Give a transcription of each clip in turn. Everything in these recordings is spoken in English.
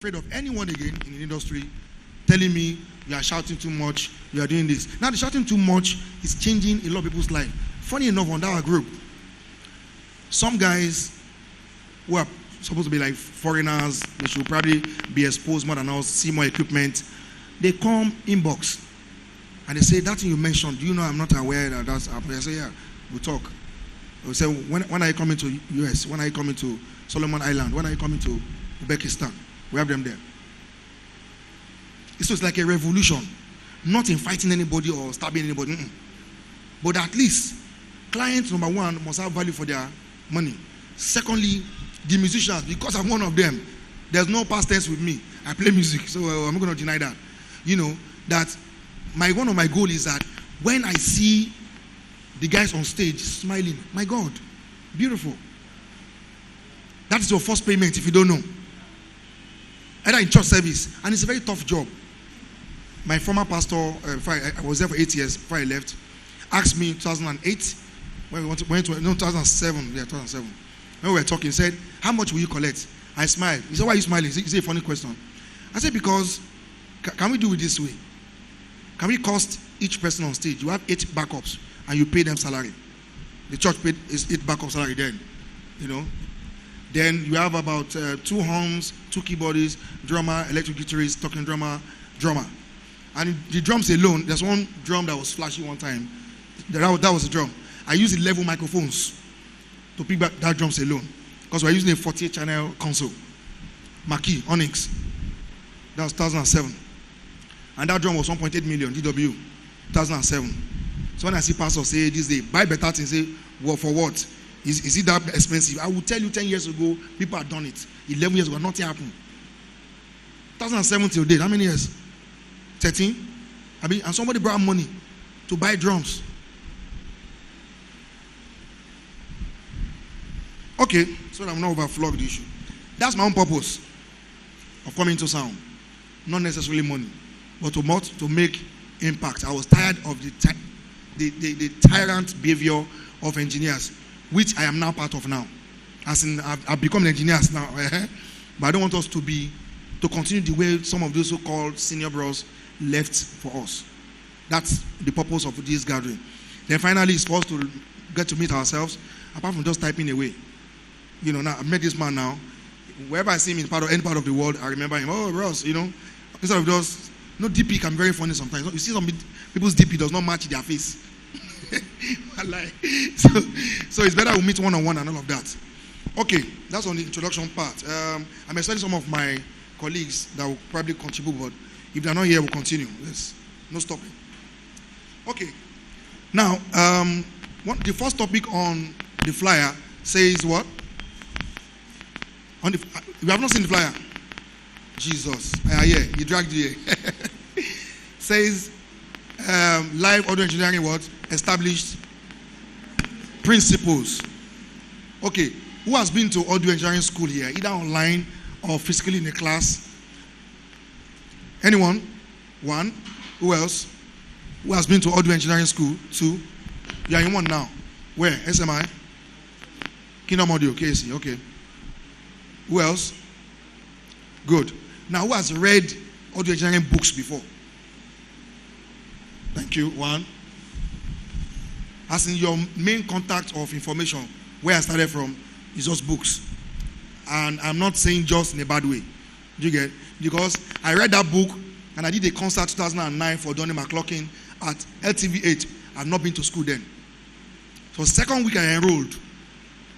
afraid of anyone again in the industry telling me you are shouting too much, you are doing this. Now the shouting too much is changing a lot of people's life. Funny enough, on our group, some guys who are supposed to be like foreigners, they should probably be exposed more than us, see more equipment. They come inbox and they say, that thing you mentioned, do you know I'm not aware that that's happening? I say, yeah, we'll talk. They'll say, when are you coming to US? When are you coming to Solomon Island? When are you coming to Uzbekistan? We have them there. So it's like a revolution, not in fighting anybody or stabbing anybody. But at least, clients, number one, must have value for their money. Secondly, the musicians, because I'm one of them, there's no past tense with me. I play music, so I'm not going to deny that. You know, that one of my goals is that when I see the guys on stage smiling, my God, beautiful. That is your first payment if you don't know. Either in church service, and it's a very tough job. My former pastor, I was there for 8 years before I left, asked me in 2008, when we went to 2007, yeah, 2007, when we were talking, he said, how much will you collect? I smiled. He said, why are you smiling? He said, a funny question. I said, because, can we do it this way? Can we cost each person on stage? You have 8 backups, and you pay them salary. The church paid 8 backup salary then, you know. Then you have about 2 horns, 2 keyboardists, drummer, electric guitarist, talking drummer. And the drums alone, there's one drum that was flashy one time. That was the drum. I used 11 microphones to pick back that drums alone. Because we're using a 48 channel console. Marquee, Onyx. That was 2007. And that drum was 1.8 million, DW, 2007. So when I see pastors say this day, buy better things, say, well, for what? Is it that expensive? I will tell you 10 years ago, people had done it. 11 years ago, nothing happened. 2007 till date, how many years? 13? And somebody brought money to buy drums. Okay, so I'm not overflog the issue. That's my own purpose of coming to sound. Not necessarily money, but to make impact. I was tired of the tyrant behavior of engineers, which I am now part of now. As in, I've become engineers now. But I don't want us to continue the way some of those so-called senior bros left for us. That's the purpose of this gathering. Then finally, it's for us to get to meet ourselves, apart from just typing away. You know, now I've met this man now. Wherever I see him in any part of the world, I remember him. Oh, Ross, you know. Instead of just, DP can be very funny sometimes. You see some people's DP does not match their face. So it's better we meet one-on-one and all of that. Okay, that's on the introduction part. I'm expecting some of my colleagues that will probably contribute, but if they're not here, we'll continue. Yes, no stopping. Okay, now the first topic on the flyer says what? You have not seen the flyer. Jesus, yeah, he dragged you here. Says live audio engineering what? Established principles. Okay, who has been to audio engineering school here, either online or physically in a class? Anyone? 1. Who else? Who has been to audio engineering school? 2. You are in one now. Where? SMI? Kingdom Audio, KC. Okay. Who else? Good. Now, who has read audio engineering books before? Thank you. 1. As in your main contact of information, where I started from, is just books. And I'm not saying just in a bad way. Do you get? Because I read that book and I did a concert 2009 for Donnie McLaughlin at LTV8. I've not been to school then. So second week I enrolled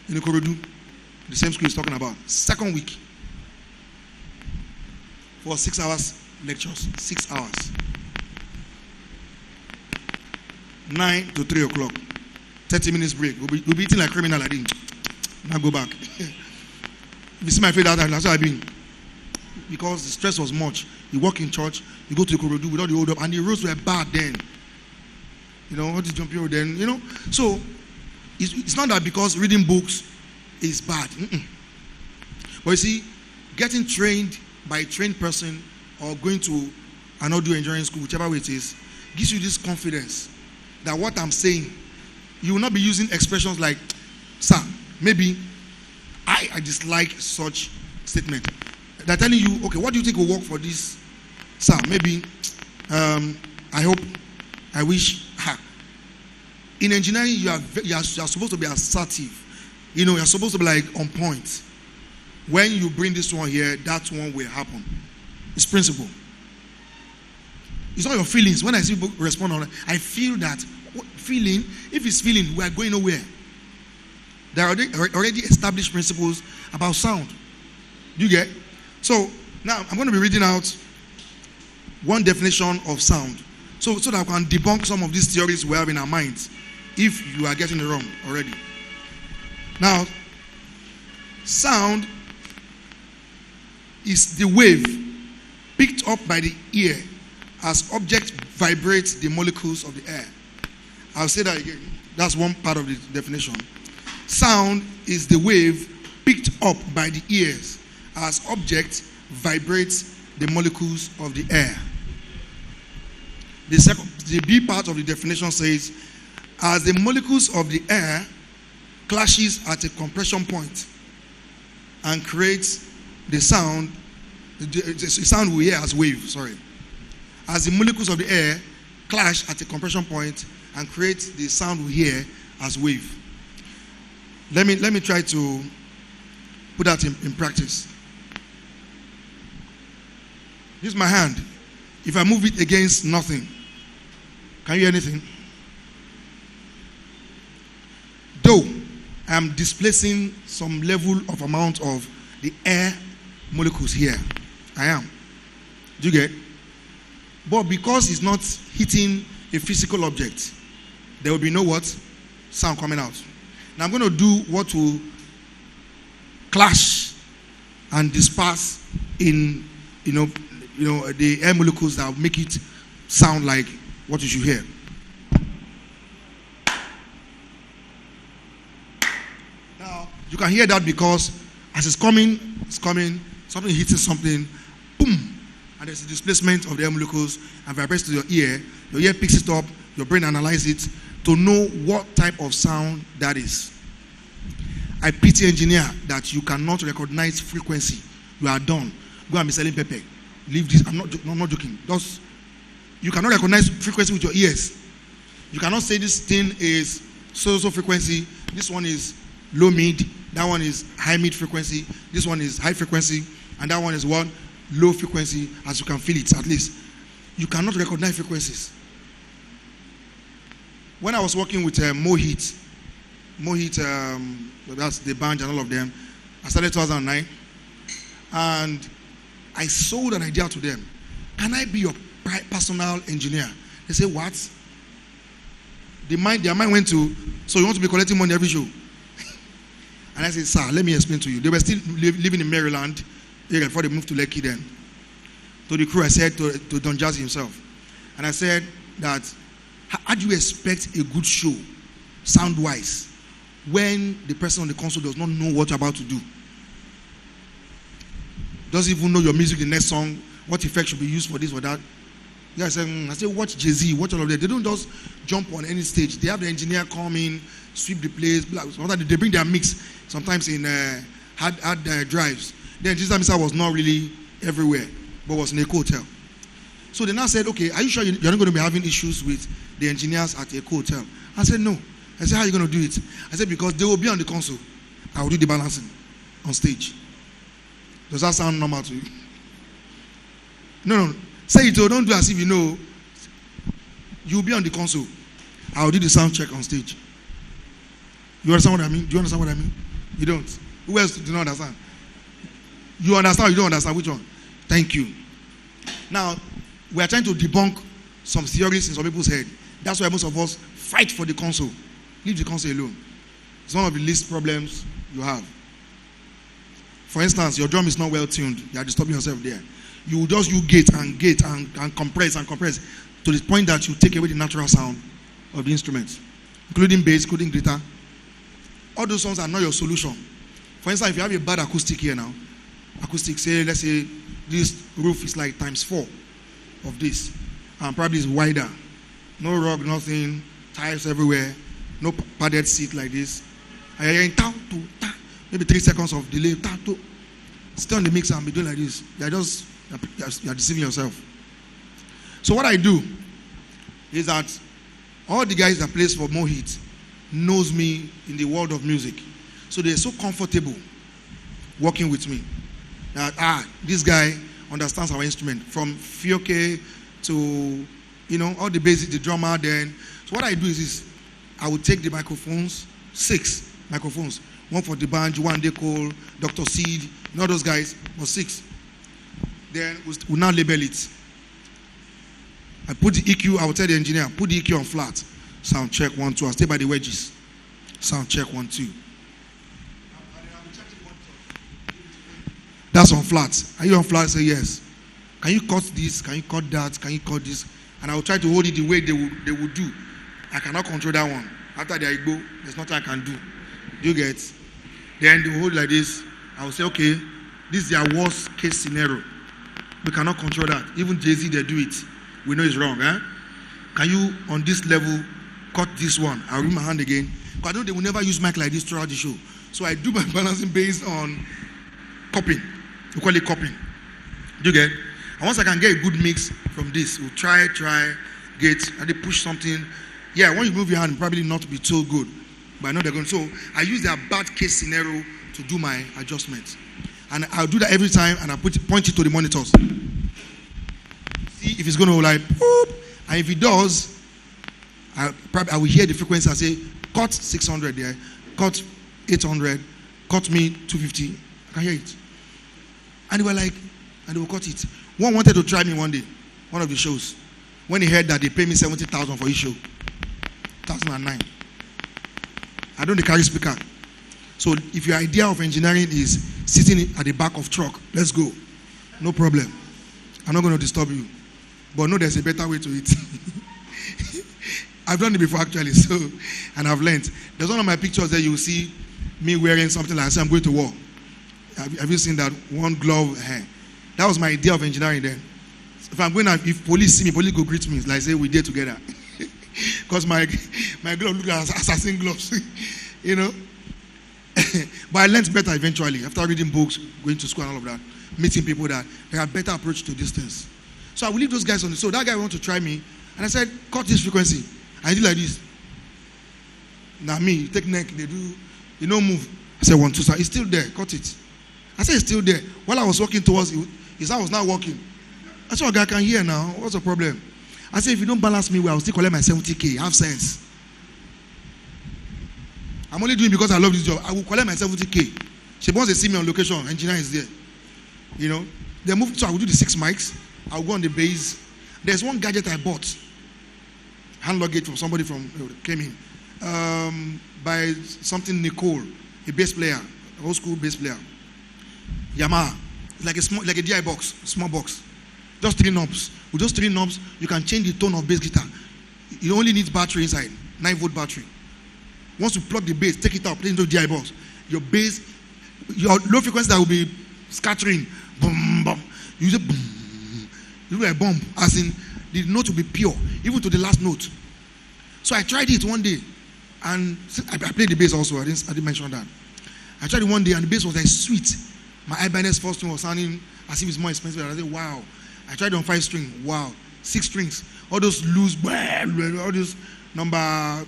in Ikorodu, the same school he's talking about. Second week. For 6 hours lectures. 6 hours. 9 to 3 o'clock. 30 minutes break. We'll be eating like criminal, I think. Now go back. If you see my face that time, that's how I've been. Because the stress was much. You work in church, you go to Ikorodu without the hold up, and the roads were bad then. You know, what is jumping road then? You know? So, it's not that because reading books is bad. But you see, getting trained by a trained person or going to an audio engineering school, whichever way it is, gives you this confidence that what I'm saying, you will not be using expressions like, sir, maybe I dislike such statement. They're telling you, okay, what do you think will work for this sound? Maybe, I hope, I wish. In engineering, you are supposed to be assertive. You're supposed to be like on point. When you bring this one here, that one will happen. It's principle. It's not your feelings. When I see people respond on it, I feel that feeling, if it's feeling, we are going nowhere. There are already established principles about sound. Do you get? So now I'm going to be reading out one definition of sound, so that I can debunk some of these theories we have in our minds, if you are getting it wrong already. Now, sound is the wave picked up by the ear as object vibrates the molecules of the air. I'll say that again. That's one part of the definition. Sound is the wave picked up by the ears as object vibrates the molecules of the air. The B part of the definition says, as the molecules of the air clashes at a compression point and creates the sound we hear as wave, As the molecules of the air clash at a compression point and create the sound we hear as wave. Let me try to put that in practice. This is my hand. If I move it against nothing, can you hear anything? Though I am displacing some level of amount of the air molecules here, I am. Do you get? But because it's not hitting a physical object, there will be no what? Sound coming out. Now I'm going to do what will clash and disperse in the air molecules that will make it sound like what you should hear. Now you can hear that because as it's coming, something hits something, boom, and there's a displacement of the air molecules and vibrates to your ear picks it up, your brain analyzes it to know what type of sound that is. I pity engineer that you cannot recognize frequency. You are done. Go and be selling pepper. Leave this. I'm not joking. You cannot recognize frequency with your ears. You cannot say this thing is so frequency. This one is low mid. That one is high mid frequency. This one is high frequency, and that one is what? Low frequency. As you can feel it, at least you cannot recognize frequencies. When I was working with Mohit, that's the band and all of them. I started 2009, and I sold an idea to them. Can I be your personal engineer? They say, what? Their mind went to, so you want to be collecting money every show? And I said, sir, let me explain to you. They were still living in Maryland before they moved to Lekki then. To the crew, I said to Don Jazzy himself, and I said that, how do you expect a good show, sound-wise, when the person on the console does not know what you're about to do? Doesn't even know your music, the next song, what effect should be used for this or that. Yeah, I said, watch Jay-Z, watch all of that. They don't just jump on any stage. They have the engineer come in, sweep the place. Sometimes they bring their mix, sometimes in hard drives. Then this time was not really everywhere, but was in a hotel. So they now said, okay, are you sure you're not going to be having issues with the engineers at a hotel? I said, no. I said, how are you going to do it? I said, because they will be on the console. I will do the balancing on stage. Does that sound normal to you? No. Say it, don't do as if you know. You'll be on the console. I will do the sound check on stage. You understand what I mean? Do you understand what I mean? You don't. Who else do not understand? You understand or you don't understand? Which one? Thank you. Now, we are trying to debunk some theories in some people's head. That's why most of us fight for the console. Leave the console alone. It's one of the least problems you have. For instance, your drum is not well tuned. You are disturbing yourself there. You will just gate and compress to the point that you take away the natural sound of the instrument, including bass, including guitar. All those songs are not your solution. For instance, if you have a bad acoustic here now, say, let's say this roof is like ×4 of this, and probably it's wider. No rug, nothing, tiles everywhere, no padded seat like this. And you're hearing maybe 3 seconds of delay. stay on the mix and be doing like this. You're deceiving yourself. So what I do is that all the guys that plays for More Hit knows me in the world of music. So they're so comfortable working with me. That, this guy understands our instrument. From Fioke to, all the basic, the drummer then. So what I do is I will take the microphones, 6 microphones. One for the band, one they call Dr. Seed, all those guys, or 6. Then we'll now label it. I put the EQ, I will tell the engineer, put the EQ on flat. Sound check 1, 2. I'll stay by the wedges. Sound check 1, 2. That's on flat. Are you on flat? Say yes. Can you cut this? Can you cut that? Can you cut this? And I will try to hold it the way they would do. I cannot control that one. After they go, there's nothing I can do. Do you get? Then they hold like this. I will say, okay, this is their worst case scenario. We cannot control that. Even Jay-Z, they do it. We know it's wrong. Can you, on this level, cut this one? I'll remove my hand again. Because I know they will never use mic like this throughout the show. So I do my balancing based on cupping. We call it cupping. Do you get? And once I can get a good mix from this, we'll try, get, and they push something. Yeah, when you move your hand, probably not be so good. But I know they're going to. So I use their bad case scenario to do my adjustments. And I'll do that every time, and I point it to the monitors. See if it's going to like, boop. And if it does, I will hear the frequency and say, cut 600 there, cut 800, cut me 250. I can hear it. And they were like, and they will cut it. One wanted to try me one day, one of the shows. When he heard that they pay me 70,000 for each show, 2009. I don't carry speaker. So if your idea of engineering is sitting at the back of truck, let's go. No problem. I'm not going to disturb you. But no, there's a better way to it. I've done it before actually, so, and I've learned. There's one of my pictures there you will see me wearing something like I say I'm going to war. Have you seen that one glove hair? That was my idea of engineering then. If I'm going out, if police see me, police go greet me. It's like say we did together. Because my glove look like assassin gloves. But I learned better eventually after reading books, going to school and all of that, meeting people that they have better approach to these things. So I will leave those guys on the. So that guy wanted to try me, and I said, cut this frequency. I did like this. Now me, take neck, they do, move. I said 1, 2, 3. It's still there. Cut it. I said it's still there. While I was walking towards it, his hand was not working. I said, okay, I can hear now. What's the problem? I said, if you don't balance me well, I'll still collect my 70K. Have sense. I'm only doing it because I love this job. I will collect my 70K. She once they see me on location, engineer is there. They moved, so I will do the 6 mics. I'll go on the bass. There's one gadget I bought. Hand luggage from somebody came in. By something Nicole, a bass player, old school bass player. Yamaha. Like a DI box, small box. Just 3 knobs. With those 3 knobs, you can change the tone of bass guitar. You only need battery inside, 9-volt battery. Once you plug the bass, take it out, play into the DI box. Your bass, your low frequency that will be scattering, boom, boom. You just boom. You do a bomb, as in the note will be pure, even to the last note. So I tried it one day, and I played the bass also. I didn't mention that. I tried it one day, and the bass was like sweet. My Ibanez first string was sounding as if it's more expensive. And I said, wow. I tried on 5 string. Wow. 6 strings. All those loose, all those number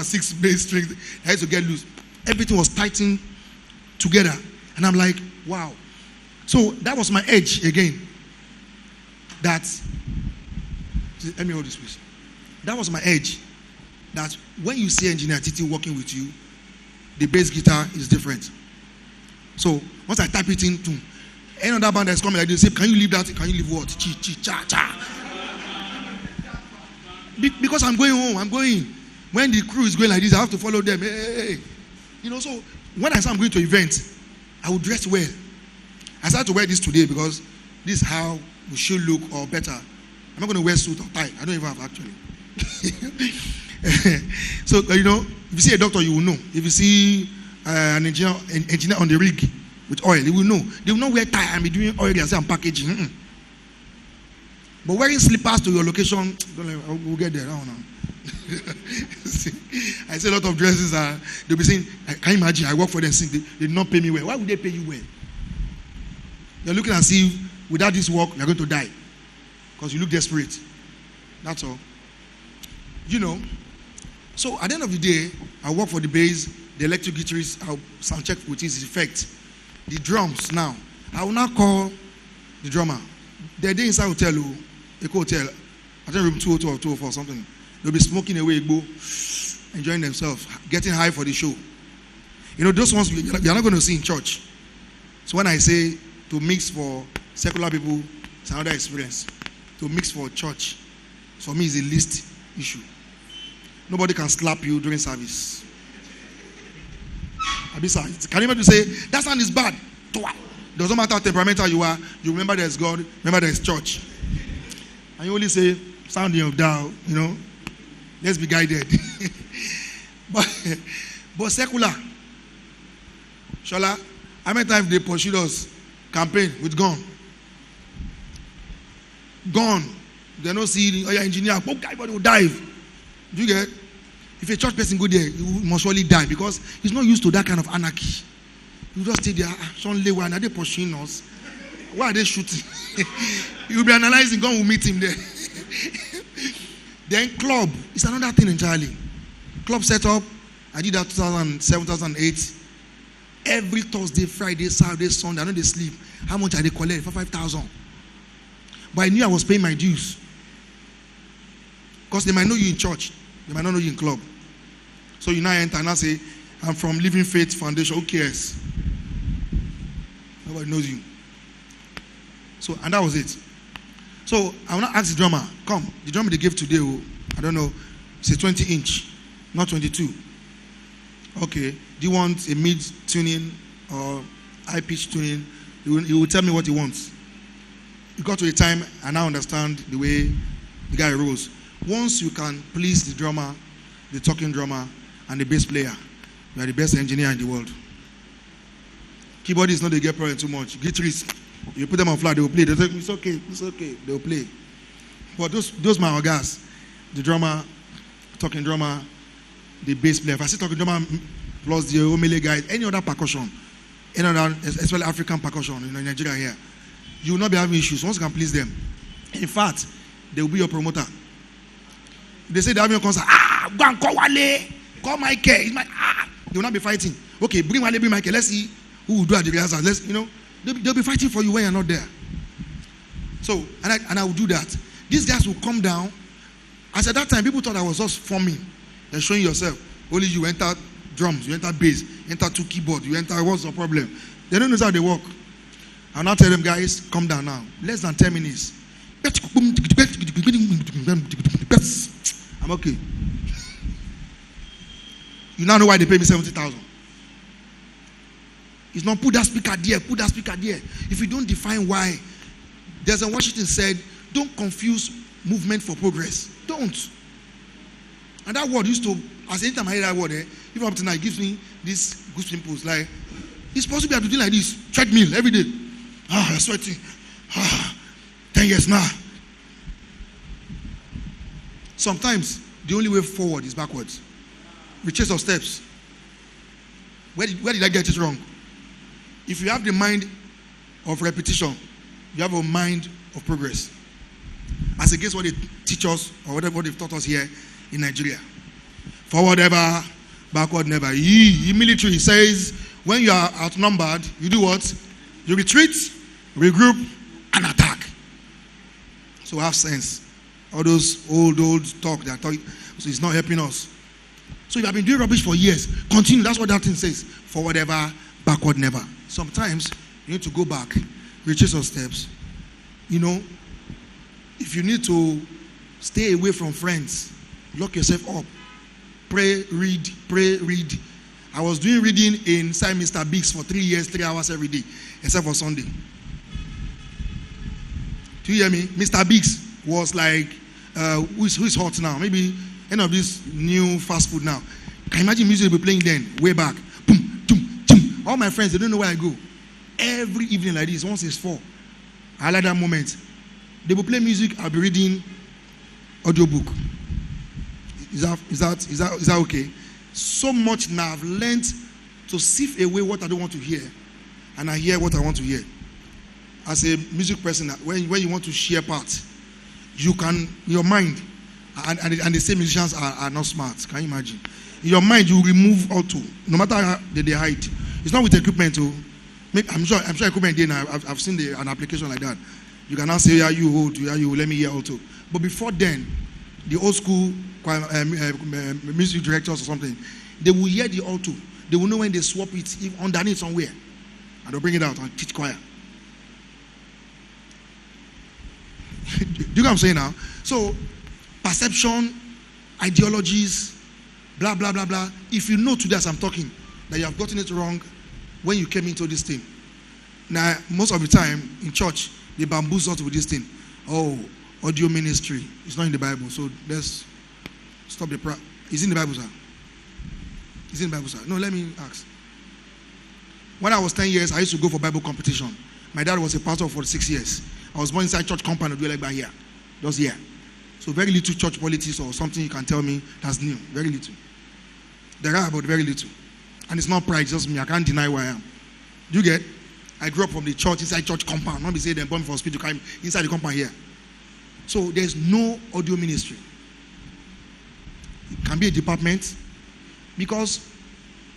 6 bass strings. I had to get loose. Everything was tightened together. And I'm like, wow. So that was my edge again. Let me hold this, please. That was my edge. That when you see engineer Titi working with you, the bass guitar is different. So once I type it into any other band that's coming like this, say, can you leave that? Can you leave what? Chi, chi, cha, cha. Because I'm going home. I'm going. When the crew is going like this, I have to follow them. Hey. So when I say I'm going to events, I will dress well. I started to wear this today because this is how we should look or better. I'm not going to wear suit or tie. I don't even have actually. So, if you see a doctor, you will know. If you see an engineer on the rig with oil, you will know. They will not wear tie and be doing oil and say I'm packaging. But wearing slippers to your location, we'll get there. I don't know. I see a lot of dresses they'll be saying, can you imagine? I work for them, they did not pay me well. Why would they pay you well? You're looking as if without this work, you're going to die. Because you look desperate. That's all. You know. So at the end of the day, I work for the bass, the electric guitarist, I'll sound check with his effect. The drums now. I will now call the drummer. They're there inside hotel, a hotel. I think room 202 or 204 or something. They'll be smoking away, enjoying themselves, getting high for the show. You know, those ones you're not going to see in church. So when I say to mix for secular people, it's another experience. To mix for church, for me, is the least issue. Nobody can slap you during service. Can you imagine say, that sound is bad? Doesn't matter how temperamental you are, you remember there's God, remember there's church. And you only say, sounding of thou, you know, let's be guided. but secular, Shola, how many times they pursued us campaign with gun? Gun. They don't see your engineer, everybody will dive. Do you get? If a church person go there, you must surely die because he's not used to that kind of anarchy. You just stay there, are they pursuing us? Why are they shooting? You'll be analyzing, God will meet him there. Then club is another thing entirely. Club setup, I did that 2007, 2008. Every Thursday, Friday, Saturday, Sunday, I know they sleep. How much are they collecting? For 5,000. But I knew I was paying my dues. Because they might know you in church. They might not know you in club. So you now enter and I say, I'm from Living Faith Foundation. Who cares? Nobody knows you. So, and that was it. So I will not ask the drummer, come. The drummer they gave today, I don't know, it's a 20-inch, not 22. Okay. Do you want a mid tuning or high pitch tuning? He will tell me what he wants. It got to a time I now understand the way the guy rolls. Once you can please the drummer, the talking drummer, and the bass player, you are the best engineer in the world. Keyboardists know they get problem too much. Guitarists, you put them on flat, they will play. They say, it's okay, they will play. But those my guys, the drummer, talking drummer, the bass player. If I say talking drummer plus the omele guys, any other percussion, any other, especially African percussion, in Nigeria here, you will not be having issues once you can please them. In fact, they will be your promoter. They say they have your concert. Go and call Wale. Call Michael. It's my They will not be fighting. Okay, bring Wale, bring Michael. Let's see who will do at the rehearsal. They'll be fighting for you when you're not there. So, and I will do that. These guys will come down. As at that time, people thought I was just forming and showing yourself. Only you enter drums, you enter bass, you enter 2 keyboards, you enter what's the problem. They don't know how they work. I'll now tell them, guys, come down now. Less than 10 minutes. I'm okay. You now know why they pay me 70,000. It's not put that speaker there, put that speaker there. If you don't define why, there's a Washington said, don't confuse movement for progress. Don't. And that word used to, as anytime I hear that word, even up to now, it gives me this good impulse. Like, it's possible I have to do like this, treadmill every day. I'm sweating. 10 years now. Sometimes the only way forward is backwards. Retrace of steps. Where did I get it wrong? If you have the mind of repetition, you have a mind of progress. As against what they teach us or whatever they've taught us here in Nigeria. Forward ever, backward never. In military says when you are outnumbered, you do what? You retreat, regroup, and attack. So have sense. All those old talk that talk, so it's not helping us. So if you have been doing rubbish for years, continue. That's what that thing says. Forward ever, backward never. Sometimes you need to go back, retrace your steps. If you need to stay away from friends, lock yourself up. Pray, read. I was doing reading inside Mr. Biggs for 3 years, 3 hours every day, except for Sunday. Do you hear me? Mr. Biggs was like, who's hot now? Maybe any of this new fast food now. Can you imagine music will be playing then, way back? Boom, boom, boom. All my friends, they don't know where I go. Every evening like this, once it's 4. I like that moment. They will play music, I'll be reading audiobook. Is that okay? So much now I've learned to sift away what I don't want to hear. And I hear what I want to hear. as a music person, when you want to share parts, you can, your mind, and the same musicians are not smart. Can you imagine? In your mind, you remove auto, no matter how they hide. It's not with equipment. To make, I'm sure equipment there now. I've seen an application like that. You can now say, yeah, you hold, yeah, you let me hear auto. But before then, the old school music directors or something, they will hear the auto. They will know when they swap it if underneath somewhere, and they'll bring it out and teach choir. Do you know what I'm saying now? So, perception, ideologies, blah, blah, blah, blah. If you know today as I'm talking that you have gotten it wrong when you came into this thing. Now, most of the time in church, they bamboozle us with this thing. Oh, audio ministry. It's not in the Bible. So, let's stop the prayer. Is it in the Bible, sir? Is it in the Bible, sir? No, let me ask. When I was 10 years, I used to go for Bible competition. My dad was a pastor for 6 years. I was born inside church compound, do like by here. Just here. So very little church politics or something you can tell me that's new. Very little. There are, but very little. And it's not pride, it's just me. I can't deny where I am. Do you get? I grew up from the church, inside church compound. Not be saying them born for hospital, come inside the compound here. So there's no audio ministry. It can be a department. Because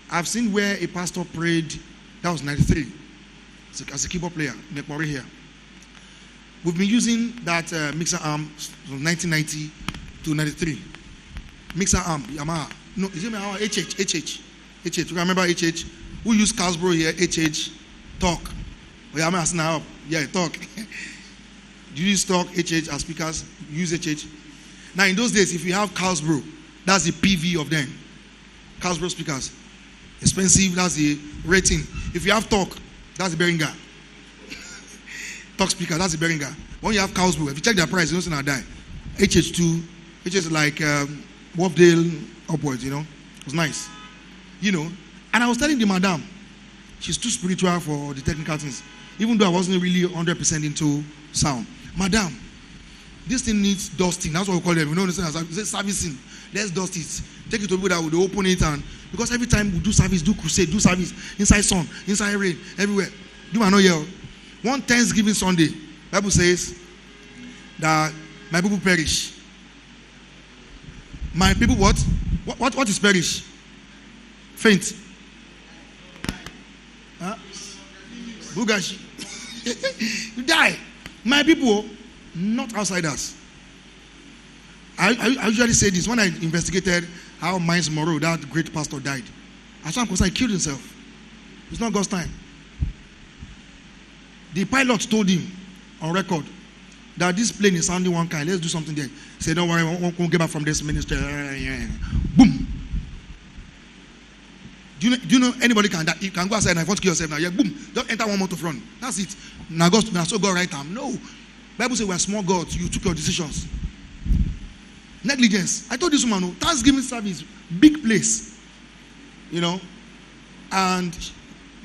I've seen where a pastor prayed, that was 93. As a keyboard player, Mekmore here. We've been using that mixer arm from 1990 to 93. Mixer arm, Yamaha. No, is it Yamaha? HH. You remember HH? Who use Carlsbro here? HH. Talk. Oh, Yamaha now. Yeah, talk. Do you use talk, HH as speakers? Use HH. Now, in those days, if you have Carlsbro, that's the PV of them. Carlsbro speakers. Expensive, that's the rating. If you have talk, that's the Behringer. Talk speaker, that's the Behringer. When you have Carlsbro, if you check their price, you don't see now die. HH2, HH is like Wolfdale upwards, you know. It was nice. You know. And I was telling the madam, she's too spiritual for the technical things. Even though I wasn't really 100% into sound. Madam, this thing needs dusting. That's what we call it. We don't understand servicing. Let's dust it. Take it to people that would open it, and because every time we do service, do crusade, do service, inside sun, inside rain, everywhere. Do I know here? One Thanksgiving Sunday, Bible says that my people perish. My people what? What is perish? Faint. Huh? Bugashi. You die. My people, not outsiders. I usually say this when I investigated how Miles Monroe, that great pastor, died. As far as I'm concerned, he killed himself. It's not God's time. The pilot told him on record that this plane is sounding one kind. Let's do something there. He said, don't worry, I won't get back from this ministry. Boom. Do you know anybody can die? You can go outside and want to kill yourself now. Yeah, boom. Don't enter one more to front. That's it. Now God right time. No. Bible says we are small gods. You took your decisions. Negligence. I told this woman, Thanksgiving service, big place. You know. And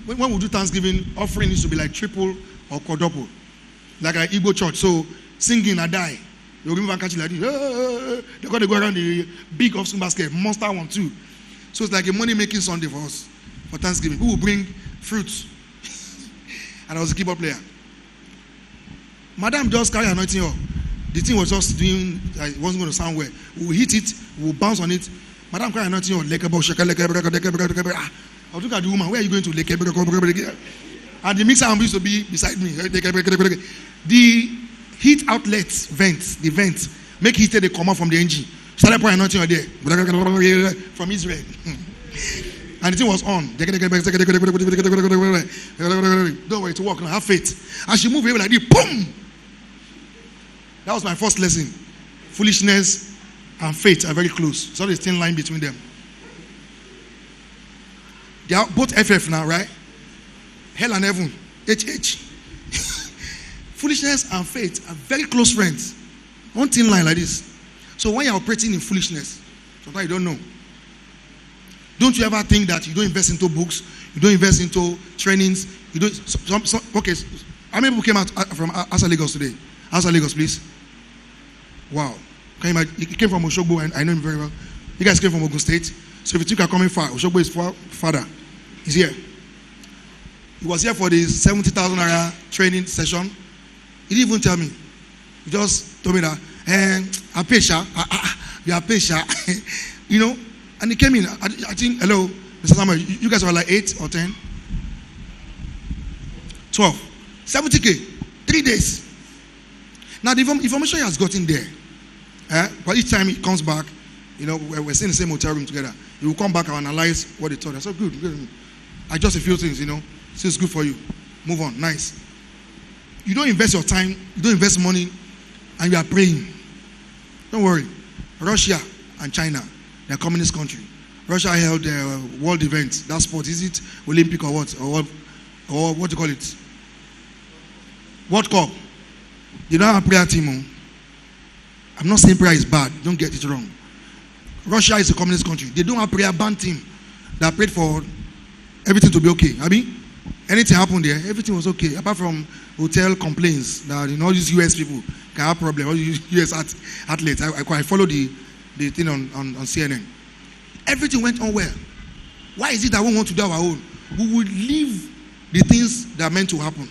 when we do Thanksgiving, offering needs to be like triple or quadruple. Like an Igbo church. So singing I die. You remember catching like this. They're going to go around the big offering basket, monster one too. So it's like a money-making Sunday for us, for Thanksgiving. We will bring fruits. And I was a keyboard player. Madam just carry anointing oil. The thing was just doing, it wasn't going to sound well. We will hit it, we will bounce on it. Madam carry anointing oil. I was looking at the woman, where are you going to? And the mixer used to be beside me. The heat outlet vent, the vent, make heat they come out from the engine. Started pouring anointing on there from Israel. And the thing was on. Don't worry, to walk now. Have faith. And she moved away like this. Boom! That was my first lesson. Foolishness and faith are very close. So there's a thin line between them. They are both FF now, right? Hell and heaven. HH. Foolishness and faith are very close friends. One thin line like this. So when you're operating in foolishness, sometimes you don't know. Don't you ever think that you don't invest into books, you don't invest into trainings, you don't. Okay, how many people came out from Asa Lagos today? Asa Lagos, please. Wow. Can you imagine? He came from Oshogbo, and I know him very well. You guys came from Ogun State. So if you think you're coming far, Oshogbo is farther. He's here. He was here for the 70,000 naira training session. He didn't even tell me. He just told me that, I pay sha. You are pay sha. You know, and he came in. I think, hello, Mr. Samuel, you guys were like 8 or 10? 12. 70K. 3 days. Now, the information he has gotten there, but each time he comes back, you know, we're staying in the same hotel room together. He will come back and analyze what he told us. So good, good. Adjust a few things, you know. So it's good for you. Move on. Nice. You don't invest your time, you don't invest money, and you are praying. Don't worry. Russia and China, they're communist country. Russia held a world event. That sport, is it Olympic or what? Or what do you call it? World Cup. You don't have a prayer team. Oh. I'm not saying prayer is bad. Don't get it wrong. Russia is a communist country. They don't have prayer band team that prayed for everything to be okay. I mean, anything happened there, everything was okay. Apart from hotel complaints that, you know, all these US people can have problems. All these US athletes. I follow the thing on CNN. Everything went on well. Why is it that we want to do our own? We would leave the things that are meant to happen.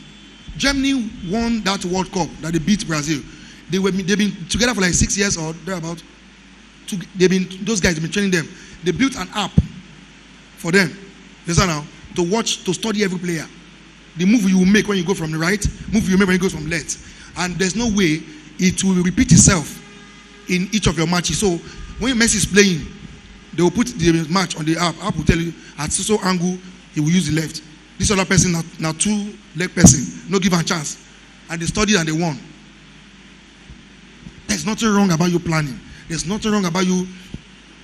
Germany won that World Cup that they beat Brazil. They've been together for like 6 years or thereabout. Those guys have been training them. They built an app for them. Listen now, to watch, to study every player. The move you will make when you go from the right, move you make when you go from left. And there's no way it will repeat itself in each of your matches. So when Messi is playing, they will put the match on the app. App will tell you at so angle he will use the left. This other person now 2-leg person, no give a chance. And they studied and they won. There's nothing wrong about you planning. There's nothing wrong about you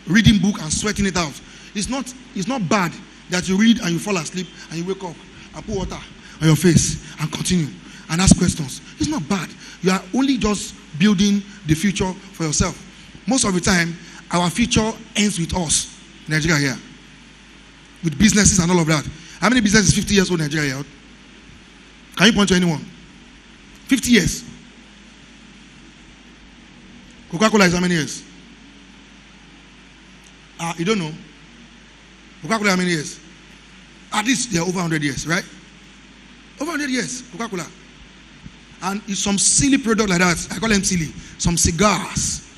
reading book and sweating it out. It's not bad that you read and you fall asleep and you wake up and put water on your face and continue and ask questions. It's not bad. You are only just building the future for yourself. Most of the time, our future ends with us, Nigeria here, with businesses and all of that. How many businesses 50 years old Nigeria here? Can you point to anyone? 50 years. Coca-Cola is how many years? You don't know? Coca-Cola how many years? At least they're over 100 years, right? Over 100 years, Coca-Cola. And it's some silly product like that. I call them silly. Some cigars.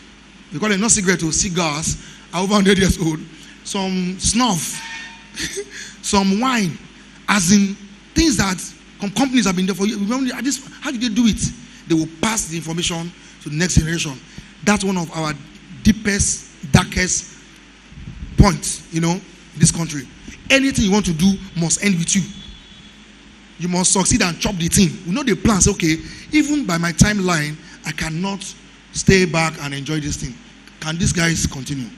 We call them not cigarettes, cigars are over 100 years old. Some snuff. Some wine. As in things that companies have been there for years. How do they do it? They will pass the information to the next generation. That's one of our deepest, darkest points, you know, in this country. Anything you want to do must end with you. You must succeed and chop the thing. You know the plans, okay, even by my timeline, I cannot stay back and enjoy this thing. Can these guys continue?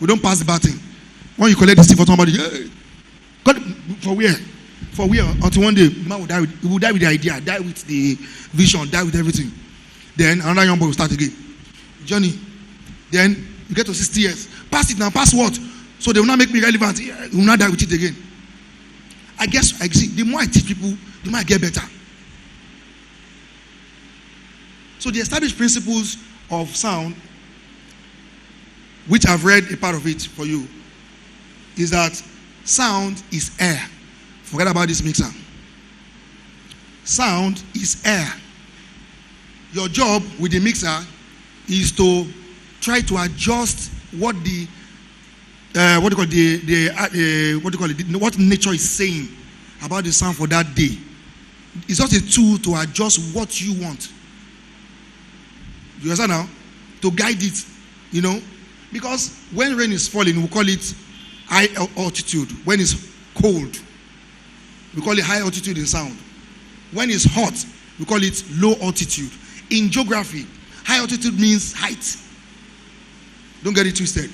We don't pass the baton. When you collect this thing for somebody, hey, God, for where? For where? Until one day, man will die with the idea, die with the vision, die with everything. Then another young boy will start again. Johnny. Then you get to 60 years. Pass it now. Pass what? So they will not make me relevant. You will not die with it again. I see. The more I teach people, the more I get better. So the established principles of sound, which I've read a part of it for you, is that sound is air. Forget about this mixer. Sound is air. Your job with the mixer is to try to adjust what what nature is saying about the sound for that day. It's just a tool to adjust what you want. You understand now? To guide it, you know, because when rain is falling, we call it high altitude. When it's cold, we call it high altitude in sound. When it's hot, we call it low altitude. In geography, high altitude means height. Don't get it twisted.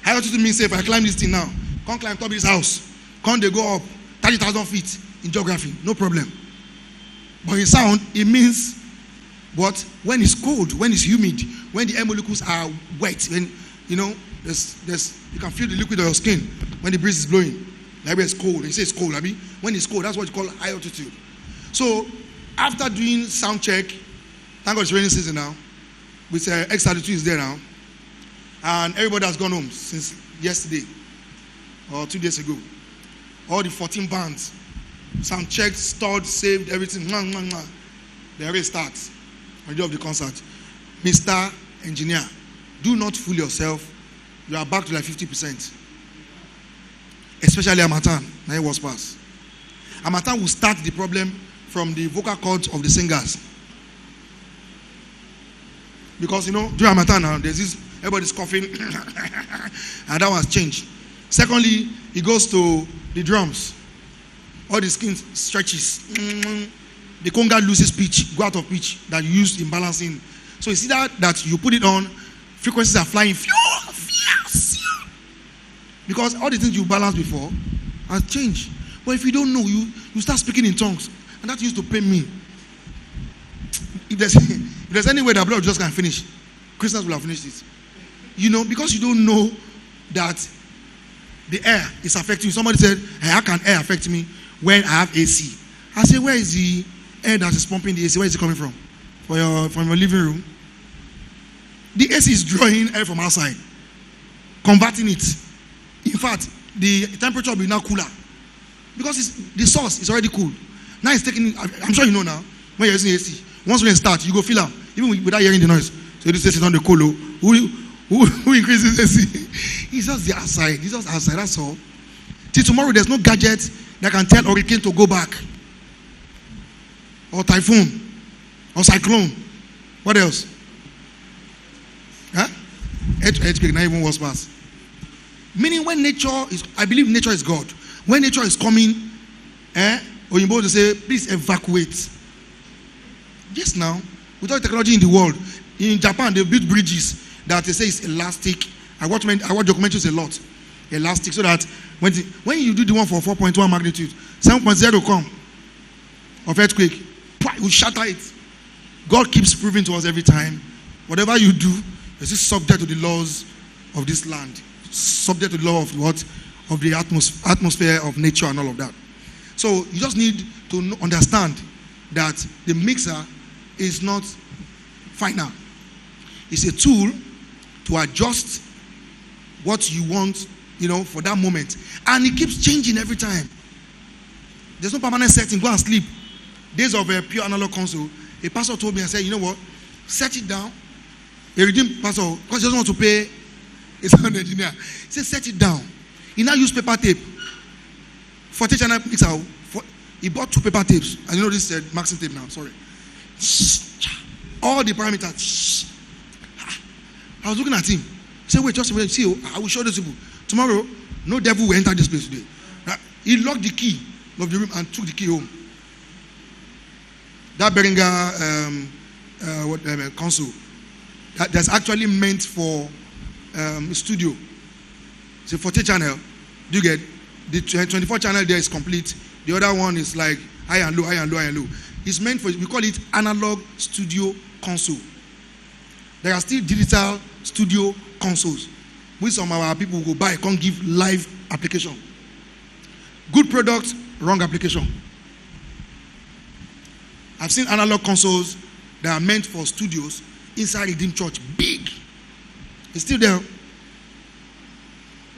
High altitude means, say, if I climb this thing now, can't climb top of this house, can't they go up 30,000 feet in geography? No problem. But in sound, it means what? When it's cold, when it's humid, when the air molecules are wet, when, you know, you can feel the liquid on your skin when the breeze is blowing. Like when it's cold, they say it's cold, I mean, when it's cold, that's what you call high altitude. So, after doing sound check, thank God it's raining season now, with X altitude is there now, and everybody has gone home since yesterday or 2 days ago. All the 14 bands Sound checked, stored, saved, everything. The race starts on the day of the concert. Mr. Engineer, do not fool yourself. You are back to like 50%. Especially Amatan. Now it was pass. Amatan will start the problem from the vocal cords of the singers. Because during Amatan now, there's this, everybody's coughing, and that was changed. Secondly, it goes to the drums. All the skin stretches. The conga loses pitch, go out of pitch that you use in balancing. So you see that you put it on, frequencies are flying. Because all the things you balanced before have changed. But if you don't know, you start speaking in tongues. And that used to pain me. If there's any way that blood just can finish, Christians will have finished it. Because you don't know that the air is affecting you. Somebody said, hey, how can air affect me when I have AC? I say, where is the air that is pumping the AC? Where is it coming from? From your living room? The AC is drawing air from outside, converting it. In fact, the temperature will be now cooler because the source is already cool. Now it's taking. I'm sure you know now when you're using AC. Once when it starts, you go feel them even without hearing the noise. So this AC is on the colo. Who increases AC? It's just the outside. It's just outside. That's all. Till tomorrow, there's no gadget that can tell hurricane to go back, or typhoon, or cyclone. What else? Huh? Earthquake. Not even worse pass. Meaning when I believe nature is God. When nature is coming, Oyinbo to say, please evacuate. Yes, now, with all the technology in the world, in Japan, they built bridges that they say is elastic. I watch documentaries a lot. Elastic, so that when you do the one for 4.1 magnitude, 7.0 come of earthquake, you shatter it. God keeps proving to us every time, whatever you do, is subject to the laws of this land, subject to the law of what? Of the atmosphere of nature and all of that. So you just need to understand that the mixer is not final. It's a tool to adjust what you want, for that moment. And it keeps changing every time. There's no permanent setting. Go and sleep. Days of a pure analog console. A pastor told me and said, you know what? Set it down. A redeemed pastor, because he doesn't want to pay a sound engineer. He said, set it down. He now used paper tape. 40 channel mixer. He bought 2 paper tapes. And this is maxing tape now. Sorry. All the parameters. I was looking at him. He said, wait, just wait. See, I will show those people. Tomorrow, no devil will enter this place today. He locked the key of the room and took the key home. That Behringer console that's actually meant for studio. It's a 40 channel. Do you get the 24 channel there is complete. The other one is like high and low, high and low, high and low. It's meant for, we call it analog studio console. There are still digital studio consoles, which some of our people will go buy, can't give live application. Good product, wrong application. I've seen analog consoles that are meant for studios inside Redeemed Church. Big. It's still there.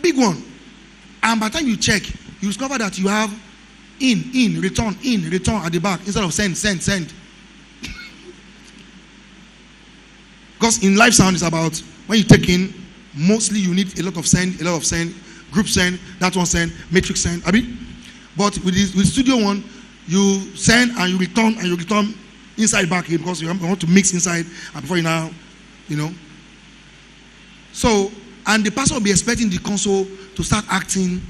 Big one. And by the time you check, you discover that you have return at the back instead of send. Because in live sound, it's about when you take in, mostly you need a lot of send, group send, that one send, matrix send. But with studio one, you send and you return inside back here because you want to mix inside and before you now, So, and the pastor will be expecting the console to start acting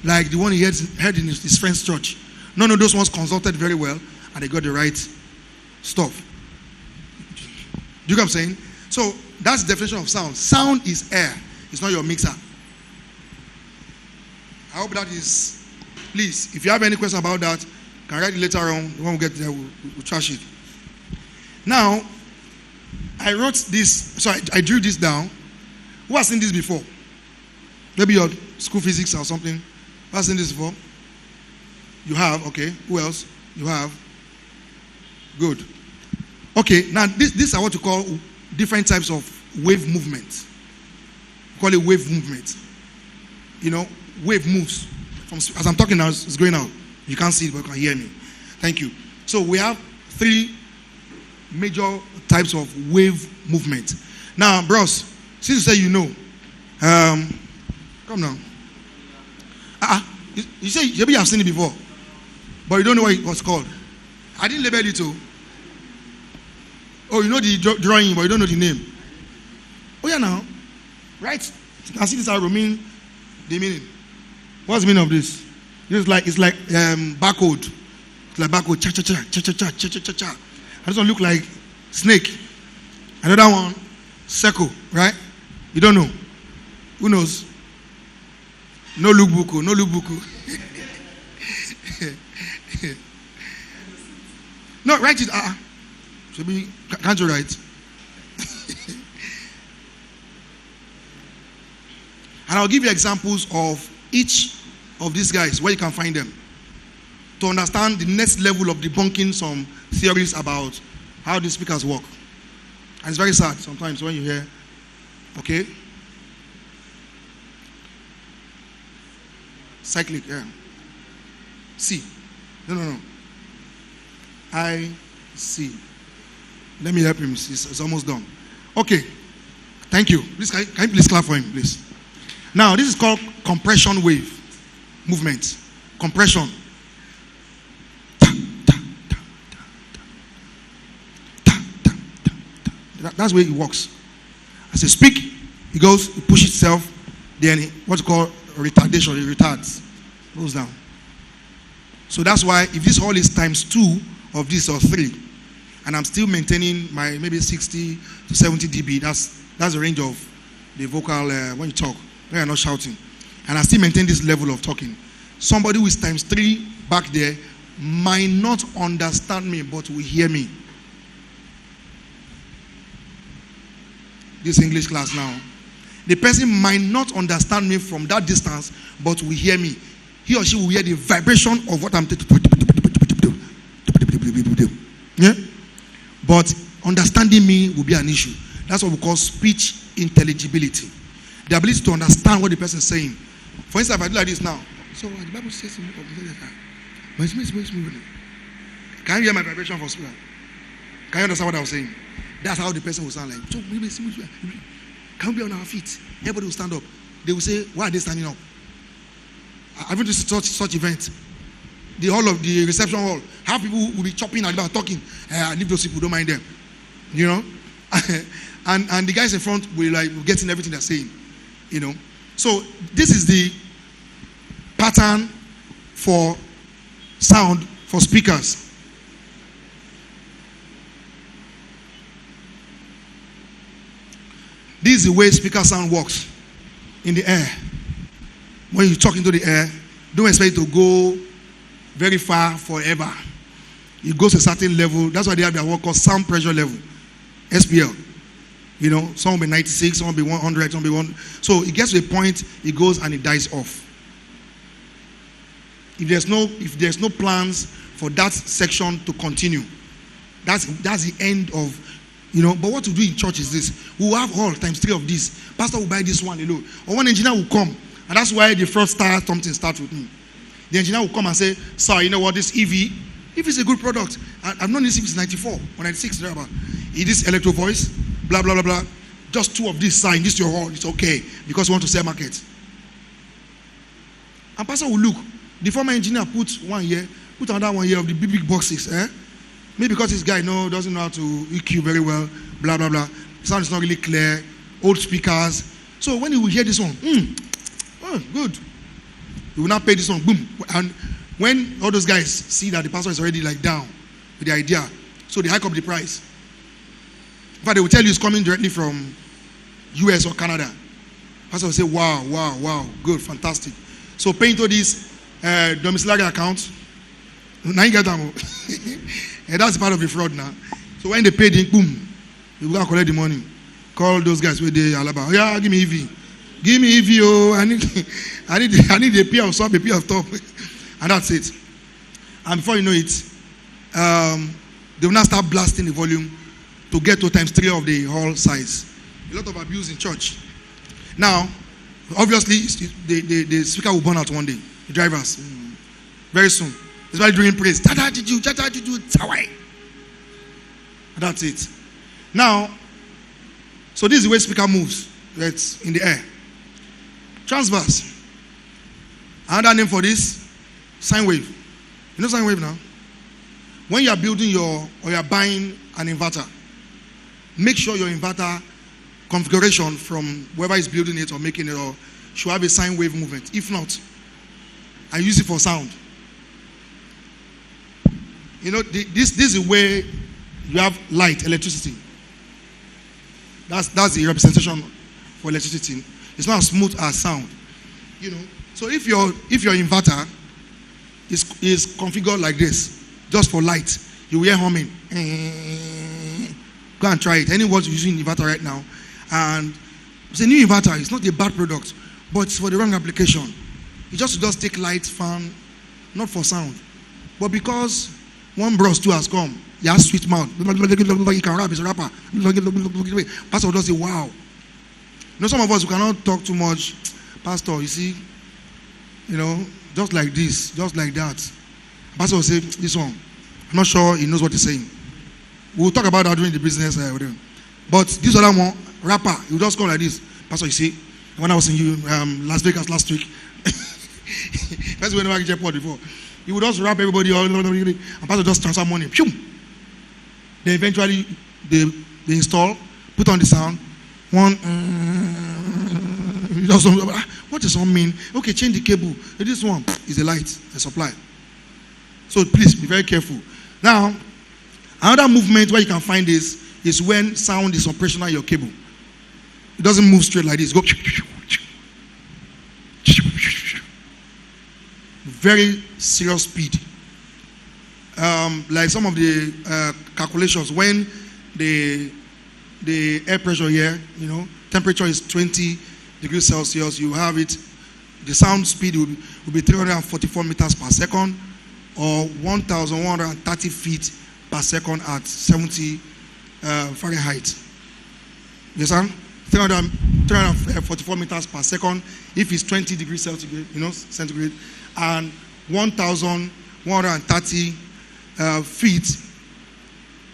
like the one he heard in his friend's church. None of those ones consulted very well and they got the right stuff. Do you get what I'm saying? So, that's the definition of sound. Sound is air. It's not your mixer. I hope that is, please, if you have any question about that, you can write it later on. When we get there, we'll trash it. Now, I wrote this, so I drew this down. Who has seen this before? Maybe your school physics or something. Who has seen this before? You have, okay. Who else? You have. Good. Okay, now this I want to call different types of wave movement. We call it wave movement. Wave moves. As I'm talking now, it's going out. You can't see it, but you can hear me. Thank you. So we have 3 major types of wave movement. Now, bros, since you say you know, come now. You say maybe you have seen it before, but you don't know what it was called. I didn't label it too. Oh, you know the drawing, but you don't know the name. Oh yeah, now, right? You can see this arrow mean the meaning. What's the meaning of this? It's like barcode. It's like barcode. Cha cha cha cha cha cha cha cha cha. This one look like snake. Another one, circle. Right? You don't know. Who knows? No look buku. No look buku. No, write it. Should be. Can't you write? And I'll give you examples of each of these guys where you can find them to understand the next level of debunking some theories about how these speakers work. And it's very sad sometimes when you hear, okay? Cyclic, yeah. C. No. I see. Let me help him. It's almost done. Okay. Thank you. Please, can you please clap for him, please? Now, this is called compression wave movement. Compression. That's where it works. As you speak, it goes, it pushes itself, then what's called retardation, it retards, goes down. So that's why if this hall is times 2 of this or 3, and I'm still maintaining my maybe 60 to 70 dB, that's the range of the vocal when you talk, when you're not shouting. And I still maintain this level of talking. Somebody who is times 3 back there might not understand me, but will hear me. This English class now. The person might not understand me from that distance, but will hear me. He or she will hear the vibration of what I'm doing. Yeah? But understanding me will be an issue. That's what we call speech intelligibility. The ability to understand what the person is saying. For instance, if I do like this now. So the Bible says to me, can you hear my vibration for speaker? Can you understand what I was saying? That's how the person will sound like. So can we be on our feet? Everybody will stand up. They will say, why are they standing up? I've been to such event. The hall of the reception hall. Half people will be chopping and talking. Leave those people, don't mind them. You know? and the guys in front will getting everything they're saying. You know? So this is the pattern for sound for speakers. This is the way speaker sound works in the air. When you talk into the air, don't expect it to go very far forever. It goes to a certain level. That's why they have their word called sound pressure level, SPL. You know, some will be 96, some will be 100, some will be 1. So it gets to a point, it goes and it dies off. If there's no plans for that section to continue, that's the end of. You know, but what to do in church is this. We will have all times 3 of this. Pastor will buy this one alone. Or one engineer will come. And that's why the first something starts with me. The engineer will come and say, sir, you know what, this EV, if it's a good product, I've known this since 94 or 96, whatever. It is electro voice, blah, blah, blah, blah. Just 2 of this sign, this your hall, it's okay. Because we want to sell market. And pastor will look. The former engineer put 1 year, put another 1 year of the big boxes, Maybe because this guy doesn't know how to EQ very well, blah, blah, blah. The sound is not really clear, old speakers. So when you will hear this one, good. You will not pay this one, boom. And when all those guys see that the pastor is already down with the idea, so they hike up the price. In fact, they will tell you it's coming directly from US or Canada. Pastor will say, wow, good, fantastic. So pay into this domiciliary account. Now you get them. And that's part of the fraud now. So when they pay the boom, you go and collect the money. Call those guys where they Alaba. Yeah, give me EV. Give me EV. Oh, I need a P of top, a P of top. And that's it. And before you know it, they will now start blasting the volume to get to times 3 of the hall size. A lot of abuse in church. Now, obviously, the speaker will burn out one day. The drivers, very soon. Especially during praise. Cha-cha, juju, cha-cha, juju, tawai. That's it. Now, so this is the way speaker moves. It's in the air. Transverse. Another name for this, sine wave. You know sine wave now? When you are building or you are buying an inverter, make sure your inverter configuration from whoever is building it or making it or should have a sine wave movement. If not, I use it for sound. You know, this is where you have light, electricity. That's the representation for electricity. It's not as smooth as sound. You know, so if your inverter is configured like this, just for light, you will hear humming. Go and try it. Anyone using inverter right now, and it's a new inverter. It's not a bad product, but it's for the wrong application. It just take light, fan, not for sound. But because one bros too has come, he has sweet mouth. He can rap. He's a rapper. Pastor does say, wow. You know, some of us who cannot talk too much. Pastor, you see, you know, just like this, just like that. Pastor will say, this one, I'm not sure he knows what he's saying. We'll talk about that during the business with him. But this other one, rapper, he'll just go like this. Pastor, you see, when I was in Las Vegas last week, first when I get before, he would just rap everybody, and Pastor just transfer money. Then eventually, they install, put on the sound, one, what does one mean? Okay, change the cable. This one is a light, a supply. So please be very careful. Now, another movement where you can find this is when sound is operational in your cable. It doesn't move straight like this. Go very serious speed. Like some of the calculations, when the air pressure here, you know, temperature is 20 degrees Celsius, you have it, the sound speed will be 344 meters per second or 1,130 feet per second at 70 Fahrenheit. You understand? 344 meters per second if it's 20 degrees centigrade, you know, centigrade, and 1,130 feet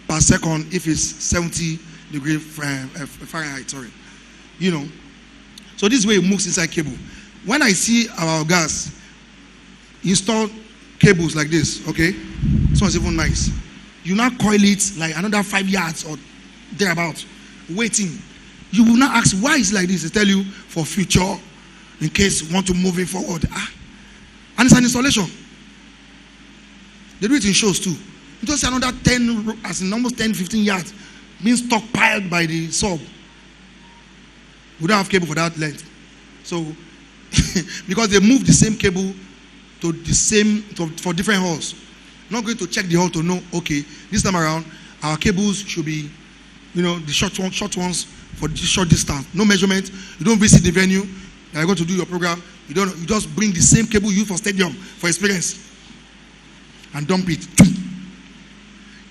per second if it's 70 degree Fahrenheit. Sorry, you know. So this way it moves inside cable. When I see our guys install cables like this, okay, this one's even nice. You now coil it like another 5 yards or thereabout, waiting. You will not ask why it's like this. They tell you for future, in case you want to move it forward. And it's an installation. They do it in shows too. You just see another 10, as in almost 10, 15 yards, being stockpiled by the sub. We don't have cable for that length. So, because they move the same cable to the same, for different halls. Not going to check the hall to know, okay, this time around, our cables should be, you know, the short ones for the short distance. No measurement. You don't visit the venue. You're going to do your program. You just bring the same cable you use for stadium, for experience, and dump it.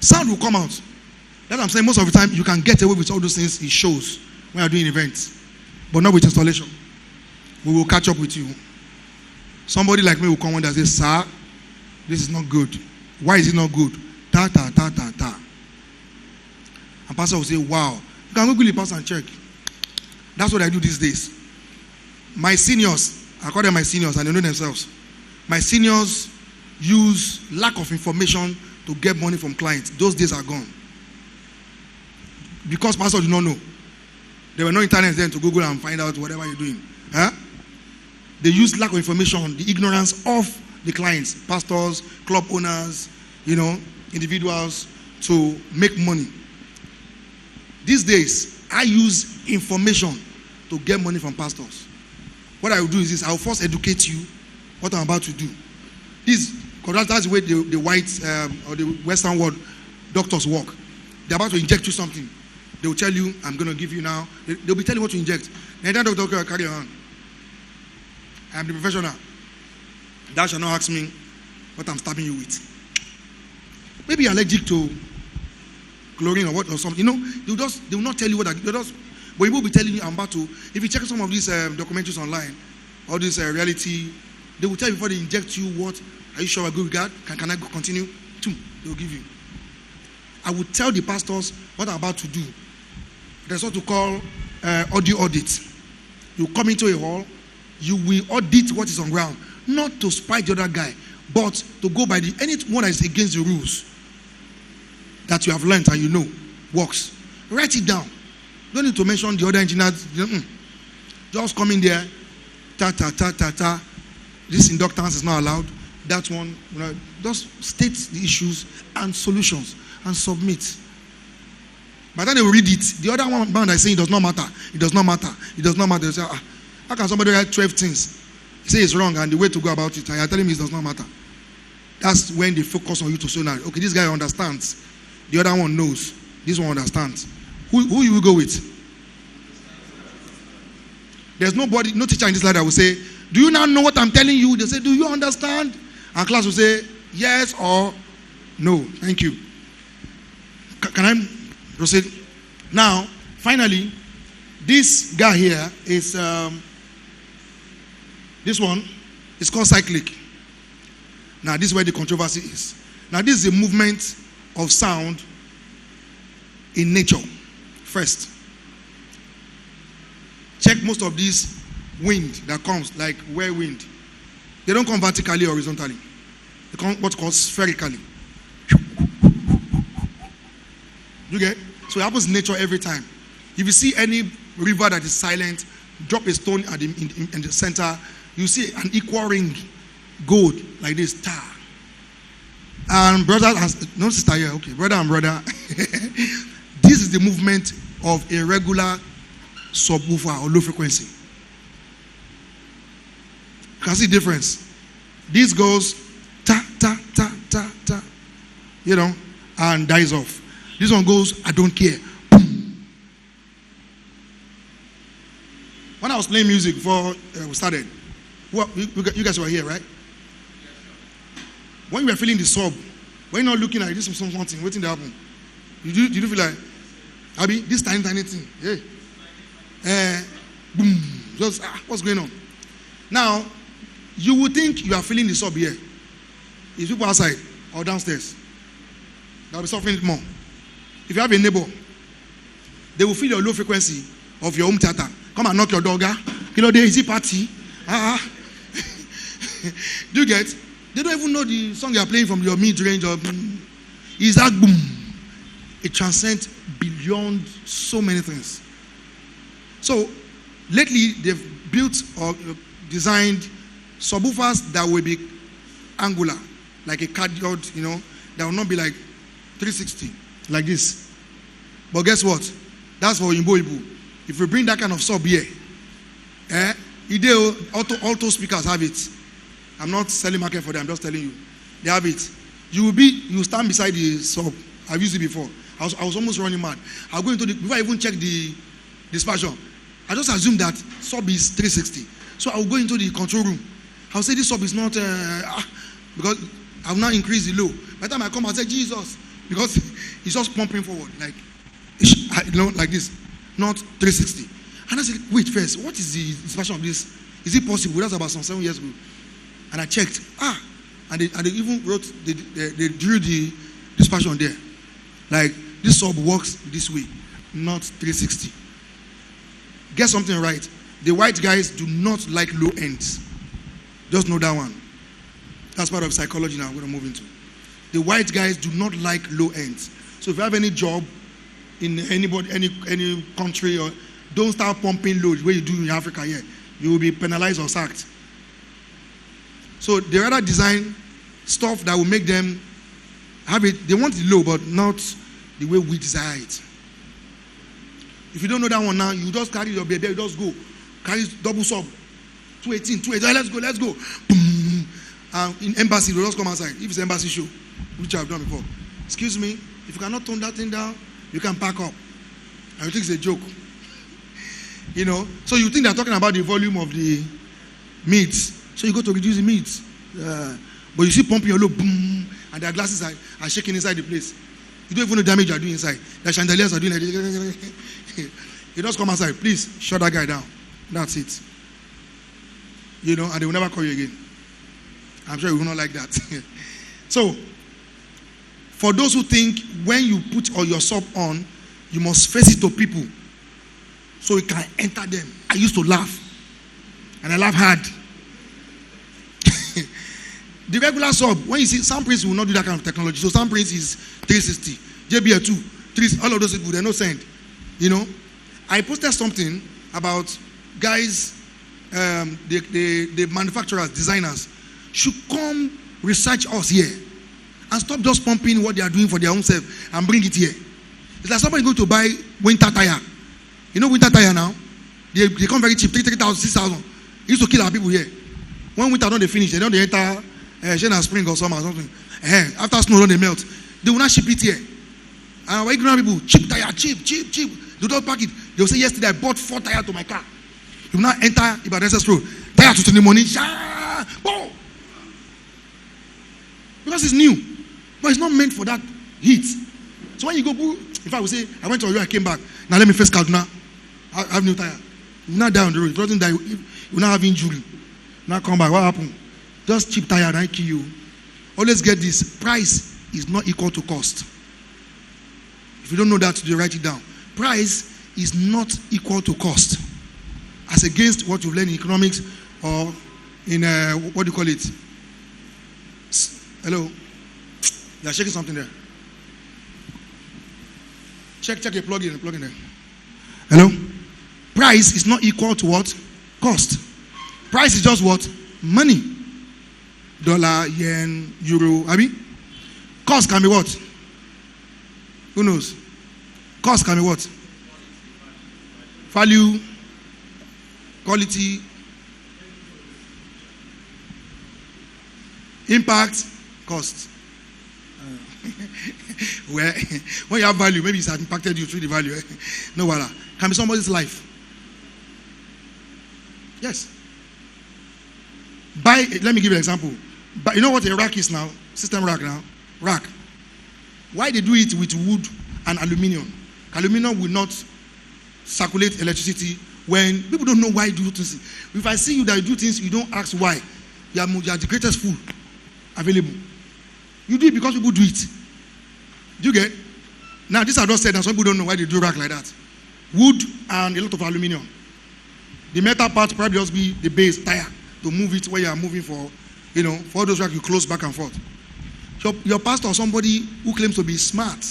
Sound will come out. That's what I'm saying. Most of the time, you can get away with all those things in shows when you're doing events, but not with installation. We will catch up with you. Somebody like me will come and say, sir, this is not good. Why is it not good? Ta, ta, ta, ta, ta. And pastor will say, wow. You can Google the pastor and check. That's what I do these days. My seniors, I call them my seniors, and they know themselves. My seniors use lack of information to get money from clients. Those days are gone. Because pastors do not know. There were no internet then to Google and find out whatever you're doing. Huh? They use lack of information, the ignorance of the clients, pastors, club owners, you know, individuals, to make money. These days, I use information to get money from pastors. What I will do is this: I will first educate you what I'm about to do. Because that's the way the white or the Western world doctors work. They're about to inject you something. They will tell you, I'm going to give you now. They'll be telling you what to inject. Then that doctor will carry on. I'm the professional. Thou shalt not ask me what I'm stabbing you with. Maybe you're allergic to chlorine or something. You know, they will not tell you what. But he will be telling you, I'm about to. If you check some of these documentaries online, all this reality, they will tell you before they inject you what Are you sure we're good with God? Can I go continue? They will give you. I will tell the pastors what I'm about to do. There's what to call audio audit. You come into a hall, you will audit what is on ground, not to spite the other guy, but to go by anyone that is against the rules that you have learned and you know works. Write it down. Don't need to mention the other engineers. Just come in there, ta. This inductance is not allowed. That one, just state the issues and solutions and submit. By the time they will read it, the other one man is saying it does not matter. It does not matter. It does not matter. They say, how can somebody write 12 things? He say it's wrong and the way to go about it, and you're telling me it does not matter. That's when they focus on you to say, okay, this guy understands. The other one knows. This one understands. Who you will go with? There's no teacher in this life that will say, do you now know what I'm telling you? They say, do you understand? And class will say, yes or no. Thank you. Can I proceed? Now, finally, this guy here is, this one is called cyclic. Now, this is where the controversy is. Now, this is a movement of sound in nature. First, check most of this wind that comes, like whirlwind. They don't come vertically or horizontally. They come what's called spherically. You get? So it happens in nature every time. If you see any river that is silent, drop a stone in the center, you see an equal ring, gold, like this. Ta. And brother and no sister here, okay, brother and brother. This is the movement of a regular subwoofer or low frequency. You can see the difference. This goes ta, and dies off. This one goes, I don't care. Boom. When I was playing music before we started, you guys were here, right? When you were feeling the sub, when you're not looking at this something waiting to happen, did you feel like, Abby, this tiny thing, hey, boom, just what's going on? Now, you would think you are feeling the sub here. It's people outside or downstairs that will be suffering more. If you have a neighbor, they will feel your low frequency of your home theater. Come and knock your dog. There is a party. Do you get? They don't even know the song you are playing from your mid-range. Is that boom? It transcends beyond so many things. So, lately they've built or designed subwoofers that will be angular, like a cardioid, that will not be like 360, like this. But guess what? That's for Imbo. If you bring that kind of sub here, auto speakers have it. I'm not selling market for them, I'm just telling you. They have it. You stand beside the sub. I've used it before. I was almost running mad. I'll go into before I even check the dispersion, I just assume that sub is 360. So I'll go into the control room. I'll say this sub is not, because I've now increased the low. By the time I come, I'll say, Jesus, because it's just pumping forward, like this, not 360. And I said, wait first, what is the dispersion of this? Is it possible? That's about some 7 years ago. And I checked, and they even wrote, they drew the dispersion there. Like, this sub works this way, not 360. Get something right. The white guys do not like low ends. Just know that one. That's part of psychology now I'm going to move into. The white guys do not like low ends. So if you have any job in any country, or don't start pumping low the way you do in Africa here. You will be penalized or sacked. So they rather design stuff that will make them have it. They want it low, but not the way we desire it. If you don't know that one now, you just carry your baby, you just go. Carry double sub. 218, let's go. Boom. In embassy, they'll just come outside. If it's embassy show, which I've done before. Excuse me, if you cannot tone that thing down, you can pack up. And you think it's a joke. So you think they're talking about the volume of the meats. So you go to reduce the meats. But you see pumping your low, boom, and their glasses are shaking inside the place. You don't even know the damage you are doing inside. The chandeliers are doing like this. You just come outside, please shut that guy down. That's it. And they will never call you again. I'm sure you will not like that. So, for those who think when you put all your sub on, you must face it to people so it can enter them. I used to laugh, and I laugh hard. The regular sub, when you see, some prints will not do that kind of technology. So some prints is 360, JBL 2, 3, all of those people, they're no send. You know, I posted something about guys, the manufacturers, designers, should come research us here and stop just pumping what they are doing for their own self and bring it here. It's like somebody going to buy winter tire. You know winter tire now? They come very cheap, 3,000, 6,000. It used to kill our people here. When winter don't they finish, they don't enter Shane and spring or summer or something. After snow, don't they melt. They will not ship it here. And when ignorant people, cheap tire, cheap. They don't pack it. They will say, yesterday I bought 4 tires to my car. You will not enter Ibadan Road. Tire to the morning. Boom. Because it's new. But it's not meant for that heat. So when you go, if I would say, I went to Oyo, I came back. Now let me face Kaduna. I have new tire. You will not die on the road. If you don't die, you will not have injury. Now come back. What happened? Just cheap tire and I kill you. Always get this. Price is not equal to cost. If you don't know that, you write it down. Price is not equal to cost. As against what you've learned in economics or in, what do you call it? Hello? You are shaking something there. Check your plug in there. Hello? Price is not equal to what? Cost. Price is just what? Money. Dollar, yen, euro. I mean, cost can be what? Who knows? Cost can be what? Value, quality, impact, cost. Where when you have value, maybe it's impacted you through the value. No, voila. Can be somebody's life. Yes. Let me give you an example. But you know what a rack is now? System rack now. Rack. Why they do it with wood and aluminium? Aluminium will not circulate electricity when people don't know why you do things. If I see you that you do things, you don't ask why. You are the greatest fool available. You do it because people do it. Do you get? Now this I just said, and some people don't know why they do rack like that. Wood and a lot of aluminium. The metal part probably just be the base tire to move it where you are moving for, for all those racks you close back and forth. So your pastor or somebody who claims to be smart,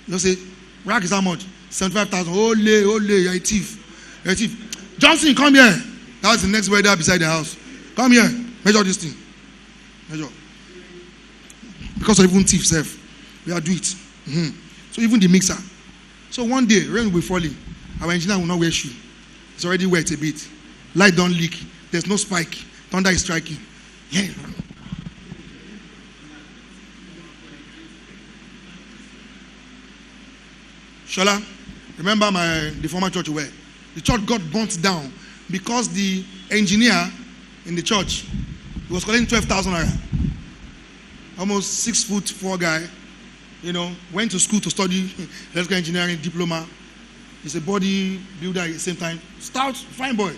you say, rack is how much? 75,000. Ole, you're a thief. You're a thief. Johnson, come here. That's the next weather beside the house. Come here. Measure this thing. Measure. Because of even thief self, we are do it. So even the mixer. So one day, rain will be falling. Our engineer will not wear shoe. It's already wet a bit. Light don't leak. There's no spike. Thunder is striking. Yeah. Shola, remember the former church where the church got burnt down because the engineer in the church was collecting 12,000 naira. Almost 6'4" guy, went to school to study electrical engineering diploma. He's a body builder at the same time. Stout, fine boy.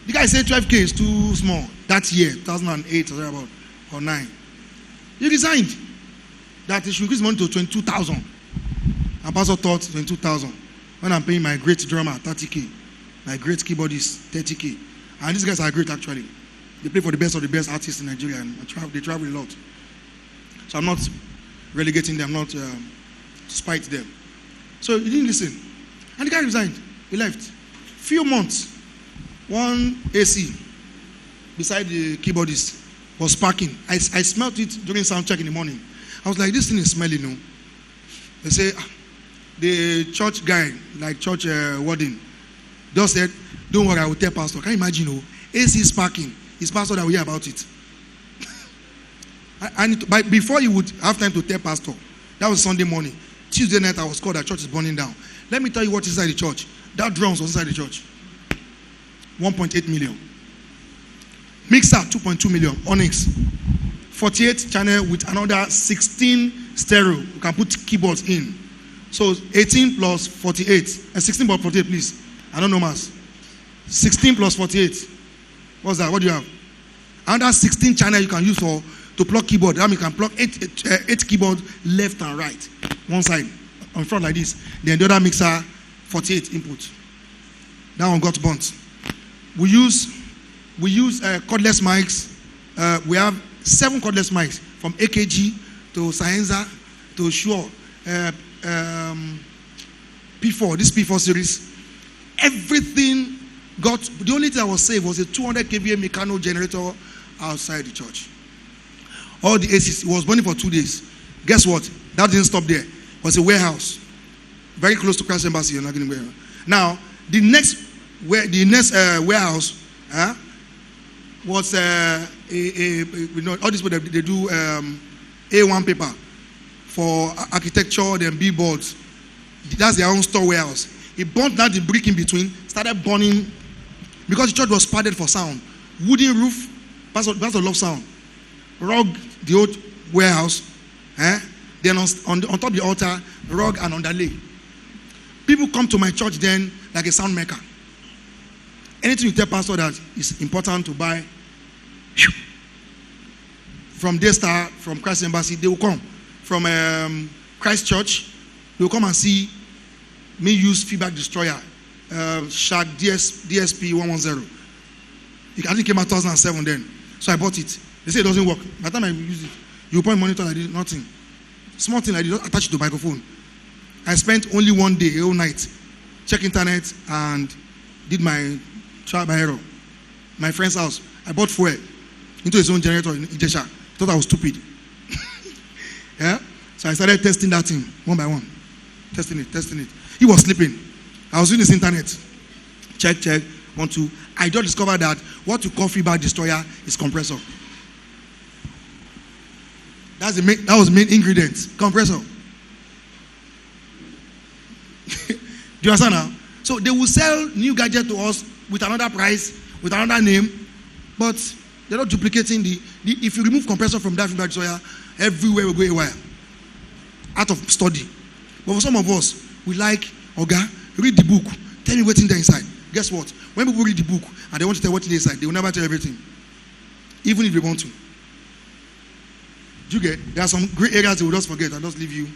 The guy said 12K is too small that year, 2008 or 9. He resigned. That he should increase money to 22,000. And pastor thought 22,000. When I'm paying my great drummer 30K, my great keyboardist 30K. And these guys are great actually. They play for the best of the best artists in Nigeria and they travel a lot. So I'm not relegating them, not spite them. So he didn't listen. And the guy resigned. He left. Few months, one AC beside the keyboardist was sparking. I smelled it during sound check in the morning. I was like, this thing is smelling. They say, the church guy, like church warden, just said, don't worry, I will tell pastor. Can you imagine, AC sparking. It's pastor that will hear about it. But before he would have time to tell pastor, that was Sunday morning. Tuesday night, I was called that church is burning down. Let me tell you what is inside the church. That drums was inside the church. 1.8 million. Mixer, 2.2 million. Onyx. 48 channel with another 16 stereo. You can put keyboards in. So 18 plus 48. 16 plus 48, please. I don't know maths. 16 plus 48. What's that? What do you have? Another 16 channel you can use to plug keyboard. That means you can plug eight keyboard left and right. One side, on front like this. Then the other mixer, 48 input. That one got burnt. We use cordless mics. We have 7 cordless mics from AKG to Scienza to Shure, P4. This P4 series, everything got. The only thing I was saved was a 200 kVA mechanical generator outside the church. All the ACs, it was burning for 2 days. Guess what? That didn't stop there. It was a warehouse, very close to Christ Embassy. You're not getting where. Now the next warehouse was all these people they do A1 paper for architecture, then billboards. That's their own store warehouse. It burnt down the brick in between, started burning because the church was padded for sound. Wooden roof, that's a lot of sound. Rug the old warehouse, then on top of the altar, rug and underlay. People come to my church then like a sound maker. Anything you tell pastor that is important to buy from Daystar, from Christ Embassy, they will come. From Christ Church, they will come and see me use feedback destroyer, Shark DSP 110. I think it came out 2007 then. So I bought it. They say it doesn't work. By the time I use it, you point monitor like this, nothing. Small thing like this, attach it to the microphone. I spent only one day, a whole night, check internet and did my trial by error. My friend's house, I bought fuel into his own generator in Ijesha. Thought I was stupid. Yeah? So I started testing that thing one by one. Testing it. He was sleeping. I was using his internet. Check, 1, 2. I just discovered that what you call feedback destroyer is compressor. That was the main ingredient. Compressor. Do you understand now? So they will sell new gadget to us with another price, with another name, but they're not duplicating the if you remove compressor from that feedback destroyer, everywhere will go away. Out of study. But for some of us, we like, Oga, read the book. Tell me what's in there inside. Guess what? When people read the book and they want to tell what's in the inside, they will never tell everything. Even if they want to. Do you get? There are some great areas they will just forget and just leave you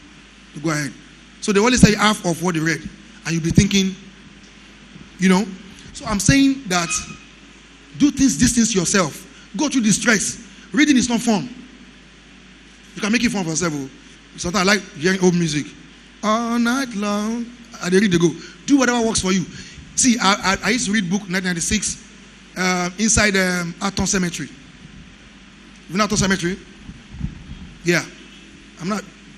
to go ahead. So they always say half of what they read. And you'll be thinking, So I'm saying that do these things yourself. Go through the stress. Reading is not fun. You can make it fun for yourself. Sometimes I like hearing old music. All night long. And they read the go. Do whatever works for you. See, I used to read book 1996 inside Aton Cemetery. You know Aton Cemetery? Yeah.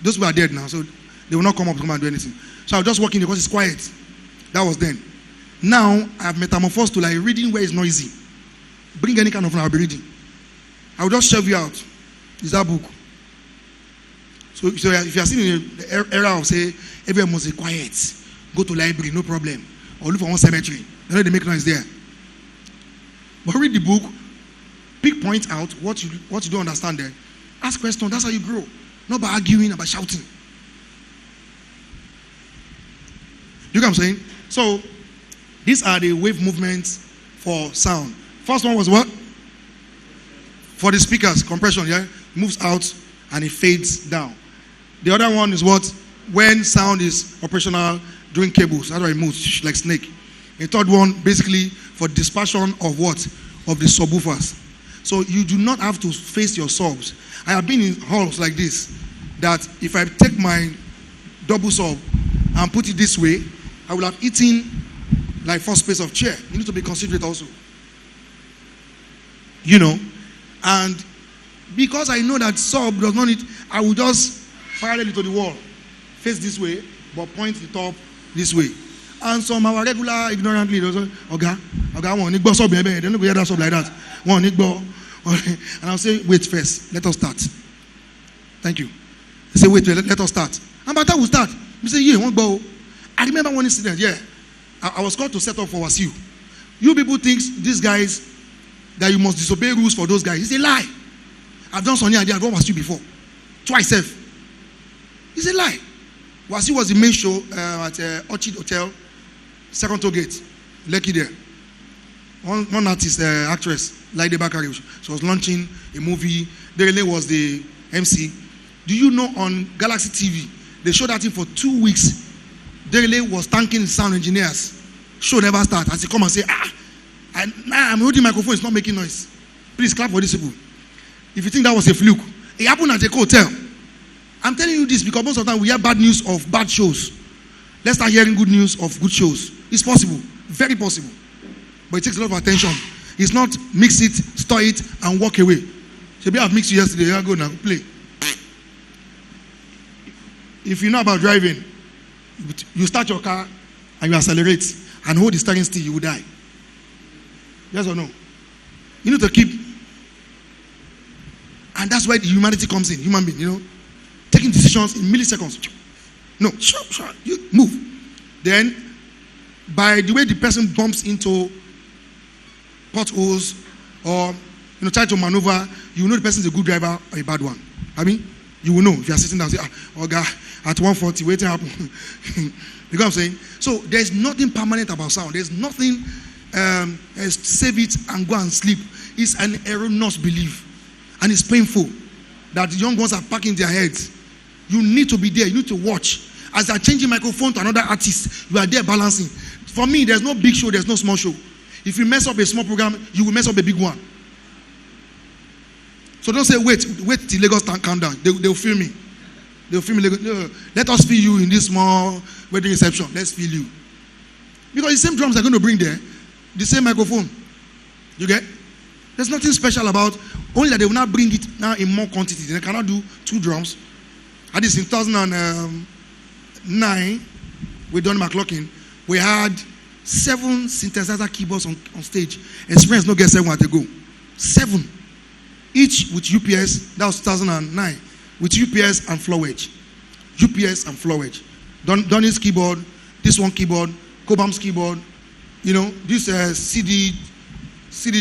Those people are dead now, so they will not come up to come and do anything. So I was just walking because it's quiet. That was then. Now, I have metamorphosed to like reading where it's noisy. Bring any kind of I'll be reading. I will just shove you out. Is that book? So if you are sitting in the era of say, everyone must be quiet, go to library, no problem. Or look for one cemetery. They know they make noise there. But read the book, pick points out, what you don't understand there. Ask questions, that's how you grow. Not by arguing, but by shouting. You know what I'm saying? So, these are the wave movements for sound. First one was what? For the speakers, compression, yeah? Moves out and it fades down. The other one is what? When sound is operational during cables. That's why it moves like snake. The third one, basically, for dispersion of what? Of the subwoofers. So you do not have to face your subs. I have been in halls like this, that if I take my double sub and put it this way, I will have eaten like 4 space of chair. You need to be considerate also. And because I know that sub does not need, I will just parallel it to the wall. Face this way, but point the top this way. And some our regular ignorantly, Oga, one need sub, they don't go hear that sub like that. One need go. And I'll say, wait first, let us start. Thank you. They say, wait, let us start. And by the time we start, we say, yeah, one go. I remember one incident, yeah. I was called to set up for Wasiu. You people think these guys, that you must disobey rules for those guys. It's a lie. I've done Sonia and I've done Wasiu before. Twice. It's a lie. Wasiu was the main show at Orchid Hotel, second toll gate, Lekki there. One artist, actress, Laide Bakari, she was launching a movie. Derele was the MC. Do you know on Galaxy TV, they showed that thing for 2 weeks. Derele was thanking the sound engineers. Show never start. As he come and say, I'm holding microphone, it's not making noise. Please clap for these people. If you think that was a fluke, it happened at a hotel. I'm telling you this because most of the time we hear bad news of bad shows. Let's start hearing good news of good shows. It's possible, very possible. But it takes a lot of attention. It's not mix it, store it, and walk away. Maybe I've mixed you yesterday, here I go now, play. If you know about driving, you start your car and you accelerate and hold the steering still, you will die. Yes or no? You need to keep. And that's where the humanity comes in, human being, taking decisions in milliseconds. No, sure, you move. Then, by the way the person bumps into potholes or try to maneuver, you know the person is a good driver or a bad one. I mean, you will know if you are sitting down and say, guy, at 140, waiting happen. You know what I'm saying? So there's nothing permanent about sound. There's nothing save it and go and sleep. It's an erroneous belief. And it's painful that the young ones are packing their heads. You need to be there. You need to watch. As they're changing microphone to another artist, you are there balancing. For me, there's no big show, there's no small show. If you mess up a small program, you will mess up a big one. So don't say, wait till Lagos calm down. They'll feel me. They'll feel me. No, let us feel you in this small wedding reception. Let's feel you. Because the same drums they're going to bring there, the same microphone. You get? There's nothing special about, only that they will not bring it now in more quantity. They cannot do 2 drums. At least in 2009, with Donny McLaughlin, we had 7 synthesizer keyboards on stage. Experience no get 7 at a go. 7. Each with UPS, that was 2009, with UPS and floor wedge. UPS and floor wedge. Donny's keyboard, this one keyboard, Cobham's keyboard, this CD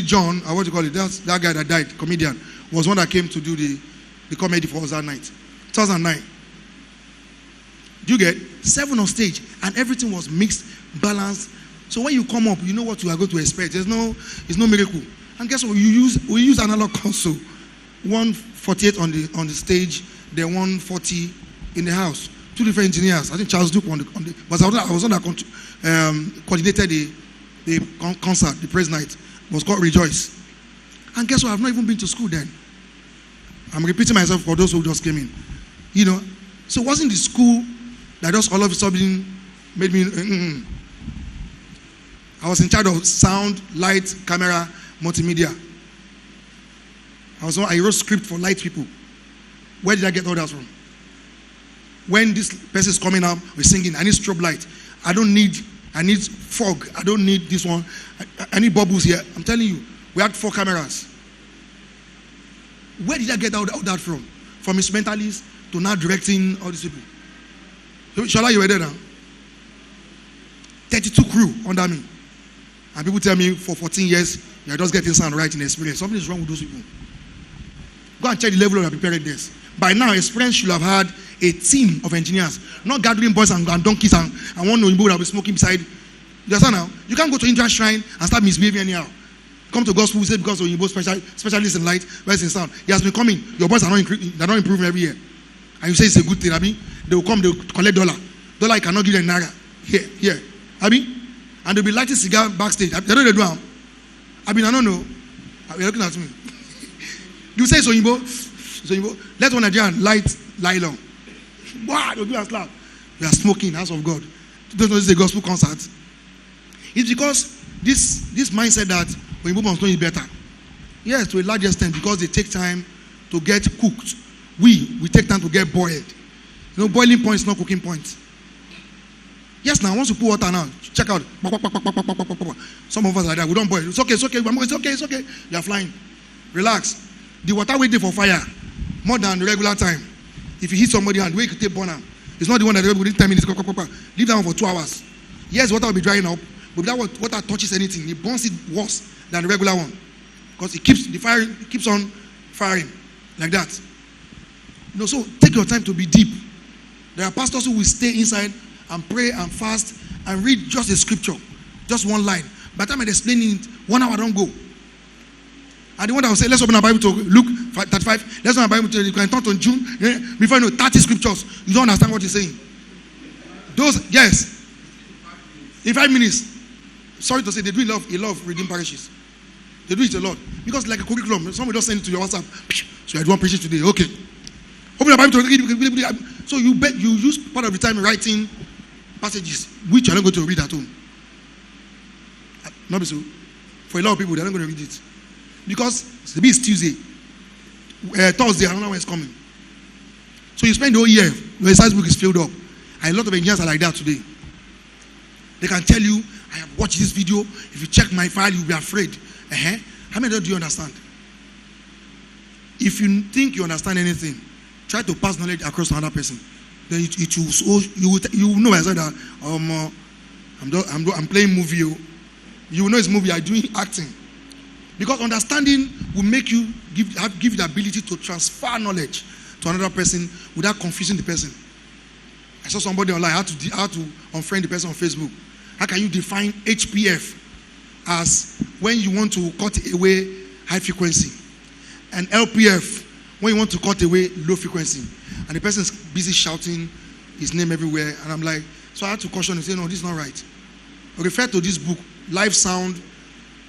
John, or what do you call it? That's that guy that died, comedian, was one that came to do the comedy for us that night. 2009. Do you get 7 on stage and everything was mixed, balanced. So when you come up, you know what you are going to expect. It's no miracle. And guess what? We use analog console. 148 on the stage, then 140 in the house. 2 different engineers. I think Charles Duke on the but I was on that coordinated the concert, the praise night. It was called Rejoice. And guess what? I've not even been to school then. I'm repeating myself for those who just came in. So it wasn't the school that just all of a sudden made me. I was in charge of sound, light, camera, multimedia. I wrote script for light people. Where did I get all that from? When this person is coming up, we're singing, I need strobe light. I need fog. I don't need this one. I need bubbles here. I'm telling you, we had 4 cameras. Where did I get all that from? From instrumentalists to now directing all these people. Shala, you were there now? 32 crew under me. And people tell me for 14 years, you're just getting sound right in experience. Something is wrong with those people. Go and check the level of your preparedness. By now, experience should have had a team of engineers, not gathering boys and donkeys and one Oyinbo that will be smoking beside. You understand now? You can't go to Indian shrine and start misbehaving anyhow. Come to gospel, we say because Oyinbo specialist in light, where's in sound. He has been coming. Your boys are not improving every year. And you say it's a good thing, Abi. They will come, they will collect $. $, you cannot give them naira. Here. Abi. And they'll be lighting cigar backstage. They know they do. Abi, I don't know. You're looking at me. You say it's Oyinbo. Let one Nigerian light long. Wow, they'll do a slap. We are smoking, house of God. Don't know this is a gospel concert. It's because this mindset that Oyinbo must know it better. Yes, to a large extent, because they take time to get cooked. We take time to get boiled. Boiling point is not cooking point. Yes, now once you put water now, check out. Some of us are like that. We don't boil. It's okay. You are flying. Relax. The water waiting for fire more than the regular time. If you hit somebody and the way you take burn, it's not the one that within 10 minutes. Leave that one for 2 hours. Yes, water will be drying up, but if that water touches anything, it burns it worse than the regular one, because it keeps on firing like that. So take your time to be deep. There are pastors who will stay inside and pray and fast and read just a scripture, just one line. By the time I explain it, 1 hour don't go. And the one that will say, let's open our Bible to Luke 35. Let's open our Bible to, you can turn to June. Before you know 30 scriptures, you don't understand what he's saying. Those, yes. In 5 minutes. Sorry to say, they do a lot of redeemed parishes. They do it a lot. Because it's like a curriculum. Somebody just send it to your WhatsApp. So I do one preaching today. Okay. Open your Bible to read. So you use part of the time writing passages which you're not going to read at home. Not so. For a lot of people, they're not going to read it. Because maybe it's Tuesday. Thursday, I don't know when it's coming. So you spend the whole year, your exercise book is filled up. And a lot of engineers are like that today. They can tell you, I have watched this video. If you check my file, you'll be afraid. How many do you understand? If you think you understand anything, try to pass knowledge across to another person. Then you will know as well that I'm playing movie. You will know it's movie. I'm doing acting. Because understanding will make you give you the ability to transfer knowledge to another person without confusing the person. I saw somebody online how to unfriend the person on Facebook. How can you define HPF as when you want to cut away high frequency, and LPF when you want to cut away low frequency? And the person is busy shouting his name everywhere, and I'm like, so I had to caution and say, no, this is not right. I refer to this book, Life Sound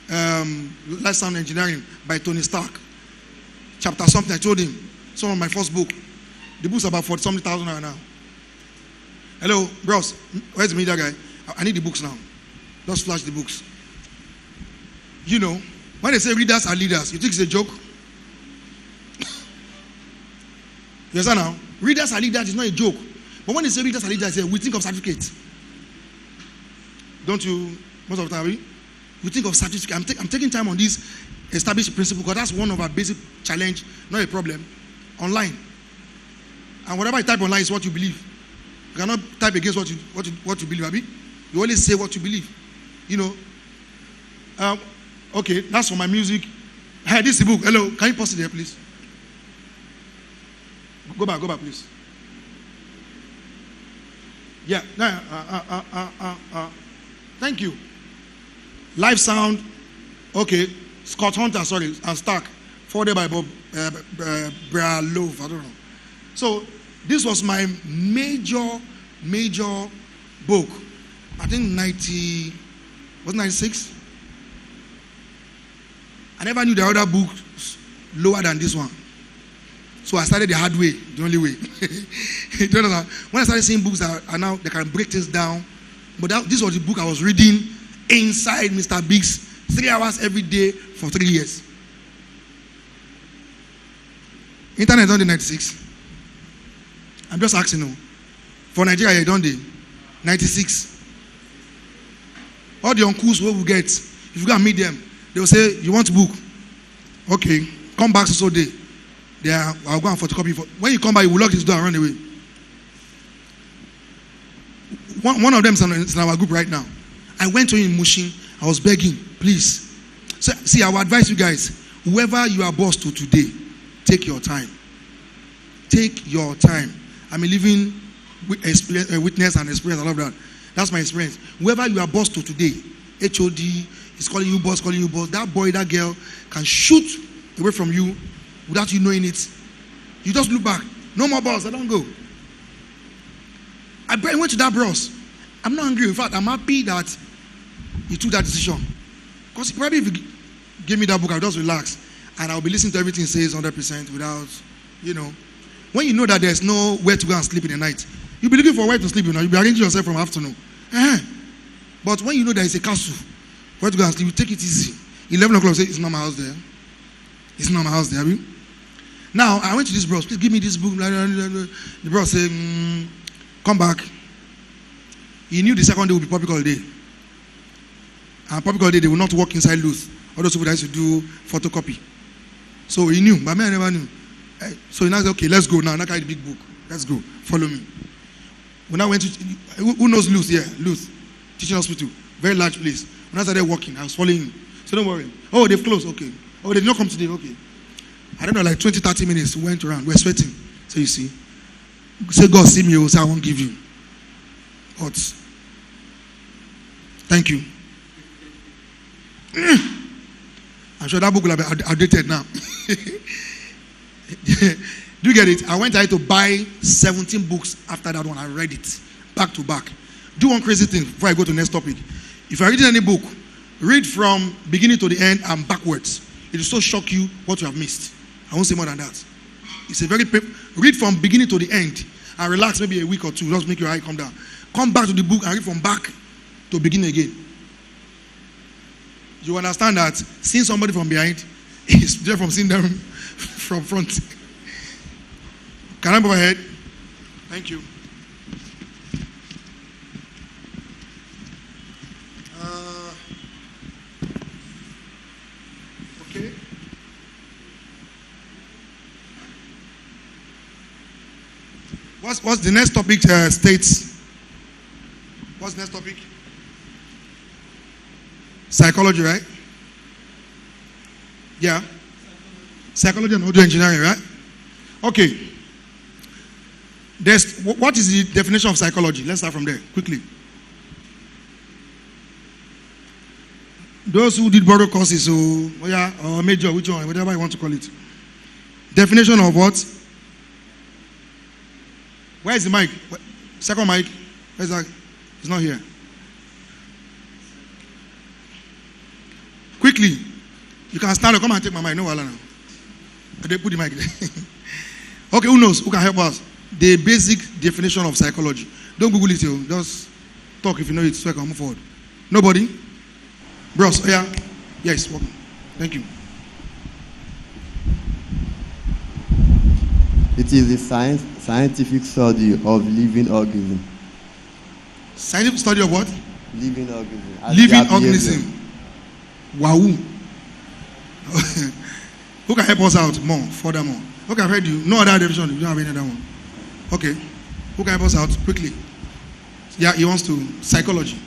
Engineering by Tony Stark. Chapter something, I told him, some of my first book. The book's about 40-something thousand right now. Hello, bros, where's the media guy? I need the books now. Just flash the books. You know, when they say readers are leaders, you think it's a joke? You understand now? Readers are leaders is not a joke. But when they say readers are leaders, we think of certificates. Don't you, most of the time, we think of certificate. I'm taking time on this established principle because that's one of our basic challenge, not a problem, online. And whatever you type online is what you believe. You cannot type against what you believe, Abi. You only say what you believe. You know. Okay, that's for my music. Hey, this is the book. Hello, can you pause it there, please? Go back, please. Yeah. Thank you. Live Sound. Okay. Scott Hunter, sorry, and Stark. Forwarded by Bob Bralove. I don't know. So this was my major book. I think 96? I never knew the other books lower than this one. So I started the hard way, the only way. When I started seeing books that are now, they can break things down. But this was the book I was reading inside Mr. Biggs, 3 hours every day for 3 years. Internet done the 96. I'm just asking you. For Nigeria, done the 96. All the uncles we will get, if you go and meet them, they will say, you want to book? Okay, come back so day. I'll go and photocopy. When you come back, you will lock this door and run away. One of them is in our group right now. I went to him in Mushin. I was begging, please. So, see, I will advise you guys, whoever you are boss to today, take your time. Take your time. I'm a living witness and experience. I love that. That's my experience. Whoever you are boss to today, HOD is calling you boss. That boy, that girl can shoot away from you without you knowing it. You just look back. No more boss. I don't go. I went to that boss. I'm not angry. In fact, I'm happy that he took that decision. Because probably if he gave me that book, I'll just relax. And I'll be listening to everything he says 100% without, When you know that there's nowhere to go and sleep in the night, you'll be looking for where to sleep, You'll be arranging yourself from afternoon. But when you know there is a castle, where to go and sleep, you take it easy. 11 o'clock, say, it's not my house there. It's not my house there, Now, I went to this bros. Please give me this book. The bros said, come back. He knew the second day would be public holiday. And public holiday, they will not work inside Luz. All those people that used to do photocopy. So he knew, but me, I never knew. So he now said, okay, let's go now. Now carry the big book. Let's go. Follow me. When I went to, who knows Luz? Yeah, Luz. Teaching hospital. Very large place. When I started walking, I was following him. So don't worry. Oh, they've closed. Okay. Oh, they did not come today. Okay. I don't know, like 20, 30 minutes. We went around. We're sweating. So you see. Say, God, see me. He will say, I won't give you. But thank you. I'm sure that book will have been outdated now. Do you get it? I went ahead to buy 17 books after that one. I read it back to back. Do one crazy thing before I go to the next topic. If you're reading any book, read from beginning to the end and backwards. It will so shock you what you have missed. I won't say more than that. It's a very read from beginning to the end and relax maybe a week or two. Just make your eye come down. Come back to the book and read from back to beginning again. You understand that seeing somebody from behind is different from seeing them from front. Can I move ahead? Thank you. Okay. What's the next topic states? What's the next topic? Psychology, right? Yeah. Psychology and audio engineering, right? Okay. What is the definition of psychology? Let's start from there, quickly. Those who did borrow courses, or major, which one, whatever you want to call it. Definition of what? Where is the mic? Second mic? Where's that? It's not here. Quickly. You can stand up. Come and take my mic. No, now. They put the mic there. Okay, who knows? Who can help us? The basic definition of psychology. Don't Google it. Just talk if you know it so I can move forward. Nobody? Bros, yeah? Yes, welcome. Thank you. It is a scientific study of living organism. Scientific study of what? Living organism. Living organism. Wow. Who can help us out more, furthermore? Okay, I've heard you. No other division. You don't have any other one. Okay. Who can help us out quickly? Yeah, he wants to. Psychology.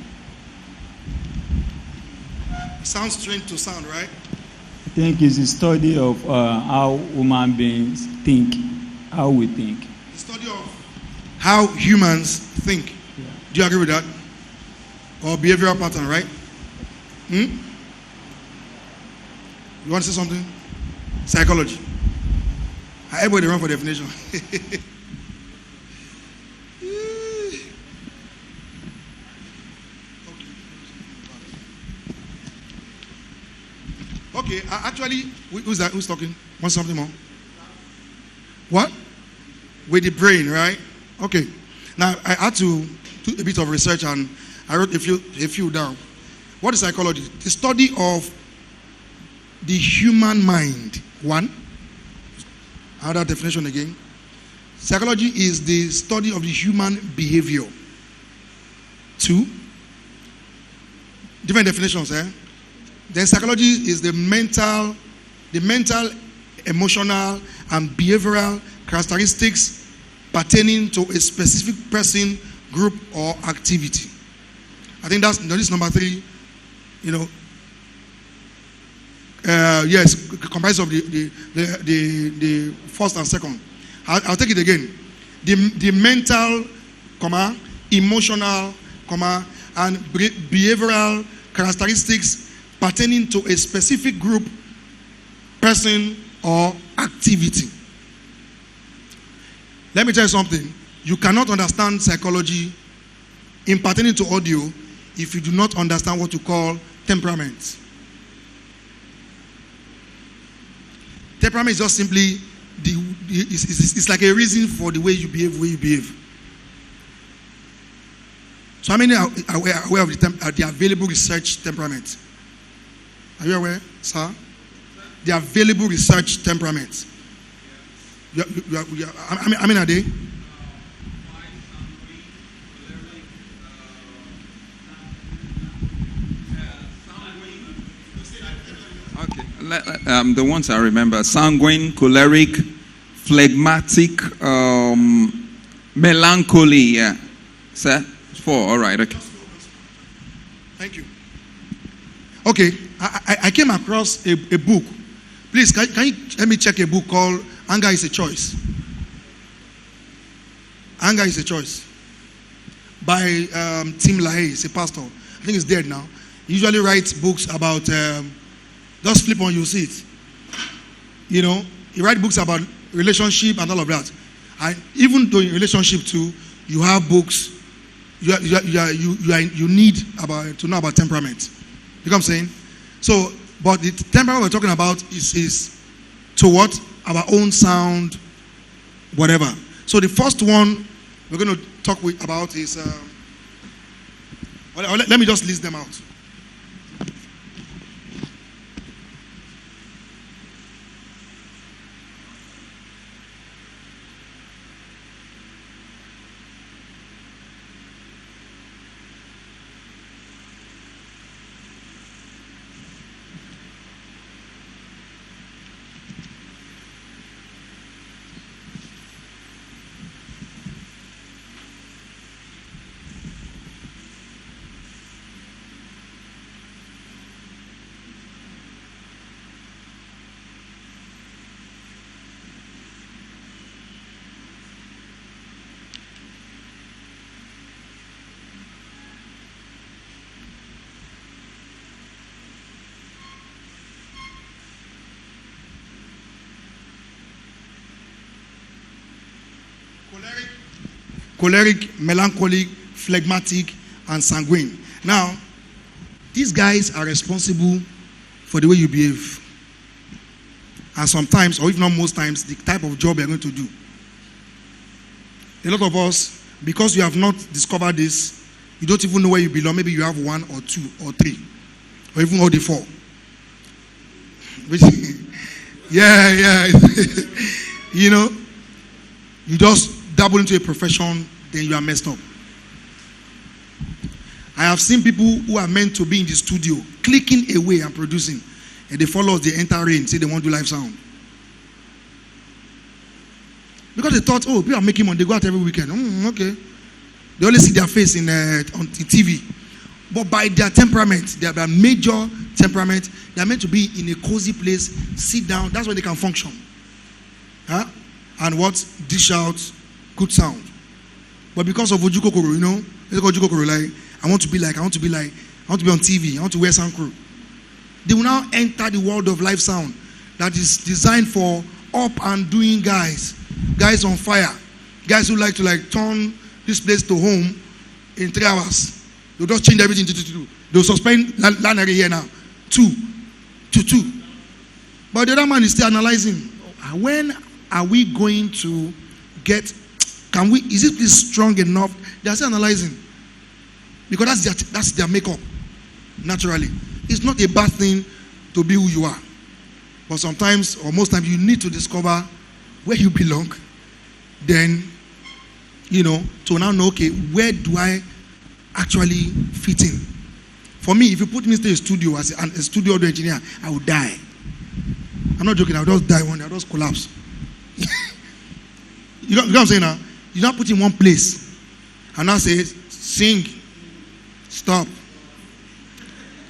Sounds strange to sound, right? I think it's a study of how human beings think, how we think. The study of how humans think. Yeah. Do you agree with that? Or behavioral pattern, right? You want to say something? Psychology. Everybody run for definition. Okay, actually, who's that? Who's talking? Want something more? What? With the brain, right? Okay. Now, I had to do a bit of research and I wrote a few down. What is psychology? The study of the human mind. One. Another definition again. Psychology is the study of the human behavior. Two. Different definitions, eh? Then psychology is the mental, emotional, and behavioral characteristics pertaining to a specific person, group, or activity. I think that's this number 3. Yes, comprised of the first and second. I'll take it again. The mental, emotional, and behavioral characteristics pertaining to a specific group, person, or activity. Let me tell you something. You cannot understand psychology in pertaining to audio if you do not understand what you call temperament. Temperament is just simply it's like a reason for the way you behave, So how many are aware of the available research temperament? Are you aware, sir? The available research temperament. How many are they? Okay, the ones I remember: sanguine, choleric, phlegmatic, melancholy. Yeah, sir. 4. All right. Okay. Thank you. Okay, I came across a book. Please, can you let me check a book called "Anger is a Choice"? Anger is a Choice by Tim LaHaye. He's a pastor. I think he's dead now. He usually writes books about, just flip on, you see it. You know, he writes books about relationship and all of that. And even though in relationship too, you have books, you need to know about temperament. You know what I'm saying? So, but the temperament we're talking about is to what? Our own sound, whatever. So the first one we're going to talk about is, let me just list them out. Choleric, melancholic, phlegmatic, and sanguine. Now, these guys are responsible for the way you behave. And sometimes, or if not most times, the type of job you're going to do. A lot of us, because you have not discovered this, you don't even know where you belong. Maybe you have 1 or 2 or 3, or even all the 4. Yeah. You know, you just dabble into a profession, then you are messed up. I have seen people who are meant to be in the studio, clicking away and producing, and they follow us, they enter rain, say they want to do live sound. Because they thought, oh, people are making money, they go out every weekend. Okay. They only see their face on TV. But by their temperament, their major temperament, they are meant to be in a cozy place, sit down, that's where they can function. Huh? And what? Dish out good sound. But because of Ojukokoro, you know, Ojukokoro, like, I want to be on TV, I want to wear sound crew. They will now enter the world of live sound that is designed for up and doing guys on fire, guys who like to turn this place to home in 3 hours. They'll just change everything to 2. They'll suspend land area here now, 2 to 2. But the other man is still analyzing. When are we going to get? Is it this strong enough? They are still analyzing. Because that's their makeup, naturally. It's not a bad thing to be who you are. But sometimes, or most times, you need to discover where you belong. Then, you know, to now know, okay, where do I actually fit in? For me, if you put me into a studio as a studio audio engineer, I would die. I'm not joking, I would just die one day, I would just collapse. You know what I'm saying now? You don't put in one place and now say, sing, stop,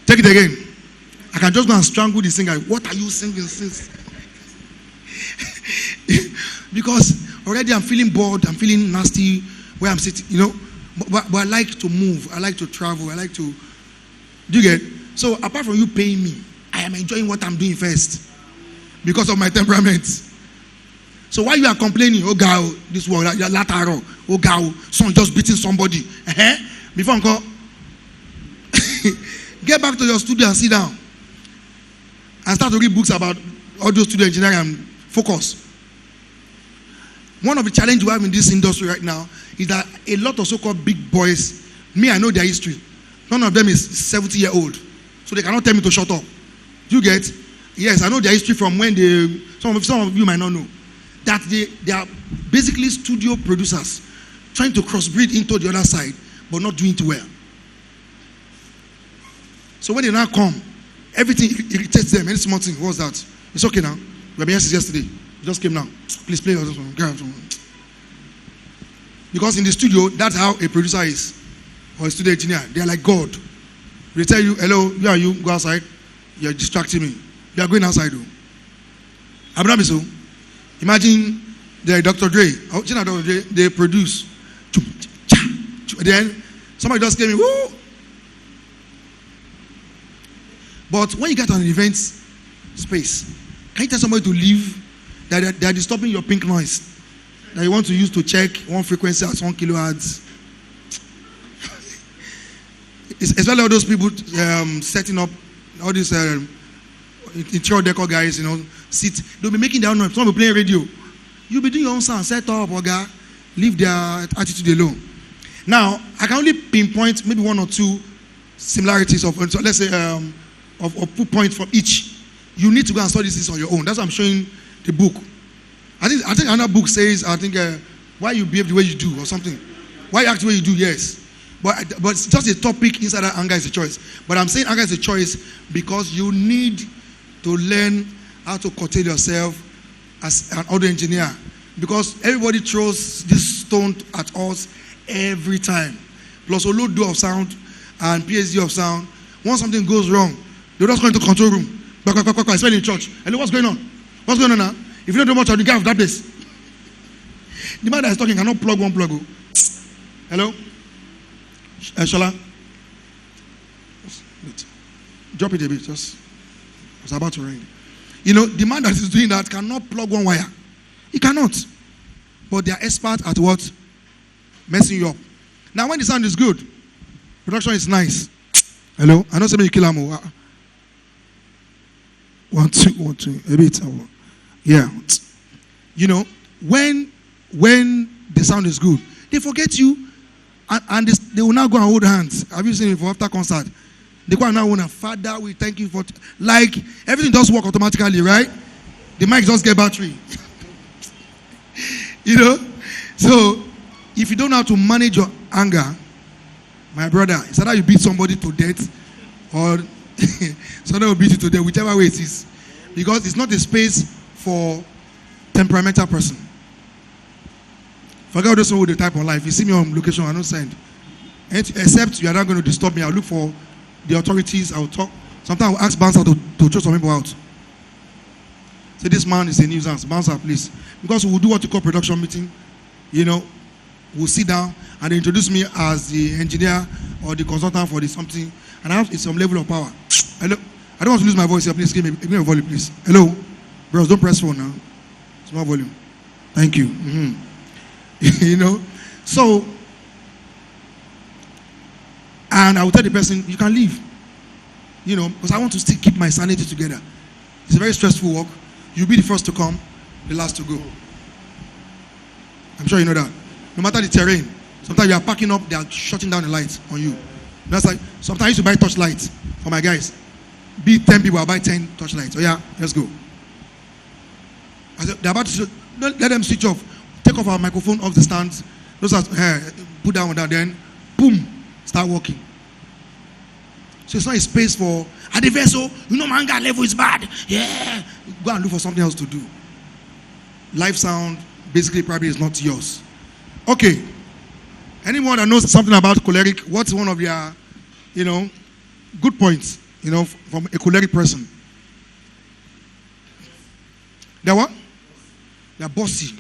take it again. I can just go and strangle the singer. What are you singing since? Because already I'm feeling bored, I'm feeling nasty where I'm sitting, you know. But I like to move, I like to travel, I like to. Do you get? So apart from you paying me, I am enjoying what I'm doing first because of my temperament. So while you are complaining, oh God, this one, lataro, oh God, someone just beating somebody. Before I go, get back to your studio and sit down and start to read books about audio studio engineering and focus. One of the challenges we have in this industry right now is that a lot of so-called big boys, me, I know their history. None of them is 70-year-old. So they cannot tell me to shut up. Do you get? Yes, I know their history from when some of you might not know. That they are basically studio producers trying to crossbreed into the other side, but not doing it well. So when they now come, everything irritates them. Any small thing, what's that? It's okay now. We have been here since yesterday. You just came now. Please play. Because in the studio, that's how a producer is, or a studio engineer. They are like God. They tell you, hello, where are you? Go outside. You're distracting me. You are going outside though. Abraham, imagine the Dr. Dre. They produce. Then somebody just came in. Woo! But when you get on an event space, can you tell somebody to leave? That they are disturbing your pink noise that you want to use to check one frequency at 1 kilohertz. Especially all those people setting up all these interior decor guys, sit. They'll be making their own noise. Some will be playing radio. You'll be doing your own sound, set up, leave their attitude alone. Now, I can only pinpoint maybe one or two similarities of, so let's say, of 2 points from each. You need to go and study this on your own. That's why I'm showing the book. I think another book says, why you behave the way you do or something. Why you act the way you do, yes. But it's just a topic inside that anger is a choice. But I'm saying anger is a choice because you need to learn how to curtail yourself as an audio engineer. Because everybody throws this stone at us every time. Plus Olodo of sound and PhD of sound. Once something goes wrong, they'll just go into control room. Especially in church. Hello, what's going on? What's going on now? If you don't do much, I'll get out of that place. The man that is talking cannot plug one plug. Hello? Shala? Wait. Drop it a bit. Just, it's about to ring. The man that is doing that cannot plug one wire. He cannot. But they are experts at what? Messing you up. Now, when the sound is good, production is nice. Hello? I know somebody you kill him. 1, 2, 1, 2. A bit. Yeah. When the sound is good, they forget you. And they will now go and hold hands. Have you seen it for after concert? They go and now want Father, we thank you for like everything does work automatically, right? The mic just get battery. So if you don't know how to manage your anger, my brother, it's either you beat somebody to death or somebody will beat you to death, whichever way it is. Because it's not a space for temperamental person. Forget all those with the type of life. You see me on location, I don't send. Except you are not going to disturb me. I'll look for the authorities. I'll talk. Sometimes I'll ask Bouncer to throw some people out. Say, this man is a nuisance. Bouncer, please. Because we'll do what you call production meeting. We'll sit down and they introduce me as the engineer or the consultant for the something. And I have some level of power. Hello? I don't want to lose my voice here. Please give me a volume, please. Hello? Bros, don't press phone now. Small volume. Thank you. Mm-hmm. So, and I will tell the person, you can leave. Because I want to still keep my sanity together. It's a very stressful work. You'll be the first to come, the last to go. I'm sure you know that. No matter the terrain, sometimes you are parking up, they are shutting down the lights on you. That's like, sometimes I used to buy torch lights for my guys. Be 10 people, I'll buy 10 torch lights. Oh yeah, let's go. I said, they're about to, let them switch off. Take off our microphone off the stands. Those are, put that one down, then boom, start working. So it's not a space for at the vessel, my anger level is bad. Yeah. Go and look for something else to do. Live sound basically probably is not yours. Okay. Anyone that knows something about choleric, what's one of their, good points, from a choleric person? They're what? They're bossy.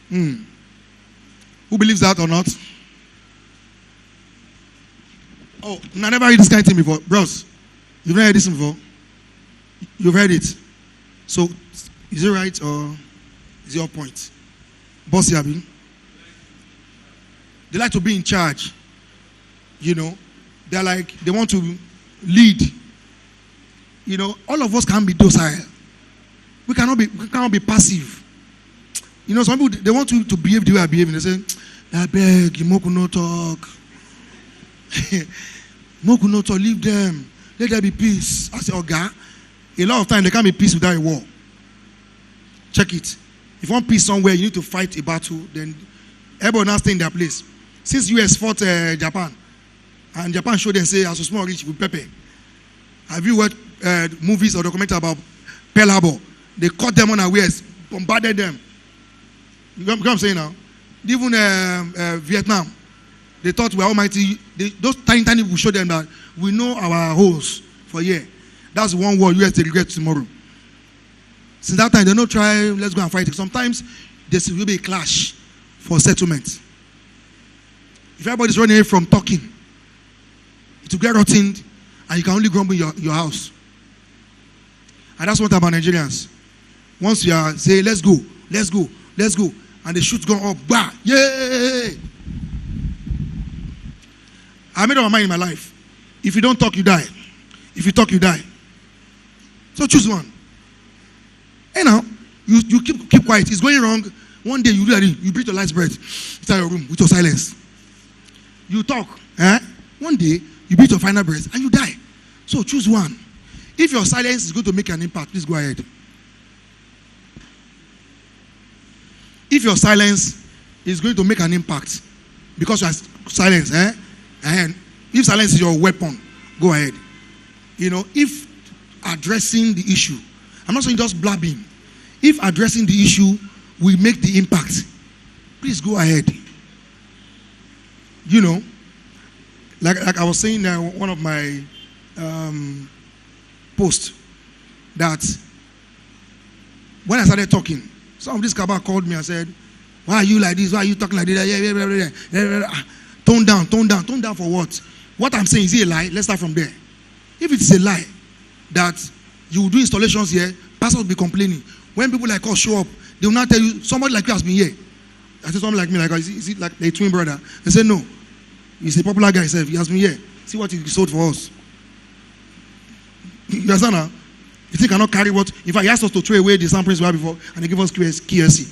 Who believes that or not? Oh, I never heard this kind of thing before. Bros, you've never heard this before? You've heard it. So, is it right or is it your point? Bossy, Abi? They like to be in charge. They're like, they want to lead. All of us can be docile. We cannot be passive. Some people, they want you to behave the way I behave. They say, I beg, Moku no talk. Moku no talk, leave them. Let there be peace. I say, Oga, a lot of times there can't be peace without a war. Check it. If you want peace somewhere, you need to fight a battle, then everybody now stay in their place. Since US fought Japan, and Japan showed them, say, as a small rich with Pepe. Have you watched movies or documentary about Pearl Harbor? They caught them unawares, bombarded them. You know what I'm saying now? Even Vietnam, they thought we are almighty. Those tiny people showed them that we know our holes for a year. That's one war US they regret tomorrow. Since that time, they don't try, let's go and fight it. Sometimes there will be a clash for settlement. If everybody's running away from talking, it will get rotten and you can only grumble in your house. And that's what about Nigerians. Once you are say, let's go, and the shoot's gone up, bah, yay! I made up my mind in my life. If you don't talk, you die. If you talk, you die. So choose one. And now, you keep quiet. It's going wrong. One day you do that, you breathe your last breath inside your room with your silence. You talk. One day, you breathe your final breath and you die. So choose one. If your silence is going to make an impact, please go ahead. If your silence is going to make an impact because you are silent, and if silence is your weapon, go ahead. If addressing the issue, I'm not saying just blabbing. If addressing the issue will make the impact, please go ahead. Like I was saying one of my posts, that when I started talking, some of this cabal called me and said, why are you like this? Why are you talking like this? Tone down for what? What I'm saying, is it a lie? Let's start from there. If it's a lie that you will do installations here, pastors will be complaining. When people like us show up, they will not tell you, somebody like you has been here. I said, somebody like me, like, is it like a twin brother? They said, no. He's a popular guy himself. He has been here. See what he sold for us. You understand now? You think I cannot carry what? In fact, he asked us to throw away the samples we had before, and they give us QSC.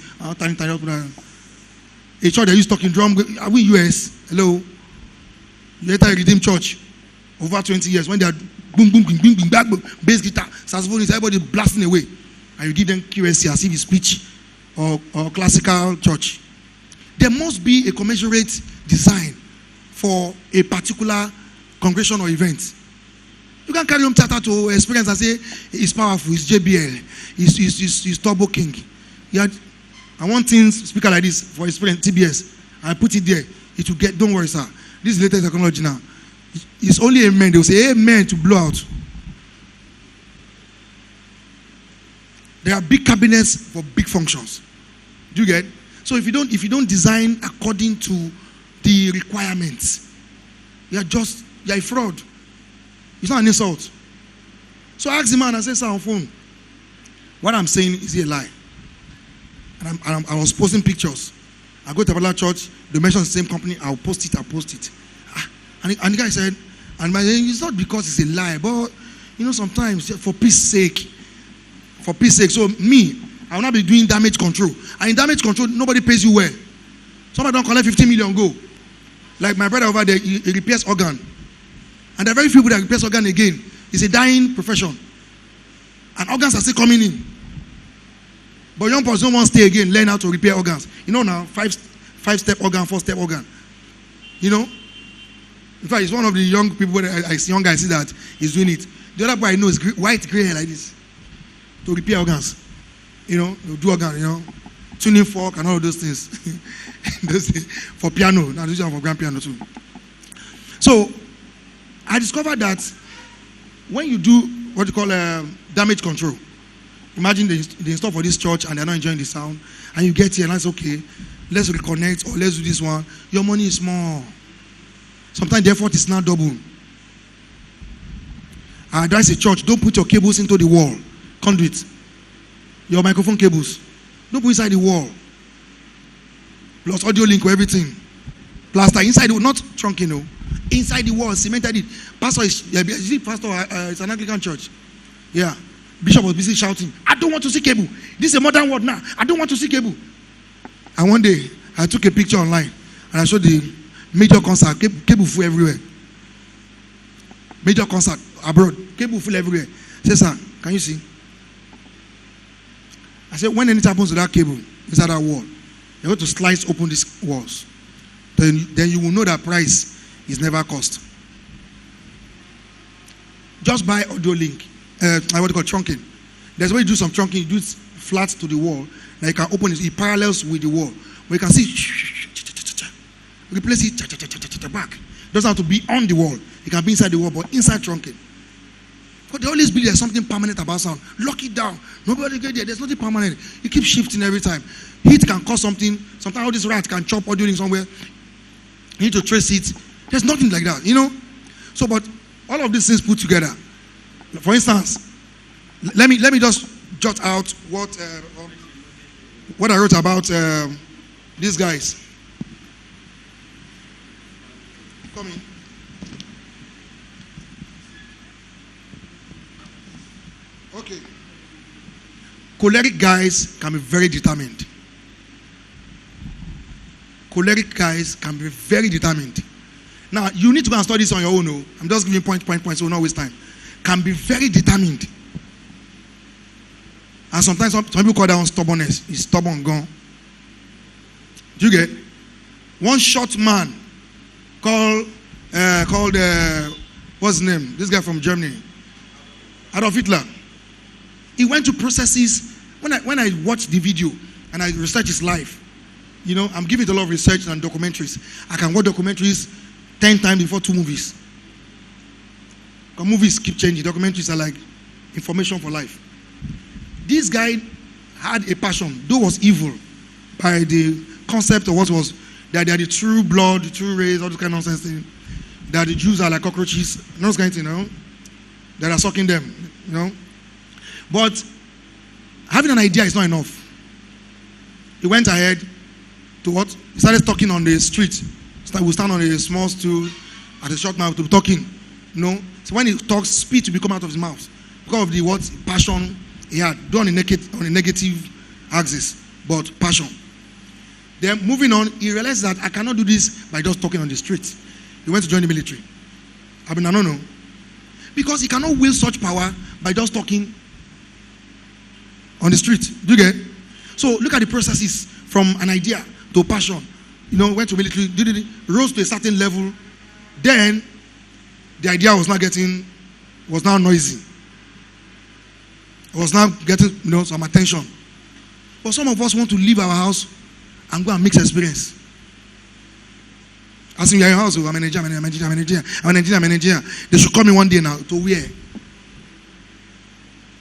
A church that used talking drum. Are we US? Hello? Later, a Redeemed Church. Over 20 years. When they are boom, boom, boom, boom, boom, back, bass guitar, saxophone, everybody blasting away. And you give them QSC as if it's speech or classical church. There must be a commensurate design for a particular congregation or event. You can carry home theater to experience and say, it's powerful, it's JBL, it's Turbo King. I want things, speaker like this for experience, TBS. I put it there. It will get, don't worry, sir. This is latest technology now. It's only amen. They will say amen to blow out. There are big cabinets for big functions. Do you get? So if you don't design according to the requirements, you're a fraud. It's not an insult. So I asked the man, I said, sir, on phone, what I'm saying is a lie. And I was posting pictures. I go to a particular church, they mention the same company, I'll post it. And the guy said, it's not because it's a lie, but sometimes for peace sake. So me, I will not be doing damage control. And in damage control, nobody pays you well. Somebody don't collect 15 million, go. Like my brother over there, he repairs organ. And there are very few people that repair organ again. It's a dying profession. And organs are still coming in. But young people don't want to stay again, learn how to repair organs. Now, five-step organ, four-step organ. In fact, it's one of the young people that I see that is doing it. The other boy I know is white, gray hair like this. To repair organs. Do organ, tuning fork and all of those things. For piano. Now, this is for grand piano too. So, I discovered that when you do what you call damage control, imagine they install for this church and they're not enjoying the sound, and you get here and that's okay, let's reconnect or let's do this one. Your money is small. Sometimes the effort is now double. I advise a church, don't put your cables into the wall, conduit, your microphone cables. Don't put inside the wall. Plus audio link or everything. Plaster inside the wall, not trunking, inside the wall, cemented it. Pastor it's an Anglican church. Yeah. Bishop was busy shouting, I don't want to see cable. This is a modern world now. I don't want to see cable. And one day, I took a picture online and I showed the major concert, cable full everywhere. Major concert abroad, cable full everywhere. I said, sir, can you see? I said, when anything happens to that cable inside that wall, you're going to slice open these walls. Then you will know that price is never cost. Just buy audio link. What you call trunking. There's a way you do some trunking. You do it flat to the wall. Now you can open it. It parallels with the wall. Where you can see. Replace it back. It doesn't have to be on the wall. It can be inside the wall, but inside trunking. But they always believe there's something permanent about sound. Lock it down. Nobody get there. There's nothing permanent. You keep shifting every time. Heat can cause something. Sometimes all these rats can chop audio link somewhere. You need to trace it. There's nothing like that, So, but all of these things put together. For instance, Let me just jot out what I wrote about these guys. Come in. Okay. Choleric guys can be very determined. Choleric guys can be very determined. Now, you need to go and study this on your own. No? I'm just giving point, so we'll not waste time. Can be very determined. And sometimes some people call that one stubbornness. He's stubborn, gone. Do you get? One short man called what's his name? This guy from Germany, Adolf Hitler. He went to processes. When I watched the video and I researched his life, you know, I'm giving it a lot of research and documentaries. I can watch documentaries 10 times before 2 movies. Because movies keep changing. Documentaries are like information for life. This guy had a passion, though was evil, by the concept of what was that they are the true blood, the true race, all this kind of nonsense thing. That the Jews are like cockroaches, those kind of thing, you know, that are sucking them, you know. But having an idea is not enough. He went ahead to what? He started talking on the street. We stand on a small stool at a short mouth to be talking, you know. So when he talks, speech will come out of his mouth because of the what passion he had, done on a negative axis, but passion. Then moving on, he realized that I cannot do this by just talking on the street. He went to join the military. I mean, I don't know. Because he cannot wield such power by just talking on the street. Do you get? So look at the processes from an idea to passion. You know, went to military, rose to a certain level. Then the idea was now noisy. Was now getting, you know, some attention. But some of us want to leave our house and go and mix experience. As in, you're in your house, I'm a Nigerian. They should call me one day now. To where?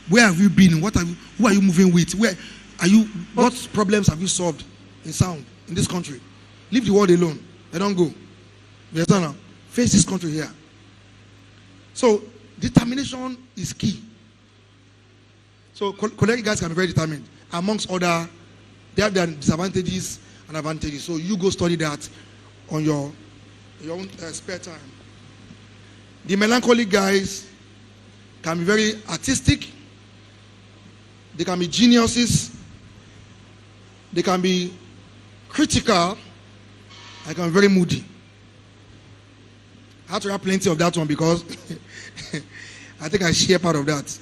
Where have you been? Who are you moving with? Where are you? What problems have you solved in sound in this country? Leave the world alone. They don't go. You understand now? Face this country here. So determination is key. So choleric guys can be very determined. Amongst other, they have their disadvantages and advantages. So you go study that on your own spare time. The melancholic guys can be very artistic. They can be geniuses. They can be critical. They can be very moody. I have to have plenty of that one because I think I share part of that.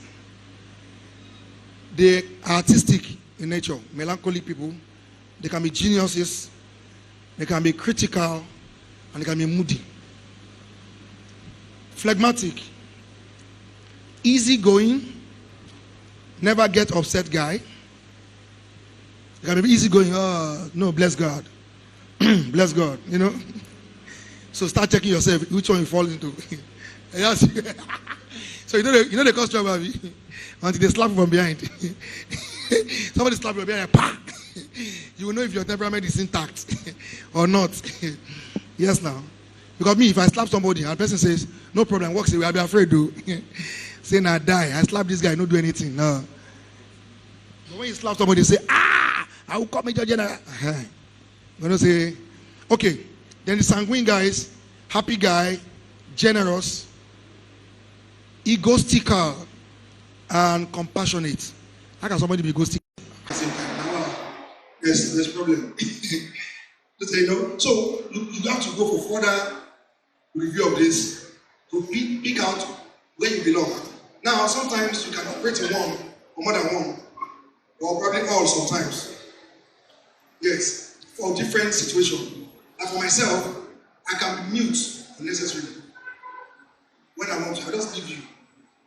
They are artistic in nature, melancholic people. They can be geniuses. They can be critical. And they can be moody. Phlegmatic. Easygoing. Never get upset guy. They can be easygoing. Oh, no, bless God. Bless God, you know. So start checking yourself, which one you fall into. So you know they cause trouble until they slap you from behind. Somebody slap you from behind, pa! You will know if your temperament is intact or not. Yes, now. Because me, if I slap somebody and the person says, no problem, walks away, I'll be afraid to. Say, nah, die. I slap this guy, not do anything. No. But when you slap somebody, you say, I will call Major General. I'm going to say, okay. Then the sanguine guys, happy guy, generous, egotistical, and compassionate. How can somebody be egotistical? There's problem. You know? So you have to go for further review of this to pick out where you belong. Now, sometimes you can operate in one or more than one, or probably all sometimes. Yes, for different situations. And for myself, I can be mute unnecessarily. When I want to, I just leave you.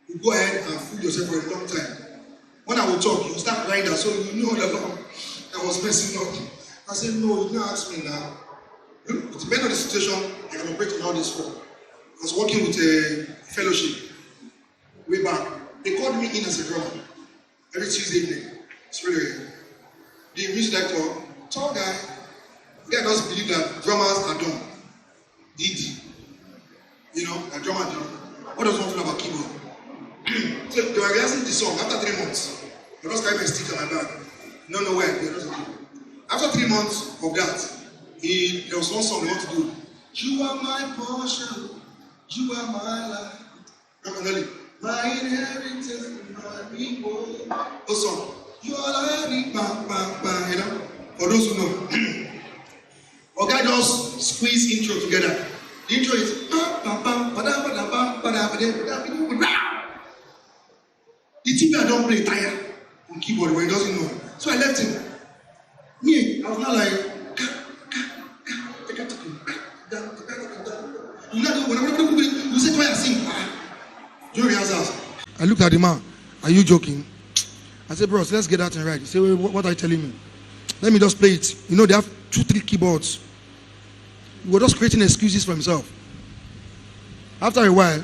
You go ahead and fool yourself for a long time. When I will talk, you start crying down, so you know the Lord I was messing up. I said, no, you don't ask me now. It depends on the situation, I can operate on all this for. I was working with a fellowship way back. They called me in as a drummer every Tuesday evening. It's really weird. The music director, tall guy, the guy doesn't believe that drummers are dumb. DD. You know, a drummer dumb. What does one feel about keyboard? So they were rehearsing the song after 3 months. I just carried my stick on my bag. No, where? After 3 months of that, there was one song they want to do. You are my portion, you are my life. My inheritance, my people. Those song. You are like bang, bang, bang, you know. For those who know. Okay, just squeeze intro together. The intro is the TV I don't play tire on keyboard when he doesn't know. So I left him. Me, I was not like you say try and sing. During rehearsals. I looked at the man. Are you joking? I said, bros, let's get that thing right. He said, what are you telling me? Let me just play it. You know, they have 2-3 keyboards. He was just creating excuses for himself. After a while,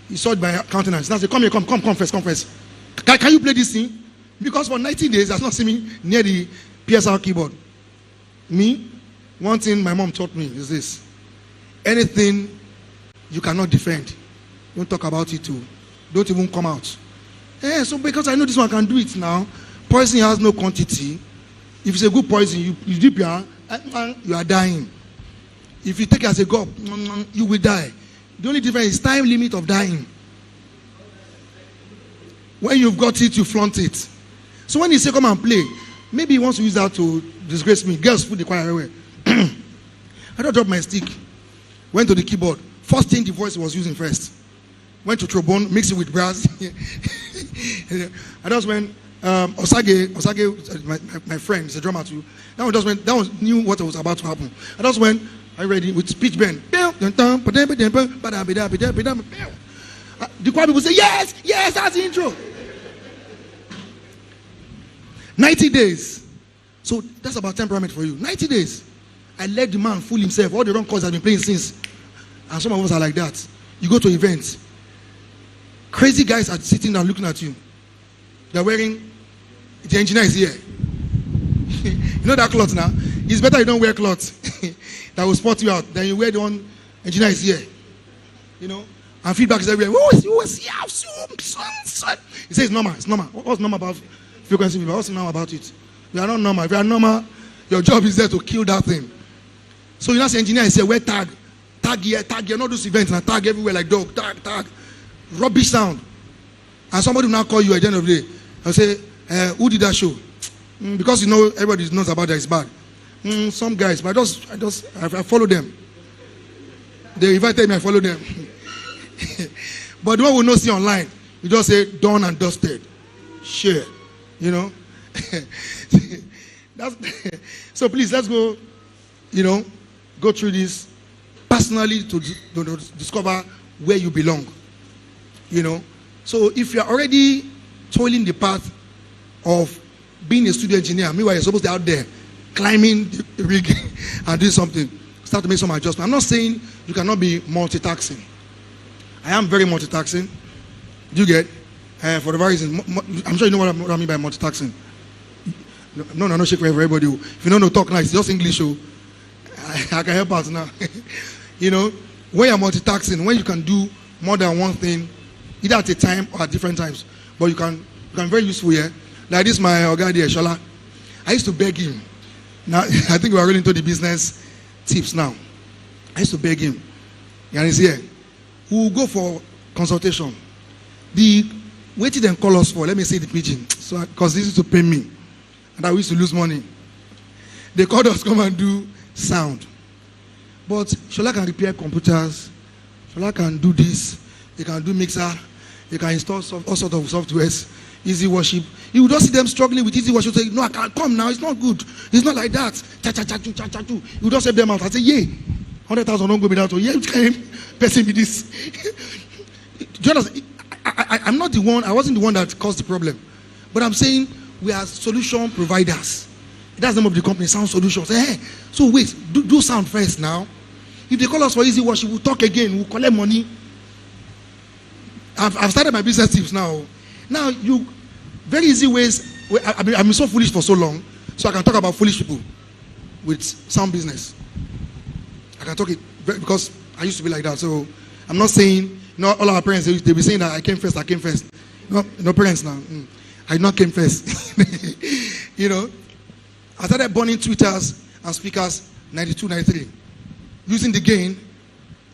he saw it by countenance. Now he said, come here, come first. Can you play this thing? Because for 90 days, he has not seen me near the PSR keyboard. Me, one thing my mom taught me is this. Anything you cannot defend, don't talk about it too. Don't even come out. So because I know this one can do it now, poison has no quantity. If it's a good poison, you dip your hand, you are dying. If you take it as a gulp, you will die. The only difference is time limit of dying. When you've got it, you flaunt it. So when he say come and play, maybe he wants to use that to disgrace me. Girls put the choir everywhere. I don't drop my stick. Went to the keyboard. First thing the voice was using first. Went to trombone, mix it with brass. I just went. Osage, my friend, is a drummer too. That one knew what was about to happen. I just went. Are you ready? With speech bend. The choir people say, yes, that's the intro. 90 days. So that's about temperament for you. 90 days. I let the man fool himself. All the wrong chords I've been playing since. And some of us are like that. You go to events. Crazy guys are sitting down looking at you. They're wearing, the engineer is here. You know that cloth now? It's better you don't wear clothes that will spot you out than you wear the one, engineer is here. You know? And feedback is everywhere. He says it's normal. What's normal about frequency feedback? What's normal about it? We are not normal. If you are normal, your job is there to kill that thing. So you know, the engineer is here, wear tag here, not those events, and tag everywhere like dog, tag. Rubbish sound. And somebody will now call you at the end of the day and say, who did that show? Because you know everybody knows about that, it's bad. Some guys, but I follow them. They invited me, I follow them. But the one we not see online, you just say done and dusted. Share. You know? So please, let's go, go through this personally to discover where you belong. So if you're already toiling the path of being a studio engineer, meanwhile you're supposed to be out there climbing the rig and doing something, start to make some adjustments. I'm not saying you cannot be multitasking. I am very multitasking. Do you get? For the various reasons, I'm sure you know what I mean by multitasking. No shake for everybody. If you don't know talk nice, just English. I can help out now. When you're multitasking, when you can do more than one thing, either at a time or at different times, but you can be very useful here. Like this, my guy there, Shola. I used to beg him. Now I think we are really into the business tips now. I used to beg him, and he's here. We will go for consultation. What did they call us for? Let me say the pidgin. So, because this is to pay me, and I used to lose money. They called us come and do sound. But Shola can repair computers. Shola can do this. He can do mixer. He can install all sorts of softwares. Easy worship. You would just see them struggling with easy worship. Say, no, I can't come now. It's not good. It's not like that. You would just help them out. I say, 100,000 don't go without. Which kind of person be this? Do you understand? I'm not the one. I wasn't the one that caused the problem. But I'm saying we are solution providers. That's the name of the company, Sound Solutions. Hey, so wait, do sound first now. If they call us for easy worship, we'll talk again. We'll collect money. I've started my business tips now. Now, very easy ways. I've been so foolish for so long, so I can talk about foolish people with sound business. I can talk it because I used to be like that. So I'm not saying, all our parents, they be saying that I came first. No parents now. I not came first. You know, I started burning tweeters and speakers 92, 93, using the gain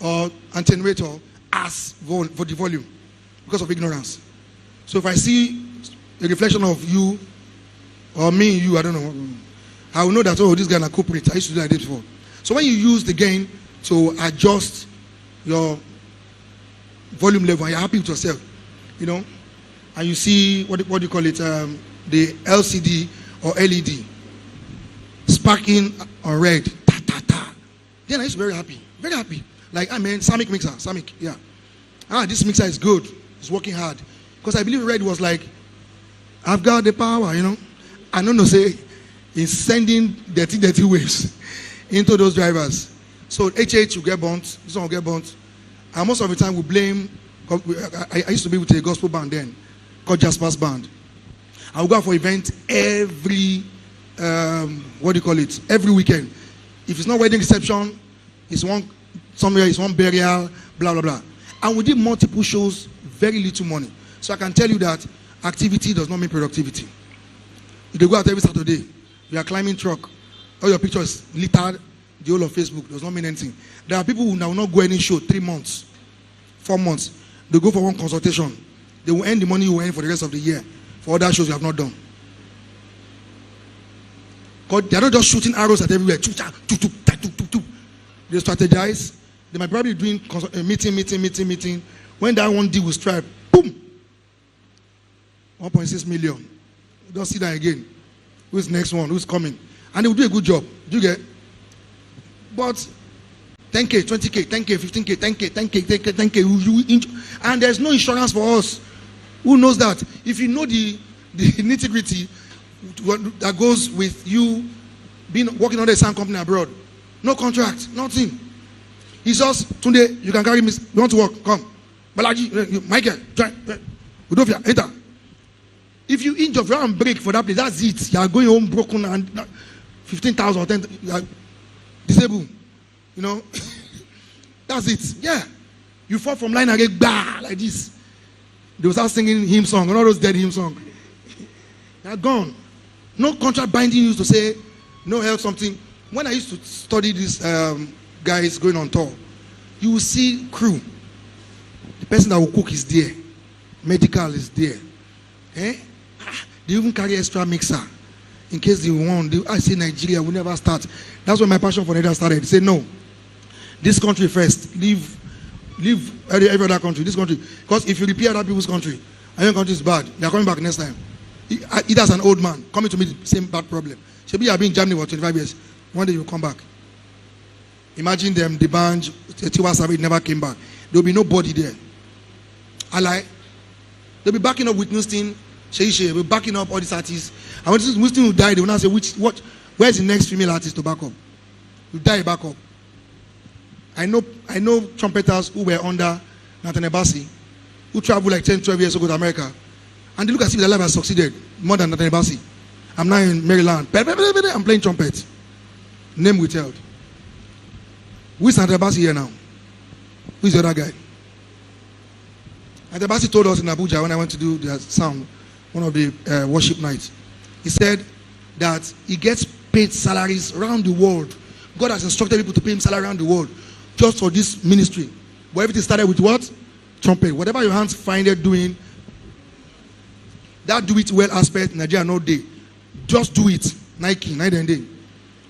or attenuator as for the volume because of ignorance. So if I see a reflection of you or me, you, I don't know, I will know that, oh, this guy is a culprit. I used to do like this before. So when you use the gain to adjust your volume level and you're happy with yourself, you know, and you see what do you call it, the LCD or LED sparking on red, ta ta ta. Then I used to be very happy. Like, I mean, Samic mixer, yeah. This mixer is good, it's working hard. Because I believe red was like, I've got the power, you know. I don't know, say, it's sending dirty waves into those drivers. So HH will get burnt, this one will get burnt. And most of the time we blame, I used to be with a gospel band then, called Jasper's Band. I would go out for events every, every weekend. If it's not wedding reception, it's one burial, blah, blah, blah. And we did multiple shows, very little money. So I can tell you that activity does not mean productivity. If you go out every Saturday, you are climbing truck, all your pictures littered the whole of Facebook, does not mean anything. There are people who will not go any show 3 months, 4 months. They go for one consultation. They will earn the money you will earn for the rest of the year for other shows you have not done. Because they are not just shooting arrows at everywhere. They strategize. They might probably be doing meeting. When that one deal will strike, boom, 1.6 million. Don't see that again. Who's the next one? Who's coming? And they will do a good job. Do you get? But 10K, 20K, 10K, 15K, 10K, 10K. And there's no insurance for us. Who knows that? If you know the nitty-gritty that goes with you working on a sound company abroad, no contract, nothing. It's just, Tunde, you can carry me. You want to work? Come. Balaji, Michael, try. Udofia, enter. If you injure your arm break for that place, that's it. You are going home broken and 15,000 or 10,000. You are disabled. You know? That's it. Yeah. You fall from line and get bah, like this. They will start singing hymn song, and all those dead hymn song. They are gone. No contract binding you to say, no health something. When I used to study these guys going on tour, you will see crew. The person that will cook is there. Medical is there. They even carry extra mixer in case they want. I say Nigeria will never start. That's when my passion for Nigeria started. Say no, this country first. Leave every other country. This country, because if you repair other people's country, and your country is bad, they are coming back next time. It as an old man coming to me the same bad problem. Maybe you have been in Germany for 25 years. One day you will come back. Imagine them, the band, Tiwa Savage never came back. There will be nobody there. I lie. They'll be backing up with Nustin, Sheishe, will be backing up all these artists. And when Nustin will die, they will now say, where's the next female artist to back up? You die back up. I know trumpeters who were under Nathan Ebasi, who traveled like 10, 12 years ago to America. And they look as if their life has succeeded more than Nathan Ebasi. I'm now in Maryland. I'm playing trumpet. Name withheld. Who is Nathan Ebasi here now? Who is the other guy? And the Basi told us in Abuja when I went to do the sound, one of the worship nights. He said that he gets paid salaries around the world. God has instructed people to pay him salary around the world just for this ministry. But everything started with what? Trumpet. Whatever your hands find it doing, that do it well aspect, Nigeria no day. Just do it. Nike, night and day.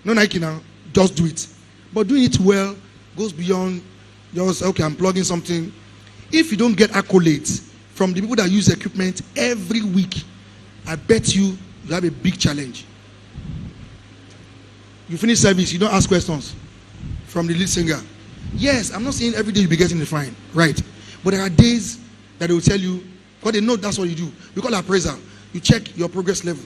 No Nike now, just do it. But doing it well goes beyond just, okay, I'm plugging something. If you don't get accolades from the people that use equipment every week, I bet you have a big challenge. You finish service, you don't ask questions from the lead singer. Yes, I'm not saying every day you'll be getting the fine, right? But there are days that they will tell you, because they know that's what you do. We call appraiser. You check your progress level.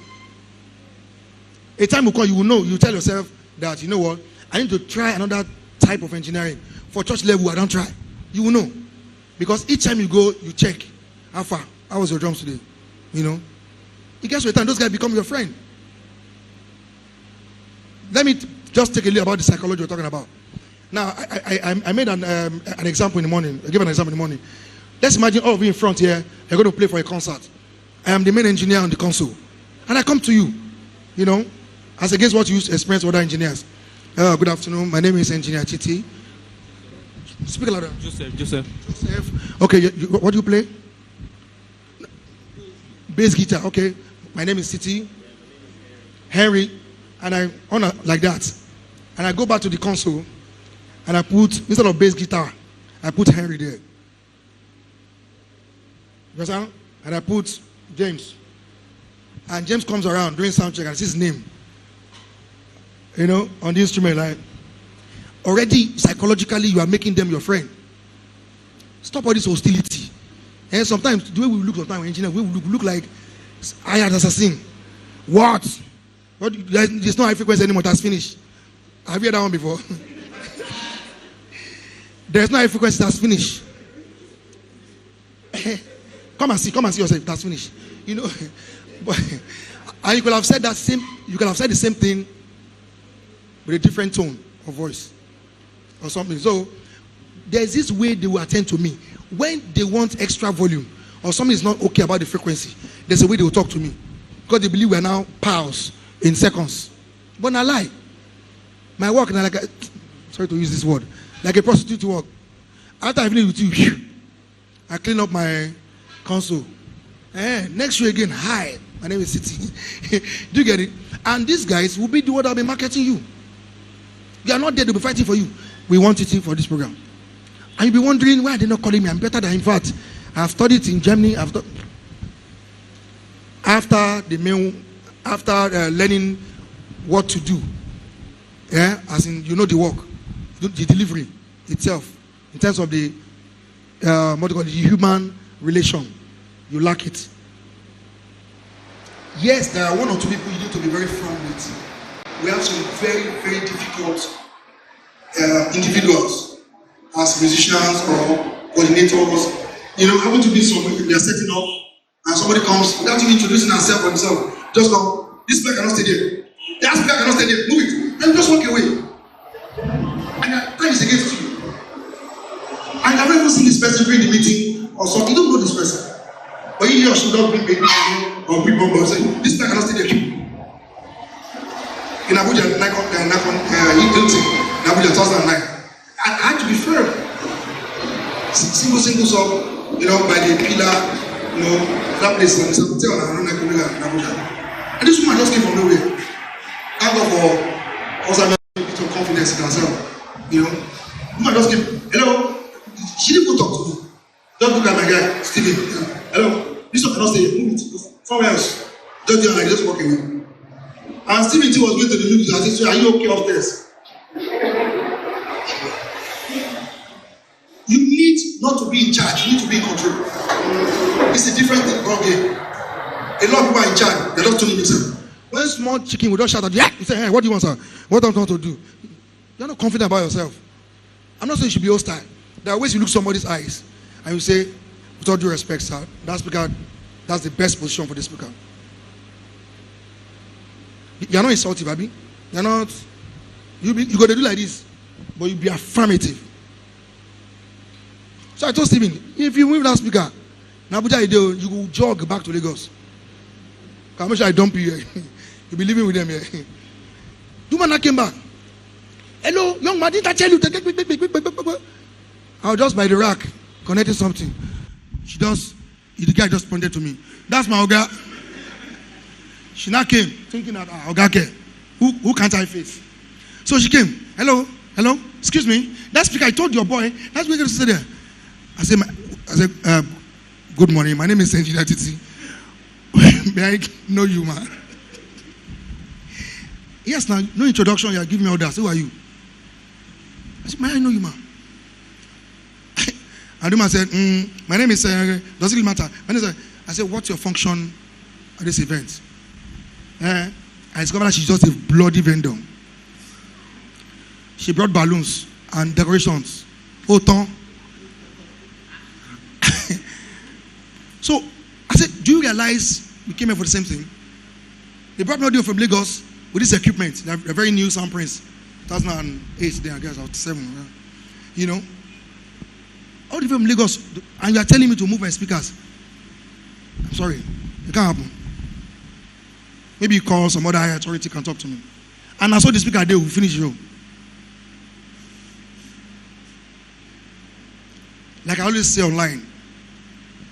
A time will come, you will know, you tell yourself that, you know what, I need to try another type of engineering. For church level, I don't try. You will know. Because each time you go, you check. How far? How was your drums today? You know? It gets to a time, those guys become your friend. Let me just take a look about the psychology we're talking about. Now, I made an example in the morning. I gave an example in the morning. Let's imagine all of you in front here You're going to play for a concert. I am the main engineer on the console. And I come to you, as against what you experience with other engineers. Good afternoon. My name is Engineer Chiti. Speak louder. Joseph. Okay, what do you play? Bass guitar. Okay. My name is Chiti. Henry. And I honor like that. And I go back to the console and I put, instead of bass guitar, I put Henry there. You understand? And I put James. And James comes around doing sound check and sees his name. On the instrument line. Already, psychologically, you are making them your friend. Stop all this hostility. And sometimes, the way we look sometimes, engineers, we look like hired assassin. What? There's no high frequency anymore. That's finished. Have you heard that one before? There's no high frequency. That's finished. Come and see yourself. That's finished. But and you could have said the same thing with a different tone of voice or something. So there's this way they will attend to me when they want extra volume or something is not okay about the frequency. There's a way they will talk to me because they believe we are now pals in seconds. But not lie. My work now sorry to use this word, like a prostitute work. After I finish with you, I clean up my console. Next year again, hi, my name is City. Do you get it? And these guys will be the one that will be marketing you. You are not there to be fighting for you. We want it for this program. And you'll be wondering why are they not calling me? I'm better than, in fact, I've studied in Germany. After learning what to do, as in the work, the delivery itself, in terms of the the human relation, you lack it. Yes, there are one or two people you need to be very firm with. We have some very, very difficult individuals as musicians or coordinators. Happen to be somewhere they're setting up, and somebody comes without even introducing herself or himself. Just go, this speaker cannot stay there. That speaker cannot stay there. Move it. And just walk away. And that time is against you. And I've never seen this person during the meeting or something. You don't know this person. But you or she don't bring baby or bring bomb or say, this speaker cannot stay there. In Abuja, in Abuja 2009, I had to be firm. Single song, by the pillar, that place in Abuja. And this woman just came from nowhere. I go for also a bit of confidence in herself. Woman just came, hello. She didn't go talk to me. Don't look at my guy, Steven. Hello. This one cannot stay here. Move it. Somewhere else. Just walk away. And Stephen T was going to the news and said, are you okay upstairs? You need not to be in charge, you need to be in control. It's a different thing from here. A lot of people are in charge, they're not tuning themselves. When small chicken will just shout at you, you say, hey, what do you want, sir? What do I want to do? You're not confident about yourself. I'm not saying you should be hostile. There are ways you look somebody's eyes and you say, with all due respect, sir, that speaker, that's the best position for the speaker. You're not insulting, baby. You're not. You got to do like this, but you be affirmative. So I told Stephen, if you move that speaker, in Abuja, you will jog back to Lagos. I'm not sure I dump you here. You'll be living with them here. The man came back. Hello, young man, didn't I tell you? I was just by the rack, connecting something. The guy just pointed to me. That's my Oga. She now came, thinking that, Oga, who can't I face? So she came. Hello, excuse me. That speaker, I told your boy, that's where you sit there. I said, good morning. My name is Engineer Titi. May I know you, man? Yes, now, no introduction. You are giving me orders. Who are you? I said, may I know you, man? And the man said, my name is, does it matter? I said, what's your function at this event? I discovered that she's just a bloody vendor. She brought balloons and decorations. Autant. So I said, do you realize we came here for the same thing? They brought me audio from Lagos with this equipment. They're very new sound prints. 2008, then I guess I was 7. All the way from Lagos, and you are telling me to move my speakers. I'm sorry. It can't happen. Maybe you call some other higher authority can talk to me. And I saw the speaker there will finish you. Like I always say online,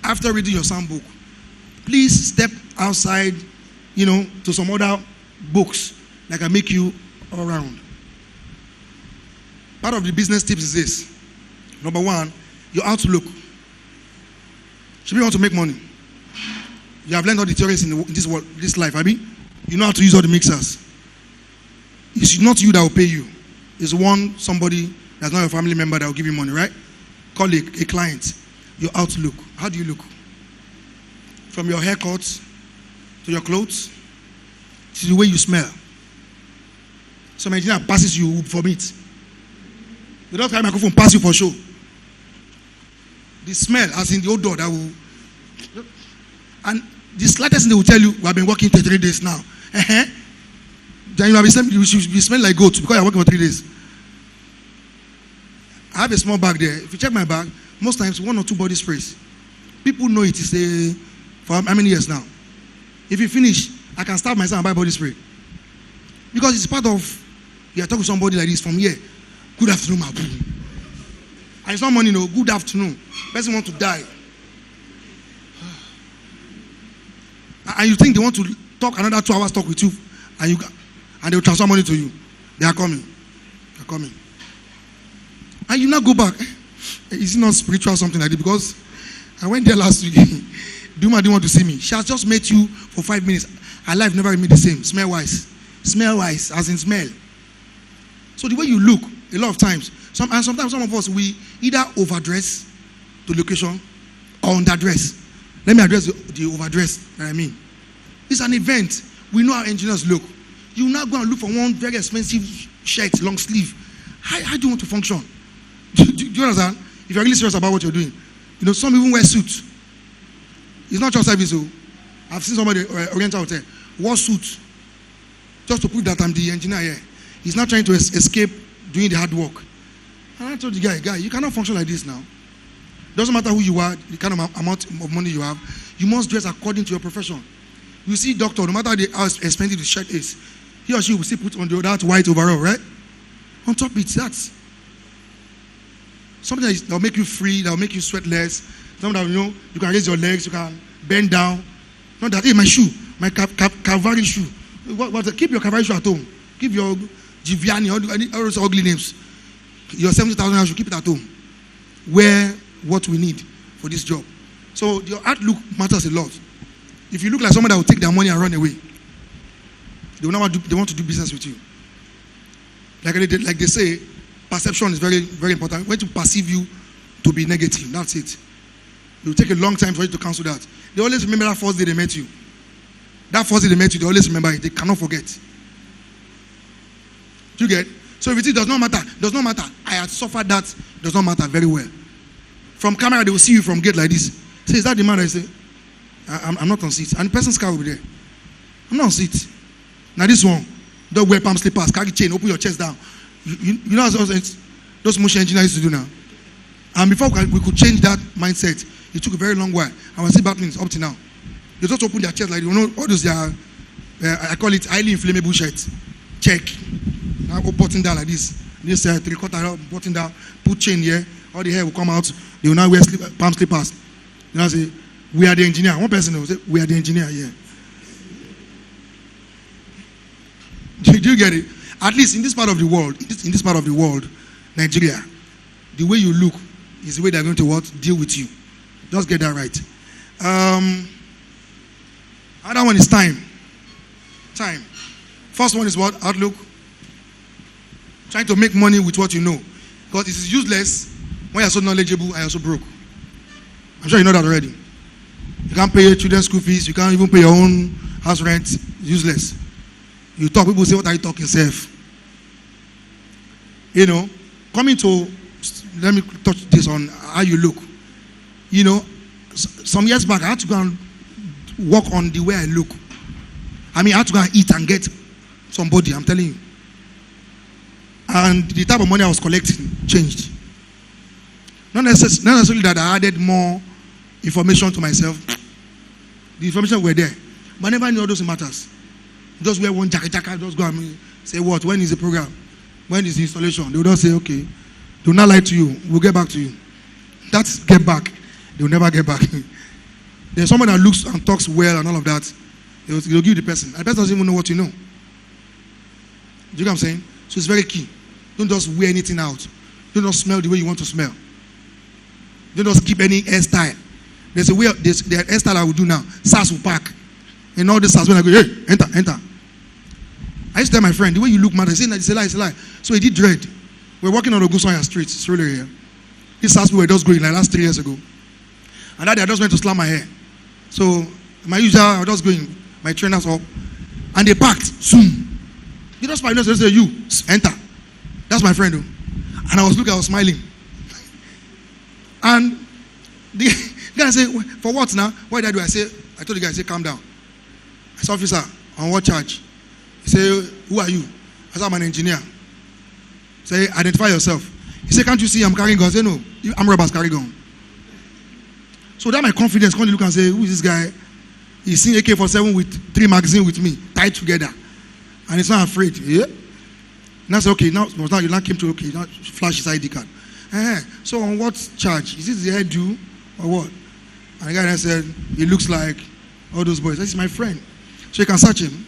after reading your psalm book, please step outside, to some other books that can make you all around. Part of the business tips is this. Number one, your outlook. Should you want to make money? You have learned all the theories in this world, this life, Abi. You know how to use all the mixers. It's not you that will pay you. It's somebody that's not your family member that will give you money, right? Call a client. Your outlook. How do you look? From your haircut to your clothes to the way you smell. Some engineer passes you from it. They don't carry a microphone, pass you for show. The smell, as in the odor that will. And the slightest thing they will tell you, we have been working for 3 days now. Then you should be smelling like goat because you're working for 3 days. I have a small bag there. If you check my bag, most times 1 or 2 body sprays. People know it is for how many years now. If you finish, I can start myself and buy body spray. Because it's part of, you are talking to somebody like this from here. Good afternoon, my boo. And it's not money, no. Good afternoon. Person want to die. And you think they want to talk another 2 hours talk with you, and they will transfer money to you. They are coming. They are coming. And you now go back. Is it not spiritual something like this? Because I went there last week. Duma didn't want to see me. She has just met you for 5 minutes. Her life never remained the same. Smell wise. Smell wise, as in smell. So the way you look, a lot of times, sometimes some of us, we either overdress to location or underdress. Let me address the overdress that I mean. It's an event. We know how engineers look. You now go and look for one very expensive shirt, long sleeve. How do you want to function? Do you understand? If you're really serious about what you're doing. Some even wear suits. It's not just service. I've seen somebody, Oriental Hotel, wore suit just to prove that I'm the engineer here. He's not trying to escape doing the hard work. And I told the guy, you cannot function like this now. Doesn't matter who you are, the kind of amount of money you have, you must dress according to your profession. You see, doctor, no matter how expensive the shirt is, he or she will still put on that white overall, right? On top of it, that's something that will make you free, that will make you sweat less. Something that you can raise your legs, you can bend down. Not that, hey, my shoe, my Cavalry shoe. Keep your Cavalry shoe at home. Keep your Giviani, all those ugly names. Your 70,000 shoe, keep it at home. Wear what we need for this job. So your outlook matters a lot. If you look like someone that will take their money and run away, they want to do business with you. Like they say, perception is very, very important. When to perceive you to be negative, that's it. It will take a long time for you to cancel that. They always remember that first day they met you. That first day they met you, they always remember it. They cannot forget. Do you get? So if it does not matter, I had suffered that, does not matter very well. From camera, they will see you from gate like this. Say, is that the man? I say, I'm not on seat. And the person's car will be there. I'm not on seat. Now this one, don't wear palm slippers, carry chain, open your chest down. You know what those motion engineers used to do now? And before we could change that mindset, it took a very long while. And we're still battling up to now. They just open their chest like, all those, I call it highly inflammable shirts. Check. Now go button down like this. This 3/4 button down, put chain here, all the hair will come out. They will now wear palm slippers. Say, we are the engineer. One person will say, we are the engineer here. Do you get it? At least in this part of the world, Nigeria, the way you look is the way they're going to deal with you. Just get that right. Other one is time. Time. First one is what? Outlook. Trying to make money with what you know. Because it is useless when you're so knowledgeable and you're so broke. I'm sure you know that already. You can't pay your children's school fees. You can't even pay your own house rent. It's useless. You talk, people say, what are you talking, self? Let me touch this on how you look. Some years back, I had to go and work on the way I look. I had to go and eat and get somebody, I'm telling you. And the type of money I was collecting changed. Not necessarily that I added more information to myself. The information were there. But I never knew all those matters. Just wear one jacket, just go and say what? When is the program? When is the installation? They will just say, okay. They will not lie to you. We'll get back to you. That's get back. They will never get back. There's someone that looks and talks well and all of that. They will give the person. And the person doesn't even know what you know. Do you get what I'm saying? So it's very key. Don't just wear anything out. Don't just smell the way you want to smell. Don't just keep any hairstyle. There's a way, the hairstyle I will do now. SAS will pack. And all this SAS, when I go, hey, enter. I used to tell my friend, the way you look, man, it's a lie. So he did dread. We're walking on Ogunsanya Street, it's really here. These SAS were just going like last 3 years ago. And that day I just went to slam my hair. So my usual, I was just going, my trainers up. And they packed, soon. They just find us, they say, you, enter. That's my friend, though. And I was looking, I was smiling. And the guy said, for what now? What did I do? I told the guy, I said, calm down. I said, officer, on what charge? He said, who are you? I said, I'm an engineer. Say, identify yourself. He said, can't you see I'm carrying gun? I said, no, I'm robbers carry gun. So that my confidence, when you look and say, who is this guy? He's seen AK-47 with 3 magazines with me, tied together. And he's not afraid. Yeah? And I said, okay, now you now came to, okay, now flash his ID card. So on what charge? Is this the hairdo or what? And the guy said, he looks like all those boys. This is my friend. So you can search him.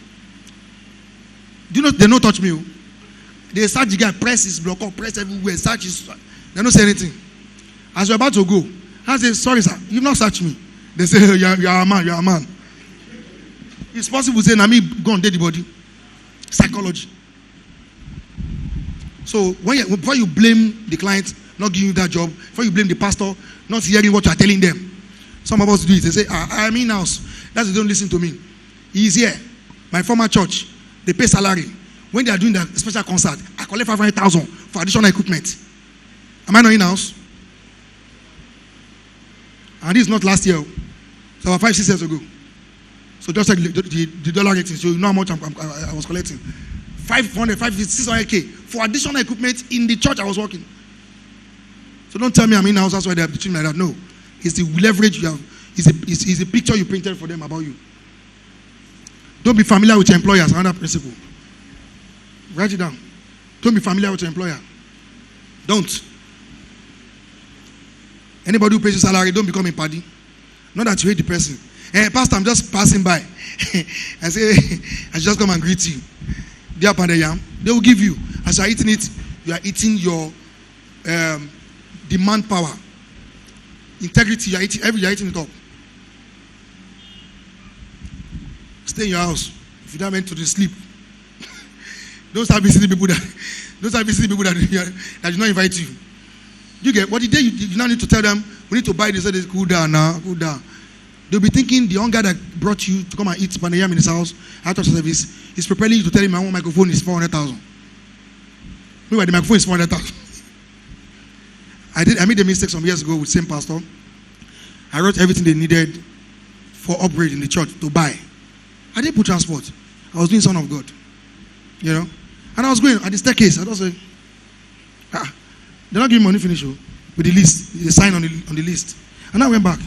Do you know, they don't touch me. They search the guy, press his block up, press everywhere, search his, they don't say anything. As we're about to go, I say, sorry sir, you've not searched me. They say, you're a man. It's possible to say, now me go and date the body. Psychology. So before you blame the client not giving you that job, before you blame the pastor not hearing what you are telling them, some of us do it. They say, I'm in house. That's why they don't listen to me. He's here. My former church, they pay salary. When they are doing the special concert, I collect 500,000 for additional equipment. Am I not in house? And this is not last year. So about 5-6 years ago. So just like the dollar rating, so you know how much I was collecting. 500, 600K for additional equipment in the church I was working. So don't tell me I'm in house, that's why they are treating me like that. No. It's the leverage you have. It's the picture you printed for them about you. Don't be familiar with your employers, another principle. Write it down. Don't be familiar with your employer. Don't. Anybody who pays you salary, don't become a party. Not that you hate the person. Hey, pastor, I'm just passing by. I say, I just come and greet you. They are yam. They will give you. As you are eating it, you are eating your demand power. Integrity, you are eating it up. Stay in your house. If you don't meant to sleep. Don't start visiting people that do not invite you. You get what the day you now need to tell them, we need to buy this, so they cool down now, cool down. They'll be thinking the young guy that brought you to come and eat panayam in his house after service is preparing you to tell him my own microphone is 400,000. Meanwhile, the microphone is 400,000. I made a mistake some years ago with same pastor. I wrote everything they needed for upgrade in the church to buy. I didn't put transport. I was doing Son of God. You know? And I was going at the staircase. I just say, they're not giving money finish with the list, the sign on the list. And I went back.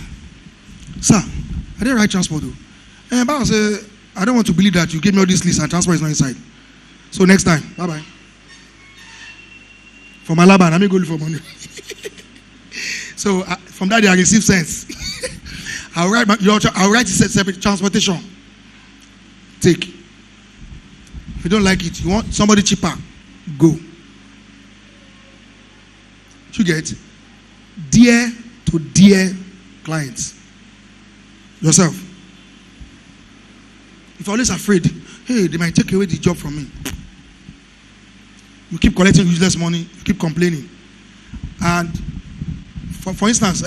Sir, I didn't write transport though. And I said, I don't want to believe that you gave me all this list and transport is not inside. So next time, bye-bye. For my lab, let me go look for money. So from that day, I received sense. I'll write separate transportation. Take. If you don't like it, you want somebody cheaper, go. You get dear to dear clients. Yourself. If you're always afraid, hey, they might take away the job from me. You keep collecting useless money, you keep complaining. And for instance,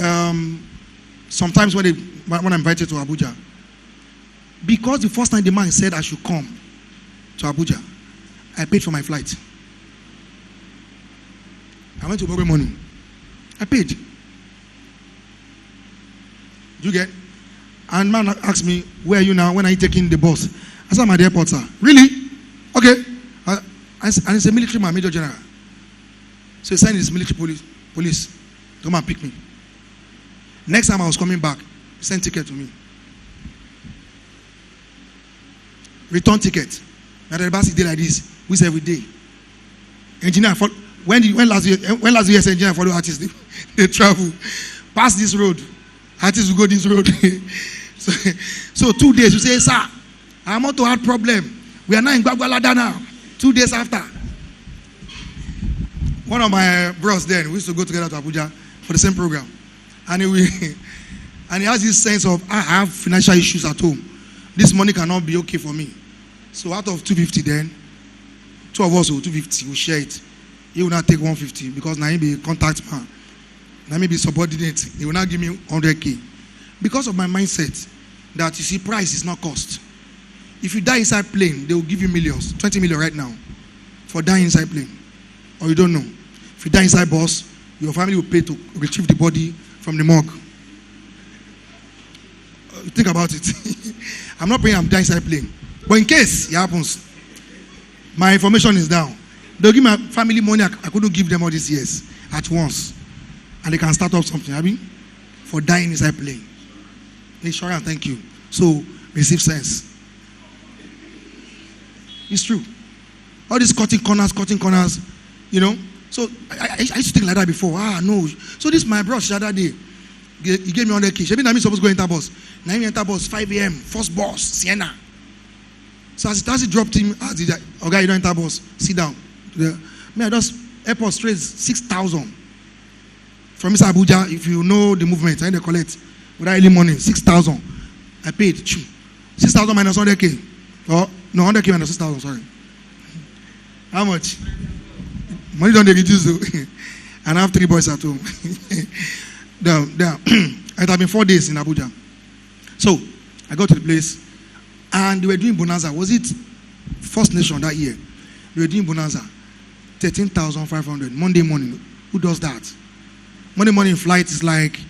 sometimes when I'm invited to Abuja, because the first time the man said I should come to Abuja, I paid for my flight. I went to borrow money. I paid. You get? And man asked me, where are you now? When are you taking the bus? I said, I'm at the airport, sir. Really? Okay. And it's a military man, Major General. So he signed his military police. Come and pick me. Next time I was coming back, he sent ticket to me. return ticket. Now the bus day like this, we say every day. Engineer, when last year engineer follow artists, they travel pass this road. Artists will go this road. so 2 days, you say, sir, I'm not to have problem. We are now in Gwagwalada now. 2 days after. One of my bros then, we used to go together to Abuja for the same program. And he has this sense of, I have financial issues at home. This money cannot be okay for me. So out of 250 then, 2 of us will 250, we'll share it. He will not take 150 because now he be a contact man. Now he be subordinate. He will not give me 100K. Because of my mindset that you see price is not cost. If you die inside plane, they will give you millions, 20 million right now for dying inside plane. Or you don't know. If you die inside bus, your family will pay to retrieve the body from the morgue. Think about it. I'm not paying, I'm dying inside plane. But in case it happens, my information is down. They'll give my family money I couldn't give them all these years at once. And they can start up something, I mean, for dying inside plane. Insurance, thank you. So, receive sense. It's true. All these cutting corners, you know. So, I used to think like that before. No. So, this my bros the other day. He gave me 100K. Shebi na me supposed to go enter bus. Now he enter bus 5 a.m. First bus, Sienna. So as he dropped him, okay, you don't enter bus. Sit down. I just airport straight 6,000 from Mr. Abuja. If you know the movement, I need to collect without early morning 6,000. I paid 6,000 minus 100K. Oh no, 100K minus 6,000. Sorry. How much? Money don't they reduce though. And I have 3 boys at home. It had been 4 days in Abuja. So I got to the place and they were doing bonanza. Was it First Nation that year? They were doing bonanza. 13,500 Monday morning. Who does that? Monday morning flight is like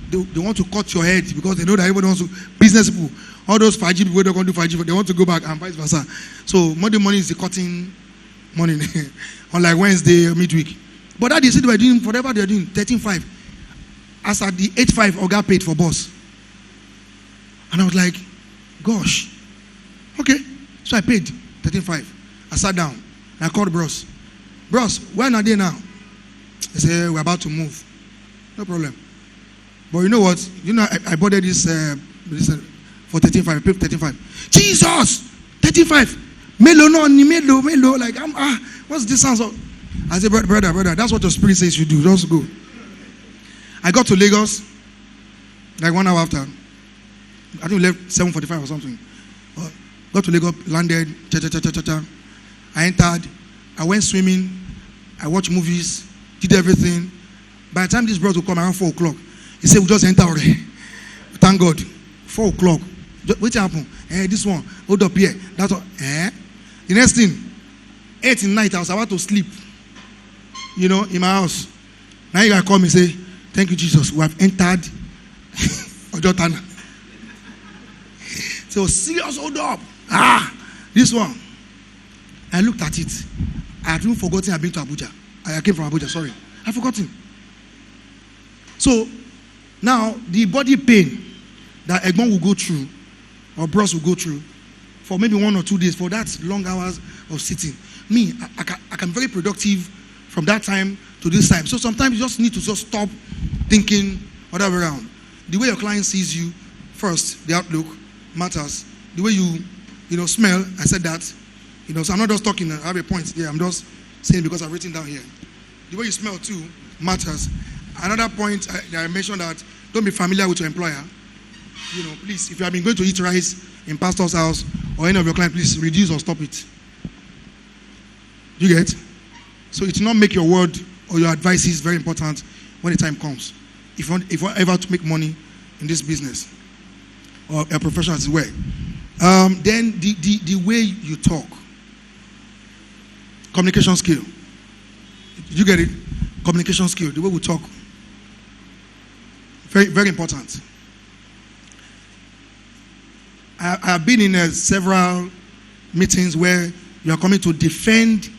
they want to cut your head because they know that everybody wants to. Business people, all those 5G people don't want to do 5G, they want to go back and vice versa. So Monday morning is the cutting morning, unlike Wednesday midweek. But that they said they were doing whatever they are doing 13.5. As at the 8.5, Oga paid for bus. And I was like, gosh, okay. So I paid 13.5. I sat down. I called bros. Bros, when are they now? They said, we're about to move. No problem. But you know what? You know, I bought this for 13.5. I paid 13.5. Jesus! 13.5. Melo, no, melo. Like, what's this sound of? I said, brother, that's what the spirit says you do. Just go. I got to Lagos like 1 hour after. I think we left 7:45 or something. Got to Lagos, landed, I entered, I went swimming, I watched movies, did everything. By the time this brother would come around 4 o'clock, he said, we just enter already. Thank God. 4 o'clock. What happened? This one, hold up here. That's all. The next thing, 8 in the night, I was about to sleep, in my house. Now you gotta call me and say, thank you, Jesus. We have entered Ojotana. So serious, hold up. This one. I looked at it. I had even forgotten I've been to Abuja. I came from Abuja, sorry. I forgotten. So now the body pain that Egbon will go through, or bros will go through, for maybe 1 or 2 days, for that long hours of sitting. Me, I can be very productive from that time to this time. So sometimes you just need to just stop thinking other way around. The way your client sees you, first, the outlook matters. The way you smell, I said that. So I'm not just talking, I have a point there. I'm just saying because I've written down here. The way you smell too matters. Another point I mentioned that don't be familiar with your employer. Please, if you have been going to eat rice in pastor's house or any of your clients, please reduce or stop it. You get? So it will not make your word or your advice is very important when the time comes. If you want ever to make money in this business or a profession as well. Then the way you talk. Communication skill. Did you get it? Communication skill, the way we talk. Very, very important. I have been in several meetings where you are coming to defend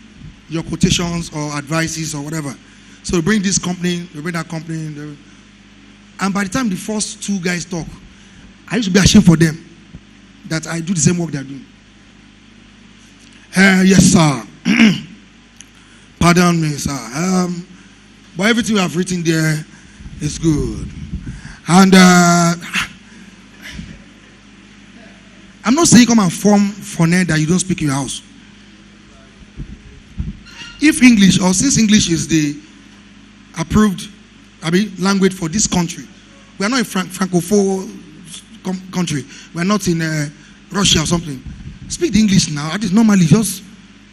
your quotations or advices or whatever. So you bring this company, you bring that company. And by the time the first 2 guys talk, I used to be ashamed for them that I do the same work they are doing. Yes, sir. Pardon me, sir. But everything we have written there is good. And I'm not saying come and form for net that you don't speak in your house. If English, or since English is the approved language for this country, we are not in Francophone country. We are not in Russia or something. Speak the English now. At least normally, just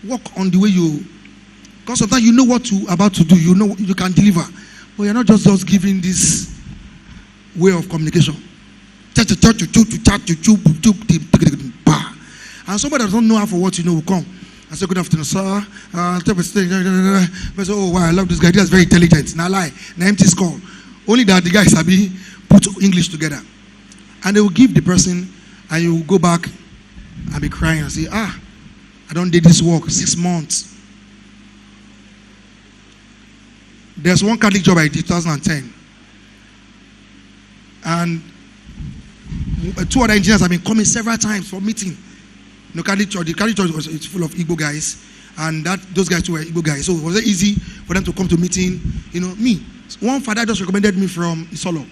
walk on the way you. Because sometimes you know what you about to do. You know you can deliver, but you're not just giving this way of communication. And somebody that don't know how for what you know will come and say, good afternoon, sir. Oh, wow, I love this guy. He is very intelligent. Now lie. Now empty skull. Only that the guy sabi put English together. And they will give the person, and you will go back and be crying and say, I don't did this work 6 months. There's one Catholic job I did 2010. And 2 other engineers have been coming several times for meeting. The Catholic church was full of Igbo guys, and those guys too were Igbo guys. So it was easy for them to come to meeting. Me. One father just recommended me from Isolo.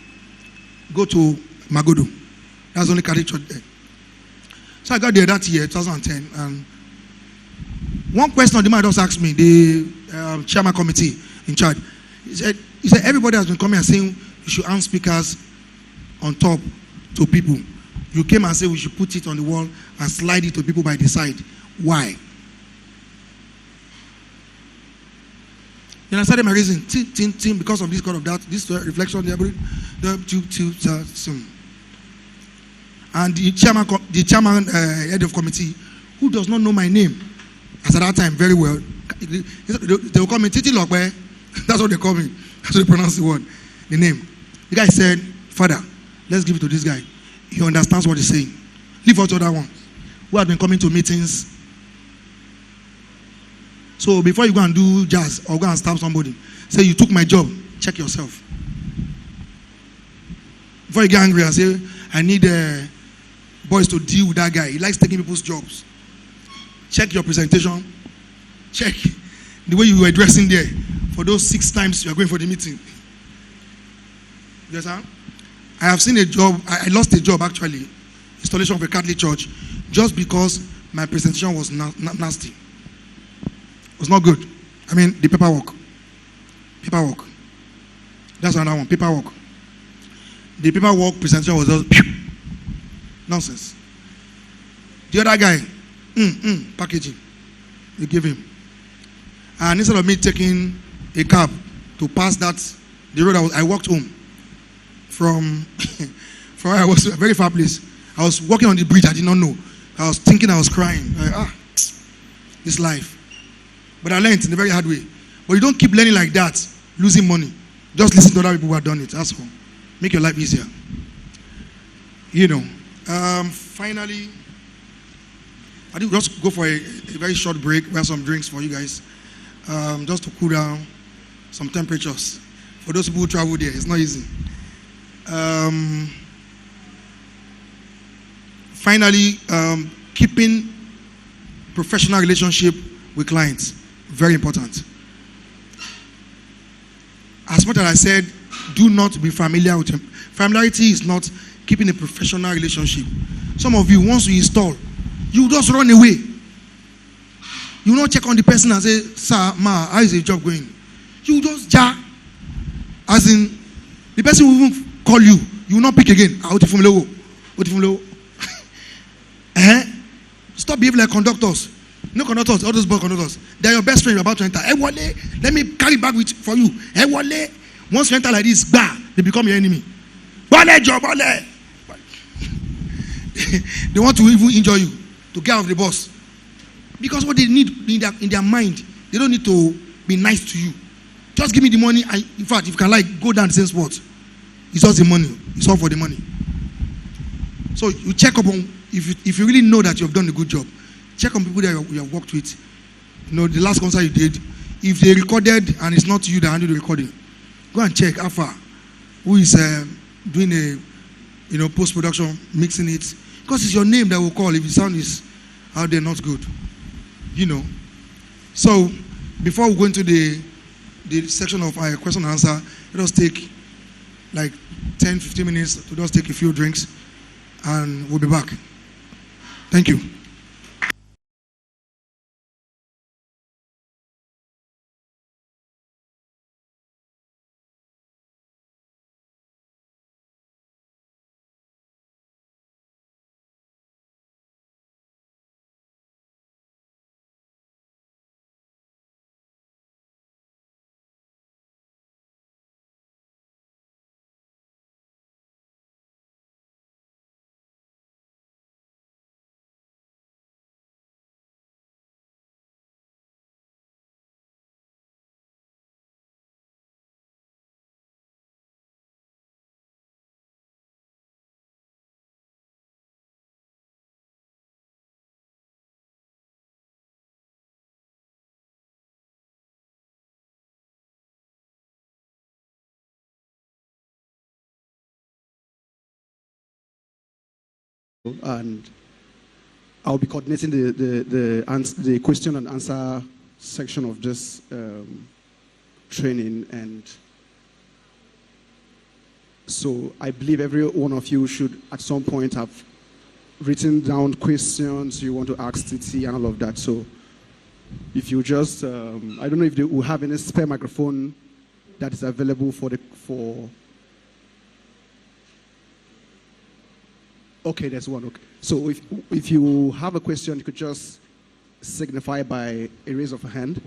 Go to Magodo. That's the only Catholic church there. So I got there that year, 2010. And one question the man just asked me, the chairman committee in charge. He said everybody has been coming and saying you should hand speakers on top to people. You came and said we should put it on the wall and slide it to people by the side. Why? You understand my reason? Because of this, because of that, this reflection, and the chairman head of committee, who does not know my name, as at that time very well, they will call me Titi Lokwe. That's what they call me. That's what they pronounce the word, the name. The guy said, Father, let's give it to this guy. He understands what he's saying. Leave out to other ones who have been coming to meetings. So before you go and do jazz or go and stab somebody, say you took my job, check yourself. Before you get angry and say, I need boys to deal with that guy. He likes taking people's jobs. Check your presentation. Check the way you were dressing there for those 6 times you are going for the meeting. Yes, sir? I have seen a job, I lost a job actually, installation of a Catholic church, just because my presentation was nasty. It was not good. I mean, the paperwork. That's another one, paperwork. The paperwork presentation was just nonsense. The other guy, packaging, they gave him. And instead of me taking a cab to pass the road I walked home from where I was, a very far place. I was walking on the bridge, I did not know. I was thinking, I was crying. This life. But I learned in a very hard way. But you don't keep learning like that, losing money. Just listen to other people who have done it. That's all. Make your life easier. Finally, I think we'll just go for a very short break. We have some drinks for you guys. Just to cool down some temperatures. For those people who travel there, it's not easy. Finally, keeping professional relationship with clients, very important. As much as I said, do not be familiar with them. Familiarity is not keeping a professional relationship. Some of you, once you install, you just run away. You will not check on the person and say, sir, ma, how is the job going? You just jar. As in, the person will even call you. You will not pick again. Stop behaving like conductors. No conductors, all those boy conductors. They are your best friend. You're about to enter. Hey, Wale, let me carry back for you. Hey, Wale. Once you enter like this, they become your enemy. Wale, job, Wale. They want to even injure you to get off the bus. Because what they need in their mind, they don't need to be nice to you. Just give me the money. And in fact, if you can go down the same spot, it's just the money. It's all for the money. So you check up on, if you really know that you have done a good job, check on people that you have worked with. The last concert you did, if they recorded and it's not you that handled the recording, go and check how far. Who is doing a post-production, mixing it. Because it's your name that will call if the sound is out there not good. So before we go into the section of question and answer, let us take like 10-15 minutes to just take a few drinks, and we'll be back. Thank you. And I'll be coordinating the question and answer section of this training. And so I believe every one of you should at some point have written down questions you want to ask TT and all of that. So if you just, I don't know if they will have any spare microphone that is available for. Okay, there's one. Okay. So if you have a question, you could just signify by a raise of a hand.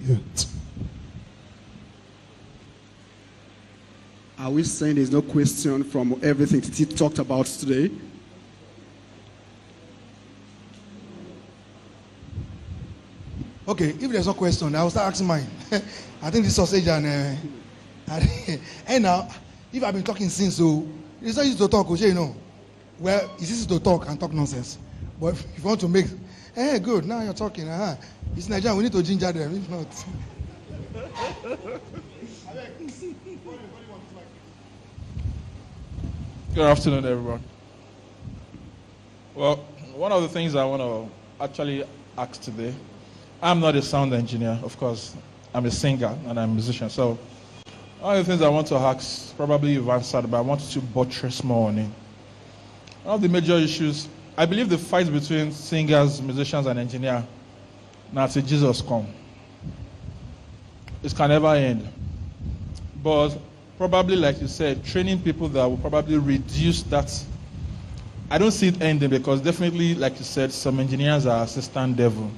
Yeah. Are we saying there's no question from everything Titi talked about today? Okay, if there's no question, I will start asking mine. I think this sausage and now, if I've been talking since, so it's not easy to talk, Well, it's easy to talk and talk nonsense. But if you want to make, good, now you're talking. It's Nigerian, we need to ginger them, if not. Good afternoon, everyone. Well, one of the things I want to actually ask today, I'm not a sound engineer, of course. I'm a singer and I'm a musician. So one of the things I want to ask, probably you've answered, but I want to buttress more on it. One of the major issues, I believe the fight between singers, musicians, and engineers, now till Jesus come, it can never end. But probably, like you said, training people that will probably reduce that. I don't see it ending because definitely, like you said, some engineers are assistant devil.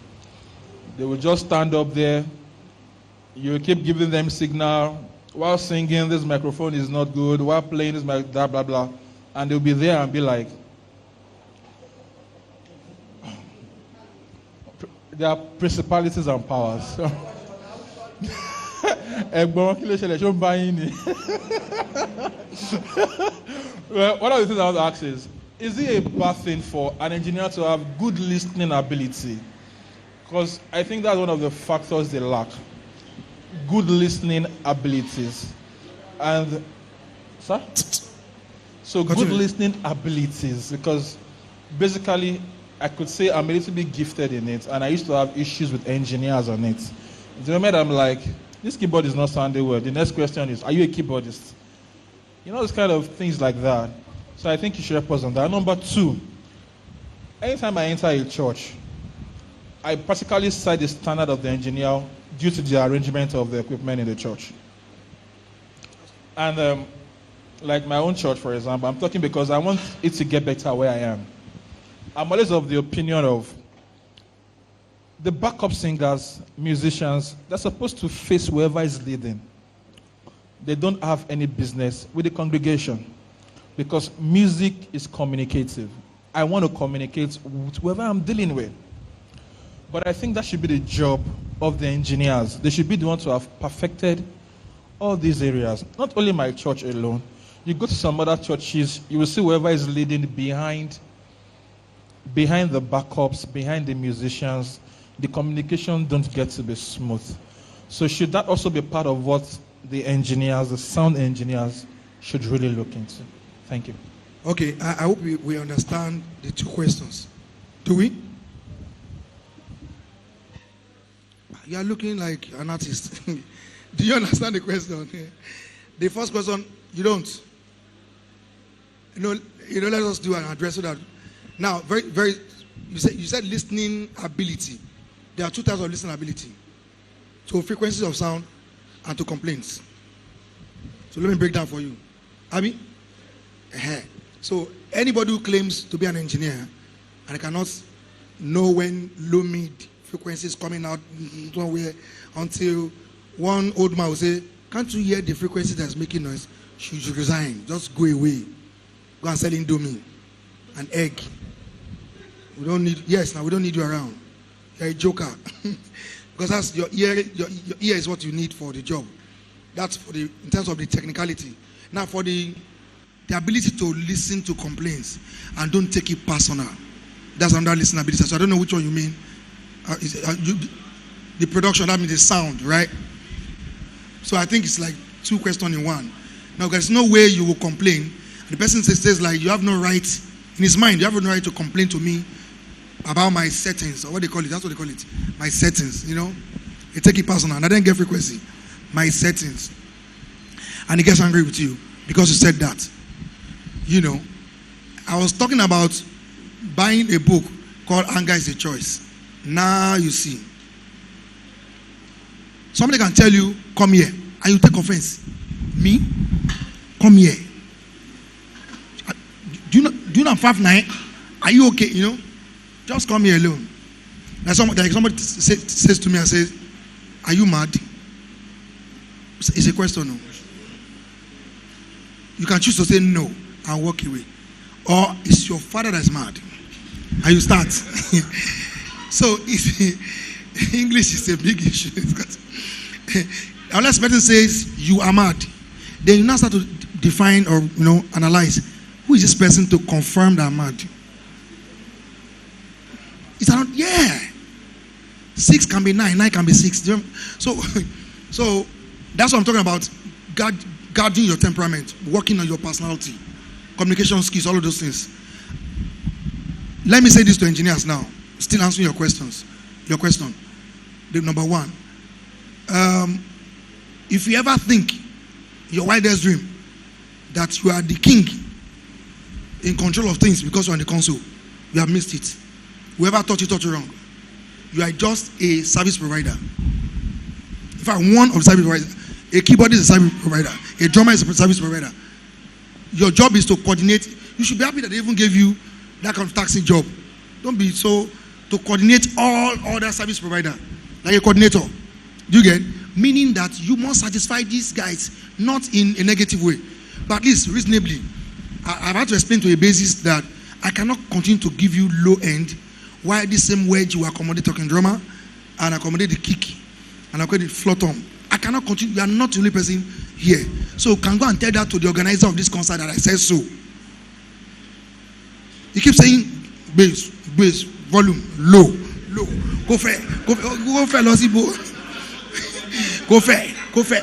They will just stand up there. You will keep giving them signal. While singing, this microphone is not good. While playing, this blah, blah, blah. And they'll be there and be like, there are principalities and powers. Well, one of the things I want to ask is it a bad thing for an engineer to have good listening ability? Because I think that's one of the factors they lack. Good listening abilities. And, sir? So good listening abilities, because basically I could say I'm a little bit gifted in it, and I used to have issues with engineers on it. The moment I'm like, this keyboard is not sounding well, the next question is, are you a keyboardist? Those kind of things like that. So I think you should help us on that. Number two, anytime I enter a church, I particularly cite the standard of the engineer due to the arrangement of the equipment in the church. And like my own church, for example, I'm talking because I want it to get better where I am. I'm always of the opinion of the backup singers, musicians, they're supposed to face whoever is leading. They don't have any business with the congregation because music is communicative. I want to communicate with whoever I'm dealing with. But I think that should be the job of the engineers. They should be the ones to have perfected all these areas. Not only my church alone. You go to some other churches, you will see whoever is leading behind the backups, behind the musicians, the communication don't get to be smooth. So should that also be part of what the engineers, the sound engineers, should really look into? Thank you. Okay, I hope we understand the two questions. Do we? You are looking like an artist. Do you understand the question? The first question, you don't. Let us do an address so that. Now, you said listening ability. There are two types of listening ability. To frequencies of sound and to complaints. So let me break down for you. Abi? So anybody who claims to be an engineer and cannot know when low mid frequencies coming out somewhere until one old man will say, can't you hear the frequency that's making noise? You should resign. Just go away. Go and sell Indomie. An egg. We don't need you around. You're a joker. Because that's your ear is what you need for the job. That's in terms of the technicality. Now for the ability to listen to complaints and don't take it personal. That's another listening ability. So I don't know which one you mean. The production, that means the sound, right? So I think it's like two questions in one. Now there's no way you will complain. The person says like you have no right, in his mind, you have no right to complain to me about my settings, or what they call it, that's what they call it, my settings, They take it personal, and I didn't get frequency. My settings. And he gets angry with you because you said that. I was talking about buying a book called Anger is a Choice. Now you see. Somebody can tell you, come here, and you take offense. Me? Come here. Do you know I'm 5'9"? Are you okay? Just come here alone. Like somebody says to me and says, are you mad? It's a question. No. You can choose to say no and walk away. Or it's your father that's mad. And you start. So English is a big issue. Unless person says you are mad, then you now start to define or analyze who is this person to confirm that I'm mad. It's not, yeah. 6 can be 9, 9 can be 6. So that's what I'm talking about. Guarding your temperament, working on your personality, communication skills, all of those things. Let me say this to engineers now. Still answering your question. The number one. If you ever think your wildest dream that you are the king in control of things because you're on the console, you have missed it. Whoever taught you wrong. You are just a service provider. In fact, one of the service providers. A keyboardist is a service provider. A drummer is a service provider. Your job is to coordinate. You should be happy that they even gave you that kind of taxi job. Don't be so to coordinate all other service provider like a coordinator. Do you get? Meaning that you must satisfy these guys, not in a negative way, but at least reasonably. I've had to explain to a basis that I cannot continue to give you low end while the same wage you accommodate talking drummer and accommodate the kick and accommodate the floor tom. I cannot continue. You are not the only person here. So can go and tell that to the organizer of this concert that I said so. He keeps saying bass, volume, low. Go fair, Losibo. Go fair.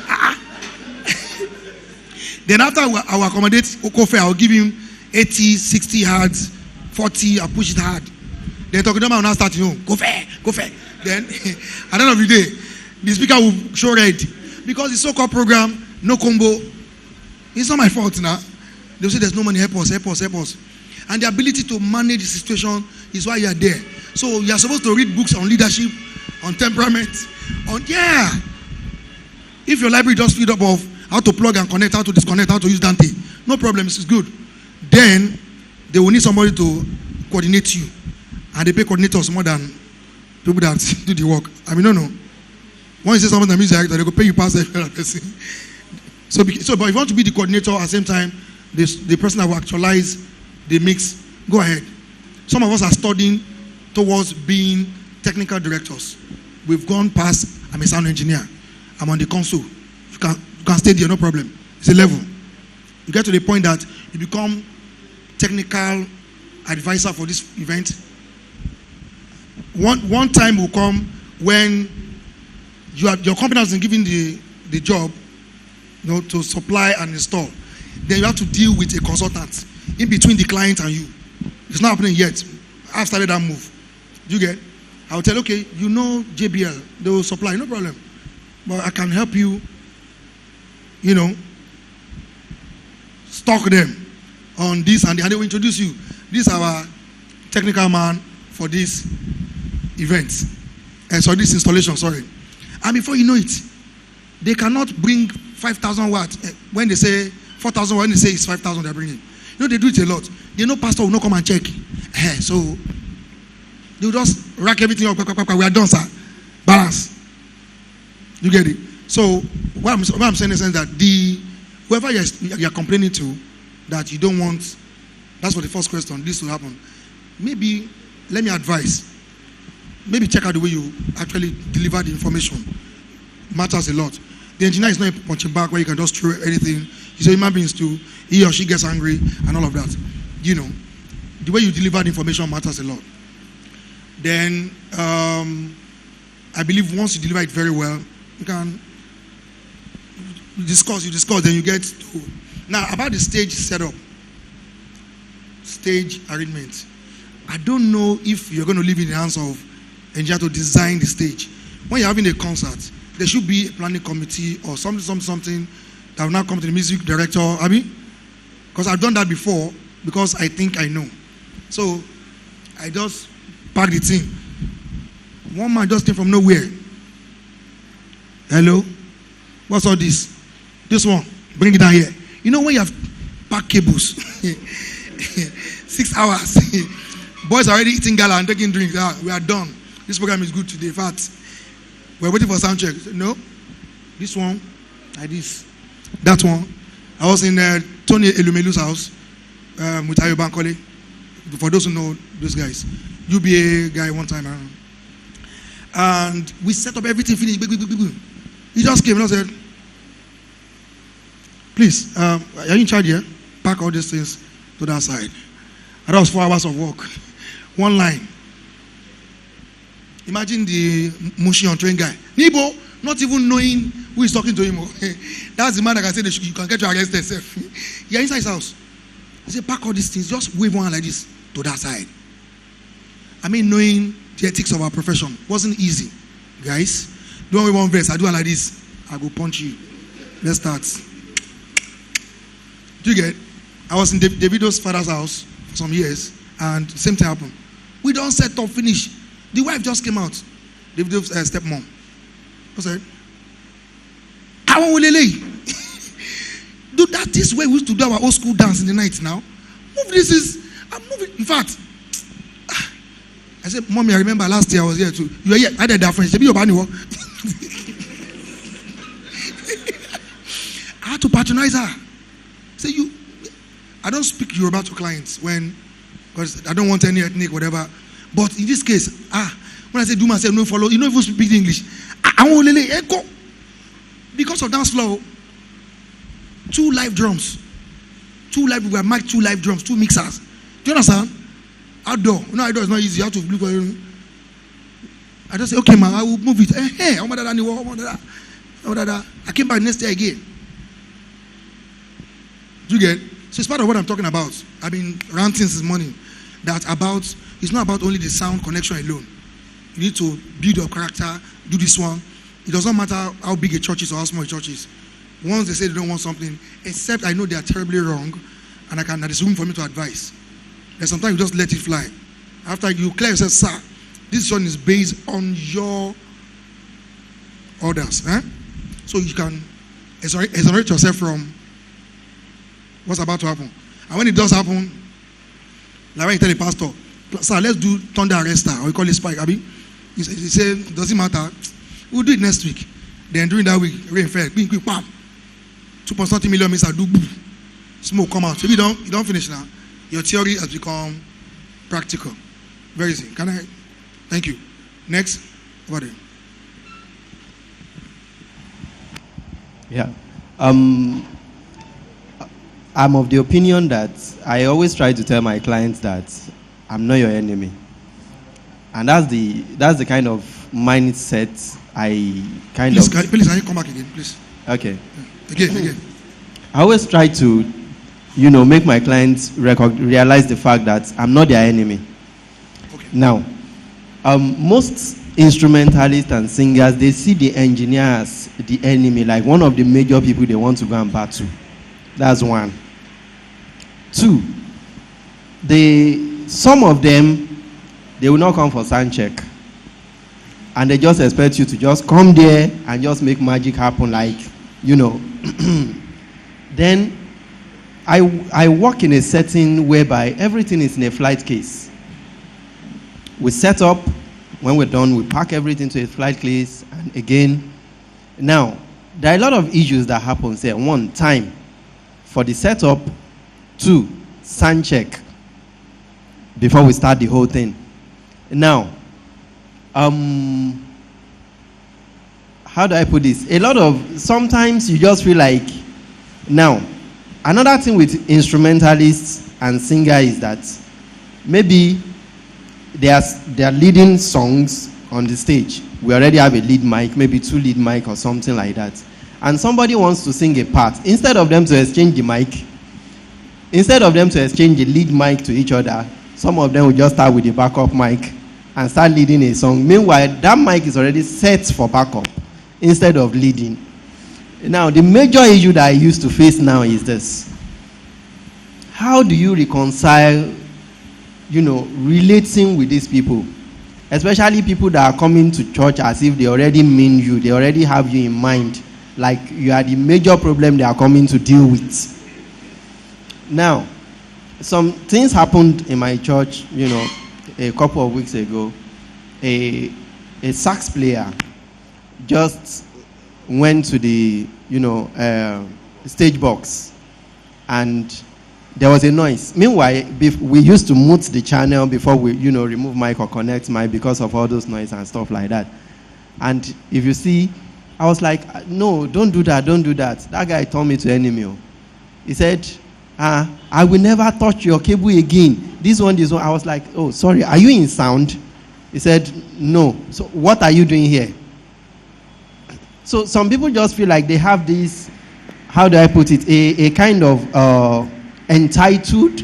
Then after I will accommodate go fair, I'll give him 80, 60 hertz, 40, I'll push it hard. Then talking about now start go fair. Then at the end of the day, the speaker will show red because the so-called program, no combo. It's not my fault now. They'll say there's no money, help us. And the ability to manage the situation is why you are there. So you are supposed to read books on leadership, on temperament, If your library just filled up of how to plug and connect, how to disconnect, how to use Dante, no problem, it's good. Then they will need somebody to coordinate you. And they pay coordinators more than people that do the work. No. When you say something that music director, they will pay you past every other person. But if you want to be the coordinator at the same time, the person that will actualize the mix, go ahead. Some of us are studying towards being technical directors. We've gone past, I'm a sound engineer. I'm on the console. You can stay there, no problem. It's a level. You get to the point that you become technical advisor for this event. One time will come when your company has been given the job, to supply and install. Then you have to deal with a consultant in between the client and you. It's not happening yet. I've started that move. You get? I'll tell, okay, you know JBL, they will supply, no problem. But I can help you, stock them on this and they will introduce you. This is our technical man for this event. This installation, sorry. And before you know it, they cannot bring 5,000 watts when they say 4,000 when they say it's 5,000 they're bringing. They do it a lot. They know pastor will not come and check. So they will just rack everything up. We are done, sir. Balance. You get it? So what I'm saying is that whoever you're complaining to that you don't want, that's for the first question, this will happen. Maybe, let me advise, maybe check out the way you actually deliver the information. Matters a lot. The engineer is not a punching bag where you can just throw anything. He's a human being too. He or she gets angry and all of that. The way you deliver the information matters a lot. Then, I believe once you deliver it very well, you discuss, then you get to. Now, about the stage setup, stage arrangement. I don't know if you're going to leave in the hands of engineer to design the stage. When you're having a concert, there should be a planning committee or something that will now come to the music director. Because I've done that before because I think I know. So I just packed the team. One man just came from nowhere. Hello? What's all this? This one, bring it down here. When you have packed cables, 6 hours, boys are already eating gala and taking drinks. We are done. This program is good today. In fact, we're waiting for sound check. No, this one, like this. That one. I was in Tony Elumelu's house with Ayo Bankole. For those who know those guys, UBA guy one time. And we set up everything, finished. He just came and said, please, are you in charge here? Pack all these things to that side. And that was 4 hours of work. One line. Imagine the Mushi on train guy. Nibo, not even knowing who is talking to him. That's the man that can say you can get you arrested. You're inside his house. He said, pack all these things, just wave one like this to that side. Knowing the ethics of our profession wasn't easy. Guys, don't wave one verse. I do it like this. I go punch you. Let's start. Do you get? I was in Davido's father's house for some years, and the same thing happened. We don't set up, finish. The wife just came out. Davido's stepmom. I said, I want Dude, that is where we used to do our old school dance in the night now. I'm moving. In fact, I said, Mommy, I remember last year I was here too. You were here. I did that French. I had to patronize her. Say I don't speak Yoruba to clients because I don't want any ethnic whatever. But in this case, when I say do myself no follow, you know if you speak English, I won't let echo because of dance floor. 2 live drums, we have mic'd 2 live drums, 2 mixers. Do you understand? Outdoor, outdoor is not easy. You have to look for it. I just say, okay, man, I will move it. Hey, I came back next day again. Do you get? So it's part of what I'm talking about. I've been ranting since morning. It's not about only the sound connection alone. You need to build your character, do this one. It doesn't matter how big a church is or how small a church is. Once they say they don't want something, except I know they are terribly wrong, and there's room for me to advise. Then sometimes you just let it fly. After you clear yourself, sir, this one is based on your orders. So you can exonerate yourself from what's about to happen. And when it does happen, like when you tell the pastor, sir, let's do thunder arrester, or we call it spike, Abi. He say, does it matter? We'll do it next week. Then during that week, rain fell, quick, bam. 2.something million means I do smoke come out. So you don't finish now. Your theory has become practical. Very easy. Can I? Thank you. Next. Over there. Yeah. I'm of the opinion that I always try to tell my clients that I'm not your enemy. And that's the kind of mindset Please, can you come back again, please? Okay. Again. I always try to, make my clients realize the fact that I'm not their enemy. Now, most instrumentalists and singers, they see the engineer as the enemy, like one of the major people they want to go and battle. That's one. Two, some of them, they will not come for sound check. And they just expect you to just come there and just make magic happen, like, Then, I work in a setting whereby everything is in a flight case. We set up, when we're done, we pack everything to a flight case, and again. Now, there are a lot of issues that happen there. One, time for the setup. Two, sound check before we start the whole thing. Now, how do I put this? Sometimes you just feel like, now, another thing with instrumentalists and singers is that maybe they are leading songs on the stage. We already have a lead mic, maybe 2 lead mic or something like that. And somebody wants to sing a part. Instead of them to exchange the lead mic to each other, some of them will just start with the backup mic and start leading a song. Meanwhile, that mic is already set for backup instead of leading. Now, the major issue that I used to face now is this. How do you reconcile, relating with these people? Especially people that are coming to church as if they already mean you, they already have you in mind, like you are the major problem they are coming to deal with. Now, some things happened in my church, a couple of weeks ago. A sax player just went to the, stage box, and there was a noise. Meanwhile, we used to mute the channel before we, remove mic or connect mic because of all those noise and stuff like that. And if you see, I was like, no, don't do that. That guy told me to enemy. He said, I will never touch your cable again. This one. I was like, oh, sorry, are you in sound? He said, no. So what are you doing here? So some people just feel like they have this, how do I put it, a kind of entitled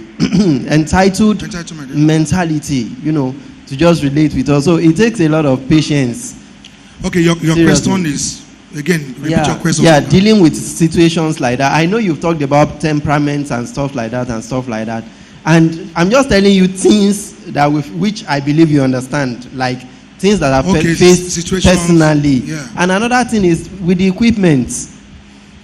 mentality, to just relate with us. So it takes a lot of patience. Okay, your question is, again, repeat your question. Yeah, dealing with situations like that. I know you've talked about temperaments and stuff like that. And I'm just telling you things that which I believe you understand, like things that I've faced personally. Yeah. And another thing is with the equipment.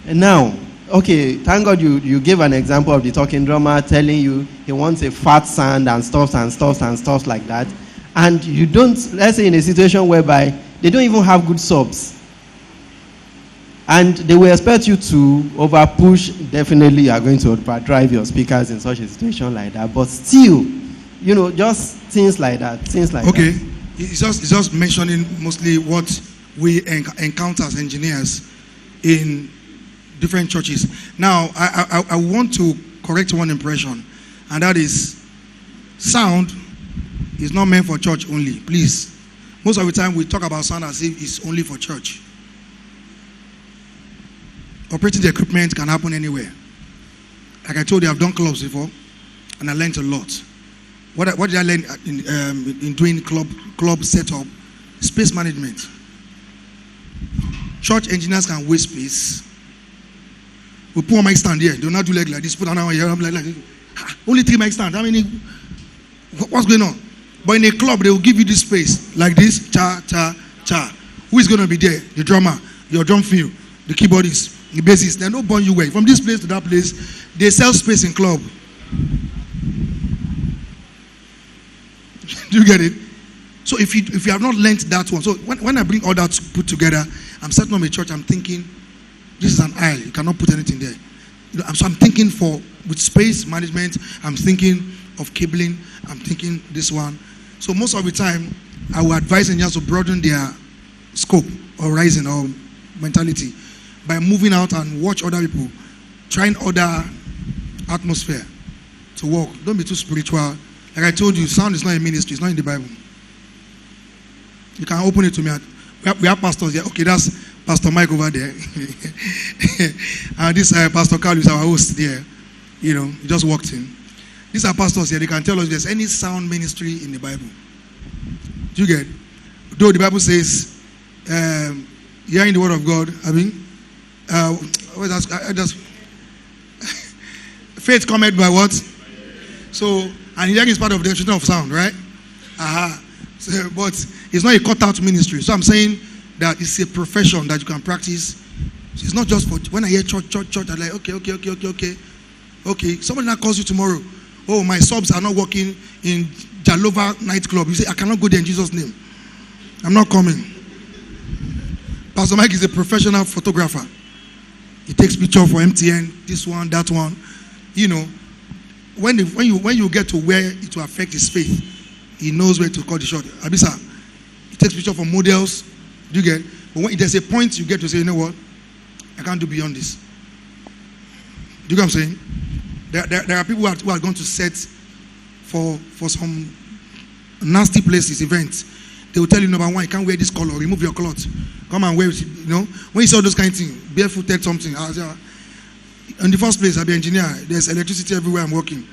Now, okay, thank God you gave an example of the talking drummer telling you he wants a fat sound and stuff like that. And you don't, let's say in a situation whereby they don't even have good subs. And they will expect you to over-push. Definitely you are going to overdrive your speakers in such a situation like that. But still, just things like that. Okay. It's just mentioning mostly what we encounter as engineers in different churches. Now, I want to correct one impression, and that is sound is not meant for church only. Please. Most of the time we talk about sound as if it's only for church. Operating the equipment can happen anywhere. Like I told you, I've done clubs before, and I learned a lot. What did I learn in doing club setup? Space management. Church engineers can waste space. We put a mic stand here. Do not do like this. Put another here. Like only 3 mic stand. How many? What's going on? But in a club, they will give you this space like this. Cha cha cha. Who is going to be there? The drummer, your drum fill, the keyboardist, the bassist. They don't burn you away. From this place to that place, they sell space in club. Do you get it? So if you have not learned that one, so when I bring all that put together, I'm setting up a church. I'm thinking, this is an aisle. You cannot put anything there. So I'm thinking with space management. I'm thinking of cabling. I'm thinking this one. So most of the time, I will advise engineers to broaden their scope or horizon or mentality by moving out and watch other people, trying other atmosphere to work. Don't be too spiritual. Like I told you, sound is not a ministry. It's not in the Bible. You can open it to me. We have pastors here. Okay, that's Pastor Mike over there. And this Pastor Carl is our host there. He just walked in. These are pastors here. They can tell us if there's any sound ministry in the Bible. Do you get? Though the Bible says, hearing the word of God, faith cometh by what? So, and hearing is part of the definition of sound, right? So, but it's not a cut-out ministry. So I'm saying that it's a profession that you can practice. So it's not just for, when I hear church, I'm like, okay. Somebody now calls you tomorrow. Oh, my subs are not working in Jalova nightclub. You say, I cannot go there in Jesus' name. I'm not coming. Pastor Mike is a professional photographer. He takes pictures for MTN, this one, that one. You know, when you get to where it will affect his faith, he knows where to cut the shot. Abisa, he takes pictures for models. Do you get? But when there's a point you get to say, you know what, I can't do beyond this. Do you get what I'm saying? There are people who are going to set for some nasty places, events. They will tell you, number one, you can't wear this color, remove your clothes. Come and wear it, you know. When you saw those kind of things, barefooted something. In the first place, I'll be an engineer. There's electricity everywhere I'm working.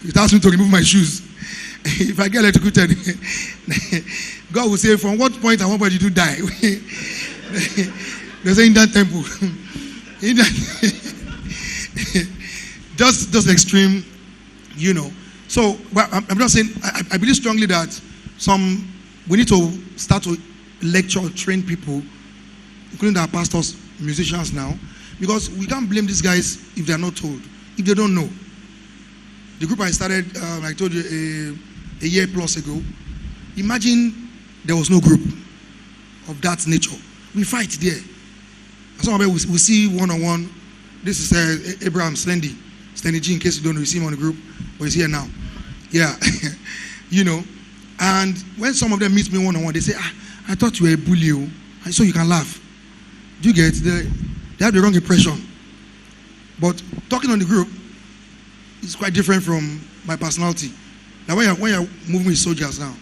It asks me to remove my shoes. If I get electrocuted, God will say, from what point I want you to die? There's an Indian temple. Just extreme, you know. So, but I'm just saying, I believe strongly that we need to start to lecture, train people, including our pastors, musicians now, because we can't blame these guys if they're not told, if they don't know. The group I started, I told you, a year plus ago. Imagine there was no group of that nature. We fight there. Some of us we see one-on-one. This is Abraham Slendy G, in case you don't know, you see him on the group, but he's here now. Yeah, you know. And when some of them meet me one-on-one, they say, I thought you were a bully, so you can laugh. Do you get? They have the wrong impression. But talking on the group is quite different from my personality. Now when you're moving with soldiers now,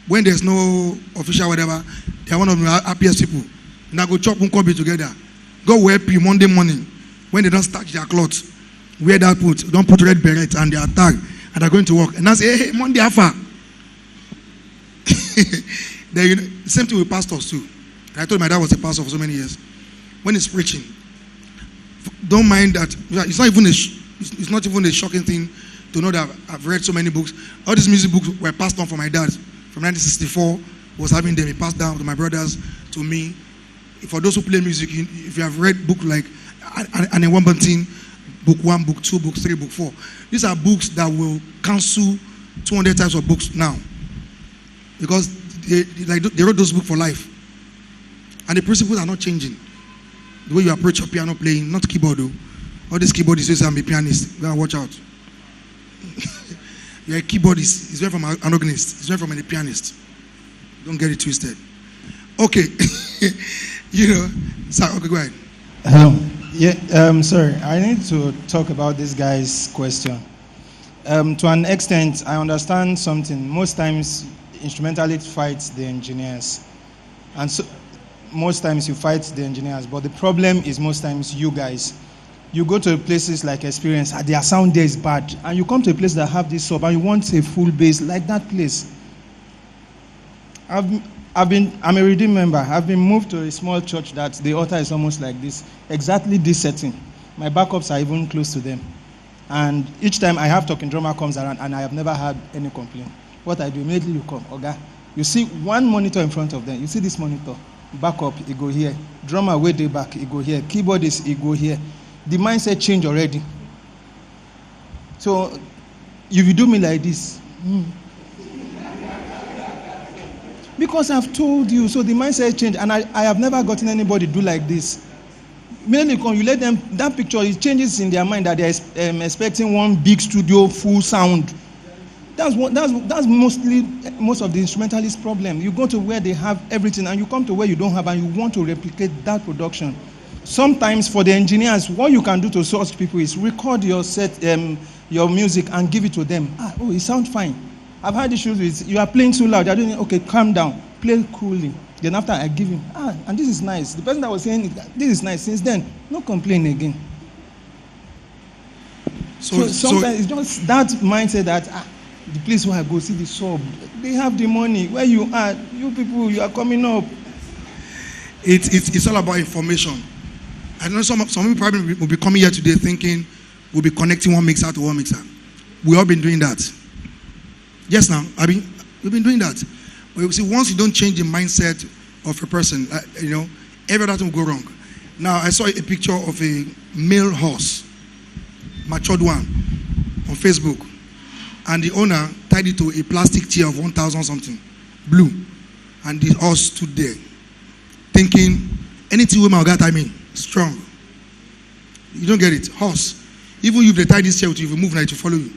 when there's no official whatever, they are one of the happiest people. And I go chop Unkobi together. Go wear P Monday morning. When they don't starch their clothes, wear that put, don't put red beret and they are tagged and they're going to work. And I say, hey, Monday Alpha. Same thing with pastors too. And I told my dad was a pastor for so many years. When he's preaching, don't mind that. It's not even a shocking thing to know that I've read so many books. All these music books were passed on from my dad. From 1964, was having them. He passed down to my brothers, to me. For those who play music, if you have read books like and in one thing, book 1, book 2, book 3, book 4. These are books that will cancel 200 types of books now. Because they wrote those books for life. And the principles are not changing. The way you approach your piano playing, not keyboard though. All these keyboardists say I'm a pianist. Go and watch out. You're a keyboardist. It's very from an organist. It's very from a pianist. Don't get it twisted. Okay. You know. Sir, okay, go ahead. Hello. Yeah, sorry. I need to talk about this guy's question. To an extent, I understand something. Most times, instrumentalists fight the engineers. And so, most times you fight the engineers. But the problem is most times you guys. You go to places like Experience, their sound there is bad. And you come to a place that have this sub and you want a full bass like that place. I'm a Redeemed member. I've been moved to a small church that the altar is almost like this. Exactly this setting. My backups are even close to them. And each time I have talking drummer comes around and I have never had any complaint. What I do, immediately you come, okay? You see one monitor in front of them. You see this monitor. Backup, it go here. Drummer way day back, it go here. Keyboardist, it go here. The mindset change already. So, if you do me like this, because I've told you, so the mindset change, and I have never gotten anybody do like this. Mainly, you let them, that picture, it changes in their mind that they're expecting one big studio, full sound. That's mostly most of the instrumentalist problem. You go to where they have everything, and you come to where you don't have, and you want to replicate that production. Sometimes for the engineers, what you can do to such people is record your set, your music and give it to them. It sounds fine. I've had issues with, you are playing too loud. They're doing, okay, calm down, play coolly. Then after I give him, and this is nice. The person that was saying, this is nice. Since then, no complaint again. So sometimes it's just that mindset that, the place where I go see the sub, they have the money. Where you are, you people, you are coming up. It's all about information. I know some people probably will be coming here today thinking we'll be connecting one mixer to one mixer. We all been doing that. Yes, now, we've been doing that. But you see, once you don't change the mindset of a person, every other thing will go wrong. Now, I saw a picture of a male horse, matured one, on Facebook, and the owner tied it to a plastic chair of 1,000 something, blue, and the horse stood there, thinking anything women will get, strong. You don't get it. Horse, even if they tie this chair with you, if you move now, it will follow you.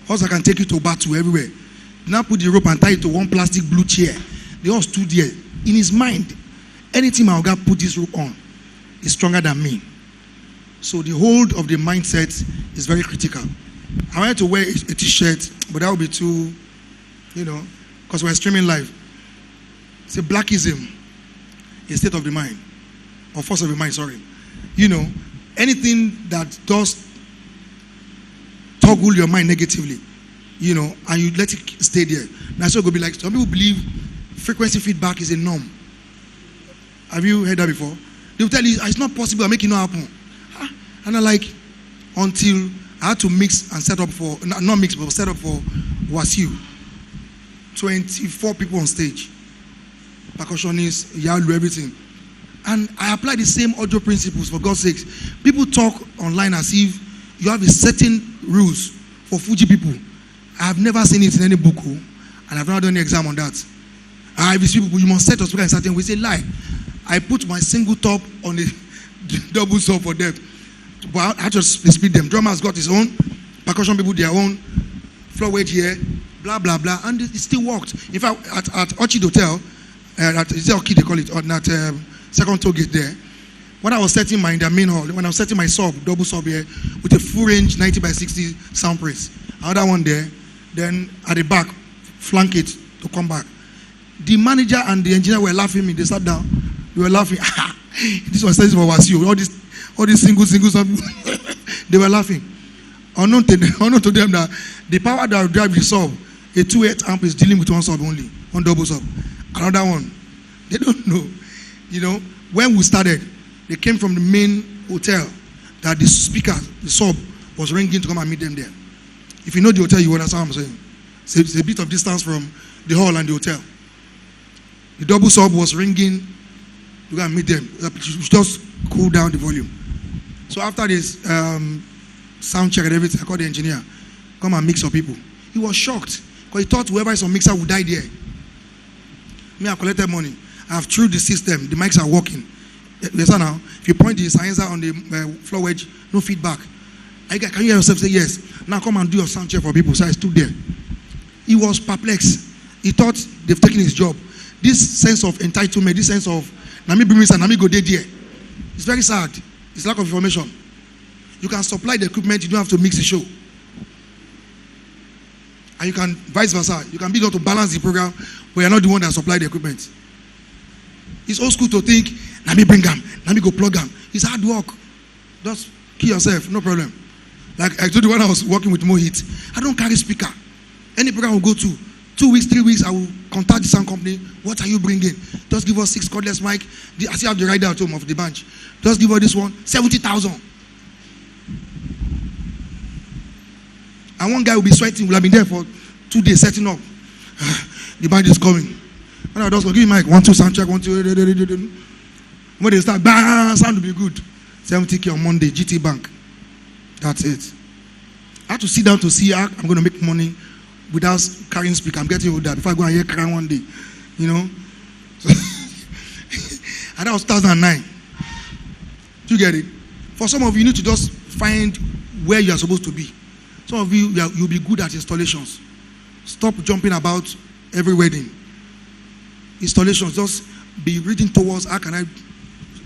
Horse, I can take you to battle everywhere. Now put the rope and tie it to one plastic blue chair. The horse stood there. In his mind, anything my Oga put this rope on is stronger than me. So the hold of the mindset is very critical. I wanted to wear a t-shirt, but that would be too, because we're streaming live. It's a blackism, a state of the mind, or force of the mind, sorry. Anything that does toggle your mind negatively, and you let it stay there. Now, so it will be like, some people believe frequency feedback is a norm. Have you heard that before? They will tell you, it's not possible, I make it not happen. And I'm like, until I had to mix and set up for, not mix, but set up for Wasiu. 24 people on stage. Percussionists, Yalu, everything. And I apply the same audio principles, for God's sakes. People talk online as if you have a certain rules for Fuji people. I have never seen it in any book, and I've never done any exam on that. If it's people, you must set your speaker in certain way. Say lie. I put my single top on the double sub for them. But I just split them. Drummer's got his own, percussion people their own, floor weight here, blah blah blah, and it still worked. In fact, at Orchid Hotel, is it Orchid they call it, on that second toll gate there. When I was setting in the main hall, when I was setting my sub, double sub here, with a full range 90 by 60 sound press, another one there, then at the back, flank it to come back. The manager and the engineer were laughing at me. They sat down. They were laughing. This was for Wasiu. All these single they were laughing. Unknown to them that the power that will drive the sub, a 2.8 amp is dealing with one sub only, one double sub. Another one, they don't know. When we started, they came from the main hotel that the speaker, the sub, was ringing to come and meet them there. If you know the hotel, you understand what I'm saying. It's a bit of distance from the hall and the hotel. The double sub was ringing to go and meet them. Just cool down the volume. So after this sound check and everything, I called the engineer, come and mix your people. He was shocked because he thought whoever is on mixer would die there. Me, I collected money. I have through the system. The mics are working. Listen now. If you point the silencer on the floor wedge, no feedback. Can you hear yourself say yes? Now come and do your sound check for people. So I stood there. He was perplexed. He thought they've taken his job. This sense of entitlement, this sense of Nami bring me and Nami go there. It's very sad. It's lack of information. You can supply the equipment, you don't have to mix the show. And you can vice versa. You can be able to balance the program, but you're not the one that supply the equipment. It's old school to think, Nami bring them, Nami go plug them. It's hard work. Just kill yourself, no problem. Like I told you when I was working with Mohit, I don't carry speaker. Any program will go to 2 weeks, 3 weeks, I will contact the sound company. What are you bringing? Just give us 6 cordless mic. I still have the rider at home of the bench. Just give us this one, 70,000. And one guy will be sweating. Will have been there for 2 days setting up. The band is coming. When I just go, give me mic, 1, 2, sound check, 1, 2. When they start, bang, sound will be good. 70K on Monday, GT Bank. That's it. I have to sit down to see how I'm going to make money without carrying speaker. I'm getting older. Before I go and hear crying one day, So, and that was 2009. Do you get it? For some of you, you need to just find where you are supposed to be. Some of you, you'll be good at installations. Stop jumping about every wedding. Installations, just be reading towards how can I,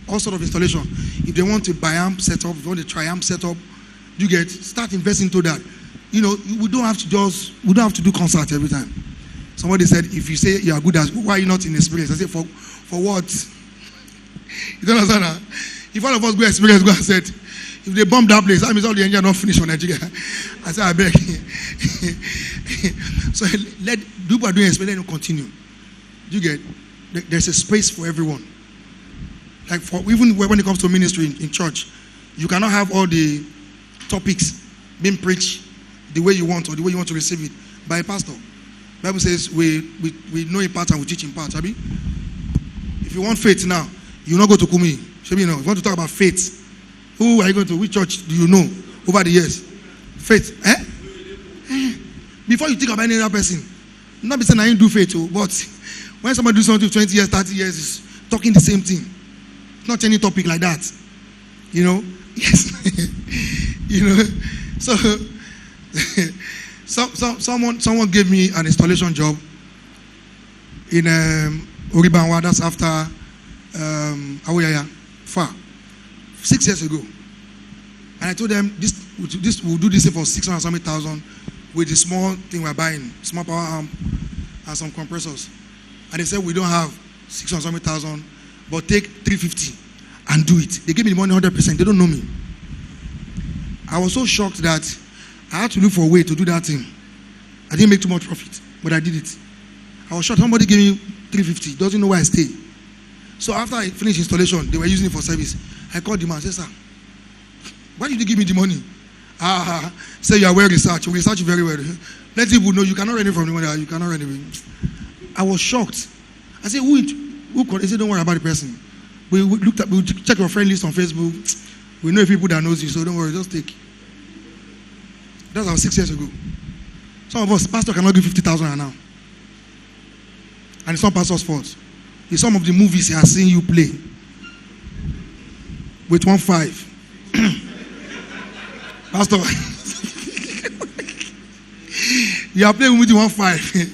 all sort of installation. If they want a biamp setup, if they want a triamp setup, you get, start investing into that. We don't have to do concerts every time. Somebody said, if you say you are good at, why are you not in experience? I said, for what? You don't understand that? If all of us go experience, go and said, If they bomb that place, that means all the engine not finished on Nigeria. I said, I beg. So let people are doing it, let them continue. You get, there's a space for everyone. Like for even when it comes to ministry in church, you cannot have all the topics being preached the way you want or the way you want to receive it by a pastor. Bible says we know in part and we teach in part. Abi? If you want faith now, you not go to Kumi. If you want to talk about faith, who are you going to? Which church do you know over the years? Faith. Before you think about any other person, not be saying I didn't do faith, but when somebody do something 20 years, 30 years, is talking the same thing. Not any topic like that. Yes. So someone gave me an installation job in Oribanwa. That's after Awoyaya, far 6 years ago. And I told them this we'll do this for 600,000 with the small thing we're buying, small power arm and some compressors. And they said we don't have 600,000, but take 350 and do it. They gave me the money 100%. They don't know me. I was so shocked that I had to look for a way to do that thing. I didn't make too much profit, but I did it. I was shocked. Somebody gave me 350. Doesn't know where I stay. So after I finished installation, they were using it for service. I called the man. I said, sir, why did you give me the money? Say you are well researched. We research very well. Let people know you cannot run away from the money. You cannot run away. I was shocked. I said, who called? He said, don't worry about the person. We check your friend list on Facebook. We know people that knows you, so don't worry, just take. That was 6 years ago. Some of us, pastor cannot give 50,000 now. And it's not pastor's fault. It's some of the movies he has seen you play with 1.5. Pastor, you are playing with 1.5.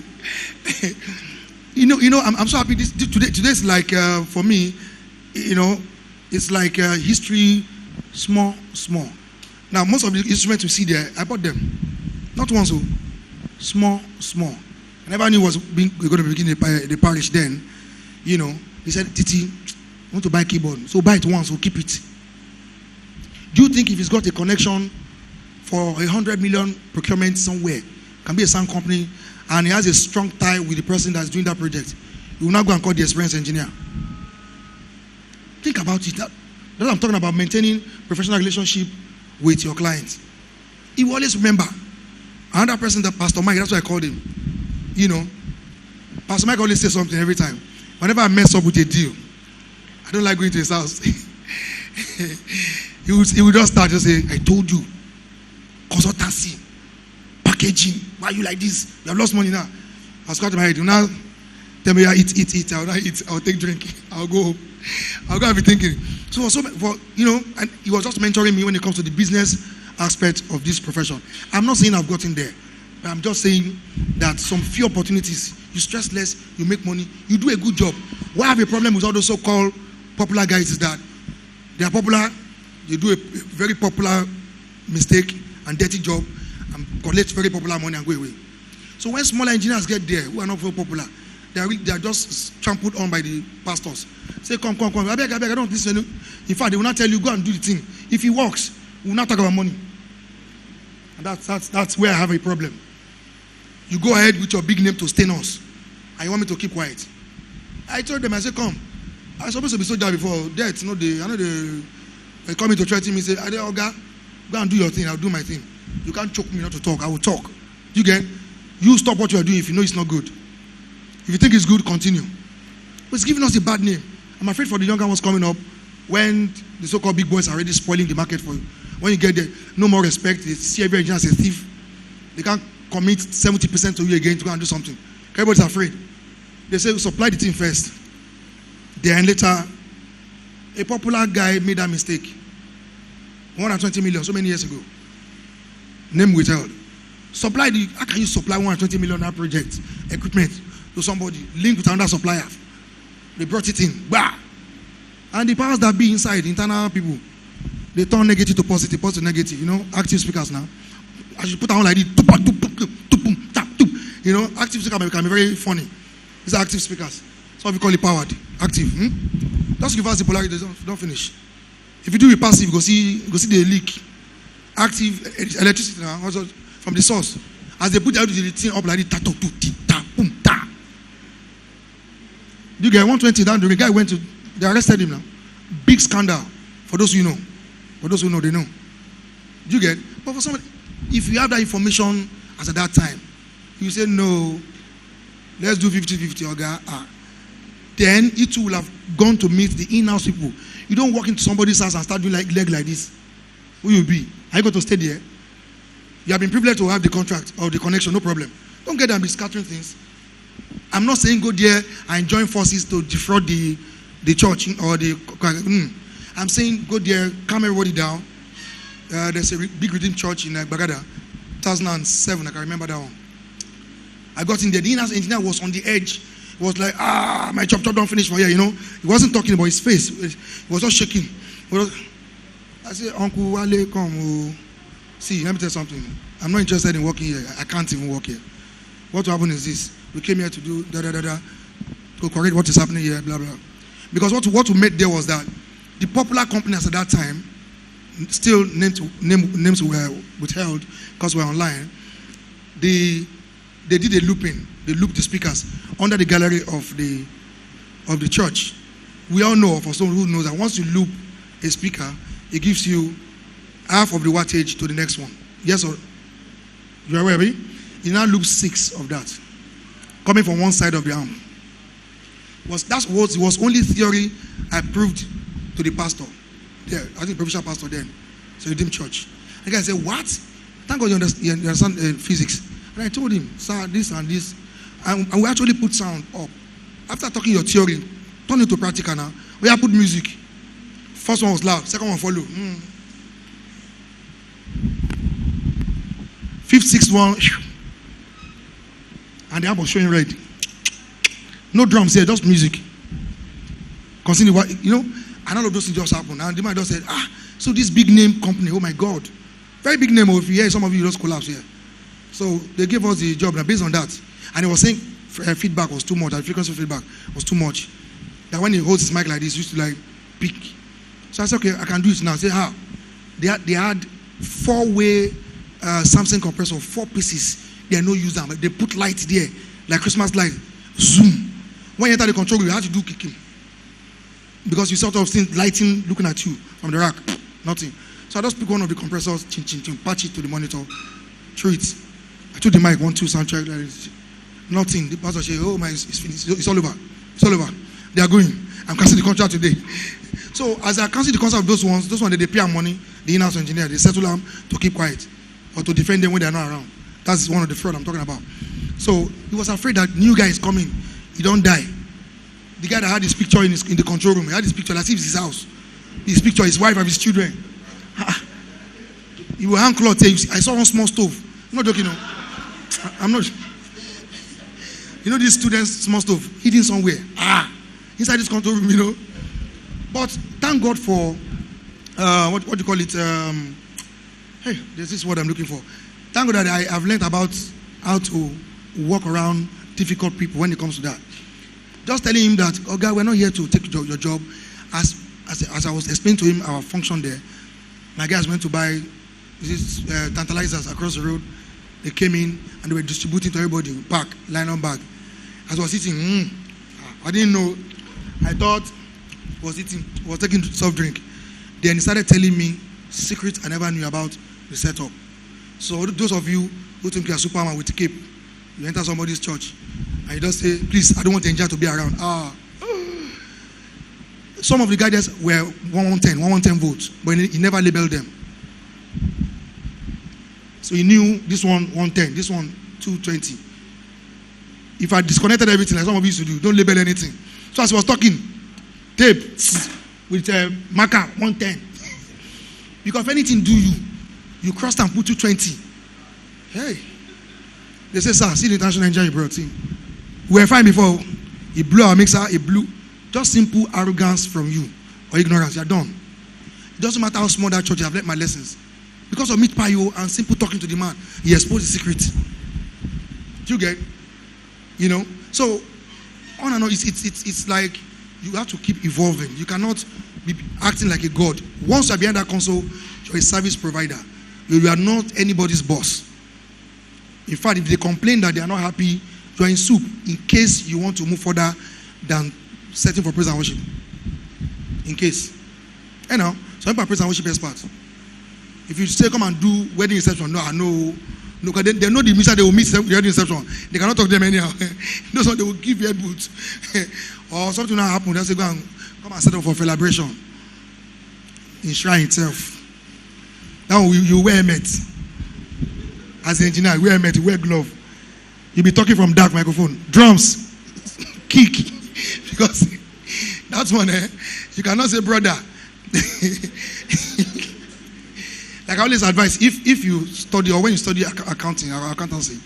I'm so happy. Today is like for me, it's like history, small. Now most of the instruments you see there, I bought them. Not one, so small. I never knew we're going to begin the parish then. He said, Titi, I want to buy a keyboard. So buy it once, so keep it. Do you think if he's got a connection for 100 million procurement somewhere, can be a sound company, and he has a strong tie with the person that's doing that project, he will not go and call the experienced engineer? Think about it. That's what I'm talking about, maintaining professional relationship with your clients. He will always remember. Another person, that Pastor Mike, that's why I called him. Pastor Mike always says something every time. Whenever I mess up with a deal, I don't like going to his house. He would just start to say, I told you, consultancy, packaging, why are you like this? You have lost money now. I'll scratch my head. You now tell me, eat. I'll not eat. I'll take drink. I'll go and be thinking. So and he was just mentoring me when it comes to the business aspect of this profession. I'm not saying I've gotten there, but I'm just saying that some few opportunities, you stress less, you make money, you do a good job. Why I have a problem with all those so-called popular guys is that they are popular, they do a very popular mistake and dirty job and collect very popular money and go away. So when smaller engineers get there who are not very popular, they are just trampled on by the pastors. Say, come. I beg, I don't listen. In fact, they will not tell you, go and do the thing. If it works, we will not talk about money. And that's where I have a problem. You go ahead with your big name to stain us, and you want me to keep quiet. I told them, I said, come. I was supposed to be soldier before. Death, I know they call me to threaten me, say, Oga, go and do your thing, I'll do my thing. You can't choke me not to talk, I will talk. You get? You stop what you are doing if you know it's not good. If you think it's good, continue. But it's giving us a bad name. I'm afraid for the younger ones coming up, when the so-called big boys are already spoiling the market for you. When you get there, no more respect. They see every engineer as a thief. They can't commit 70% to you again to go and do something. Everybody's afraid. They say, supply the thing first. Then later, a popular guy made that mistake. 120 million, so many years ago. Name withheld. How can you supply 120 million that project, equipment, to somebody, linked with another supplier? They brought it in. Bah! And the powers that be inside, internal people, they turn negative to positive to negative. Active speakers now. I should put on like this. Active speakers can be very funny. These are active speakers. So we call it powered. Active. Just give us the polarity, don't finish. If you do with passive, you go see the leak. Active electricity now, also from the source. As they put the thing up like this, boom, ta. You get 120 down. The guy went to, they arrested him now. Big scandal. For those who know. For those who know, they know. You get? But for somebody, if you have that information as at that time, you say, no, let's do 50-50, okay? Then it will have gone to meet the in-house people. You don't walk into somebody's house and start doing leg like this. Who you be? Are you going to stay there? You have been privileged to have the contract or the connection, no problem. Don't get there and be scattering things. I'm not saying go there and join forces to defraud the church or the. I'm saying go there, calm everybody down. There's a big redeemed church in Bagada, 2007. I can remember that one. I got in there. The in-house engineer was on the edge. He was like, my chop don't finish for here, you know. He wasn't talking about his face. He was just shaking. I said, Uncle Wale, come. See, let me tell you something. I'm not interested in working here. I can't even work here. What will happen is this. We came here to do to correct what is happening here, blah, blah. Because what we made there was that the popular companies at that time, still names were withheld because we're online, they did a looping. They looped the speakers under the gallery of the church. We all know, for someone who knows, that once you loop a speaker, it gives you half of the wattage to the next one. Yes, or you are aware of it? You now loop 6 of that, coming from one side of the arm. It was only theory I proved to the pastor there. I think provincial pastor then, so Redeemed Church. The guy said, "What? Thank God you understand physics." And I told him, "Sir, this and this," and we actually put sound up. After talking your theory, turn it to practical now. We have put music. First one was loud, second one follow. Fifth, sixth one, and the app was showing red. No drums here, just music. Consider what, you know, and all of those things just happened. And the man just said, so this big name company, oh my God. Very big name. If you hear some of you just collapse here. So they gave us the job, and based on that, and he was saying feedback was too much, and frequency feedback was too much. That when he holds his mic like this, he used to like peak. So I said, okay, I can do it now. I said, how? They had 4-way Samsung compressor, 4 pieces. They are no use them. They put light there, like Christmas light. Zoom. When you enter the control room, you have to do kicking. Because you sort of see lighting looking at you from the rack. Nothing. So I just pick one of the compressors, patch it to the monitor, through it. I took the mic, 1, 2, sound check. Nothing. The pastor said, oh my, it's finished. It's all over. It's all over. They are going. I'm canceling the contract today. So as I cancel the contract of those ones, they pay our money, the in-house engineer, they settle them to keep quiet or to defend them when they're not around. That's one of the fraud I'm talking about. So he was afraid that new guy is coming. He don't die. The guy that had his picture in the control room, he had his picture as if it's his house. His picture, his wife and his children. He will hang cloth. I saw one small stove. I'm not joking. No. I'm not. You know this student's small stove hidden somewhere. Inside this control room, you know. But thank God for what do you call it? Hey, there's this word I'm looking for. Thank God that I have learned about how to walk around difficult people when it comes to that. Just telling him that, oh God, we're not here to take your job. As I was explaining to him our function there, my guys went to buy these tantalizers across the road. They came in and they were distributing to everybody, pack, nylon bag. As I was eating, I didn't know. I thought was taking soft drink. Then he started telling me secrets I never knew about the setup. So those of you who think you are Superman with a cape, you enter somebody's church and you just say, please, I don't want the angel to be around. Some of the guys were 110 votes, but he never labeled them. So he knew this one 110, this one 220. If I disconnected everything like some of you used to do, don't label anything. So as he was talking, tape with marker 110. Because if anything do you crossed and put 220. Hey. They say, sir, see the international engine you brought in. We were fine before. He blew our mixer, he blew. Just simple arrogance from you or ignorance, you're done. It doesn't matter how small that church, you have learned my lessons. Because of meat payo and simple talking to the man, he exposed the secret. Do you get? You know? So, on and on, it's like you have to keep evolving. You cannot be acting like a god. Once you are behind that console, you're a service provider. You are not anybody's boss. In fact, if they complain that they are not happy, you are in soup in case you want to move further than setting for praise and worship. In case. You know, some people are praise and worship experts. If you say come and do wedding reception, no, because they know the mission they will miss the wedding reception. They cannot talk to them anyhow. Those ones they will give head boots. Or something will happen, they'll say come and set up for celebration. In shrine itself. Now you wear helmet. As an engineer, wear helmet, you wear glove. You'll be talking from dark microphone. Drums. Kick. Because that's one, you cannot say brother. Like I always advise, if you study or when you study accounting or accountancy,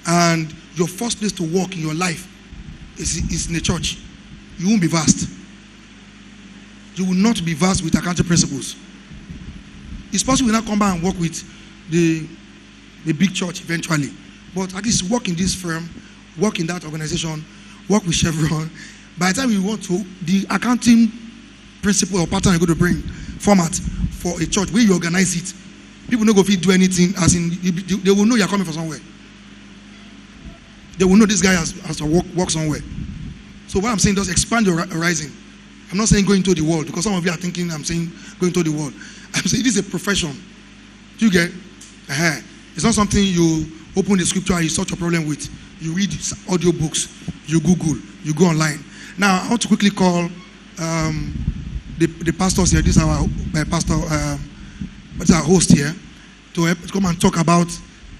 and your first place to work in your life is in the church, you won't be vast. You will not be vast with accounting principles. It's possible you will not come back and work with the big church eventually, but at least work in this firm, work in that organization, work with Chevron. By the time you want to, the accounting principle or pattern you're going to bring format for a church where you organize it, people don't go fit do anything. As in, they will know you're coming from somewhere. They will know this guy has to work somewhere. So what I'm saying, just expand your horizon. I'm not saying go into the world, because some of you are thinking I'm saying go into the world. I'm saying it is a profession. Do you get? It's not something you open the scripture and you solve your problem with. You read audio books, you Google, you go online. Now I want to quickly call the pastors here. This is our pastor, what's our host here, to come and talk about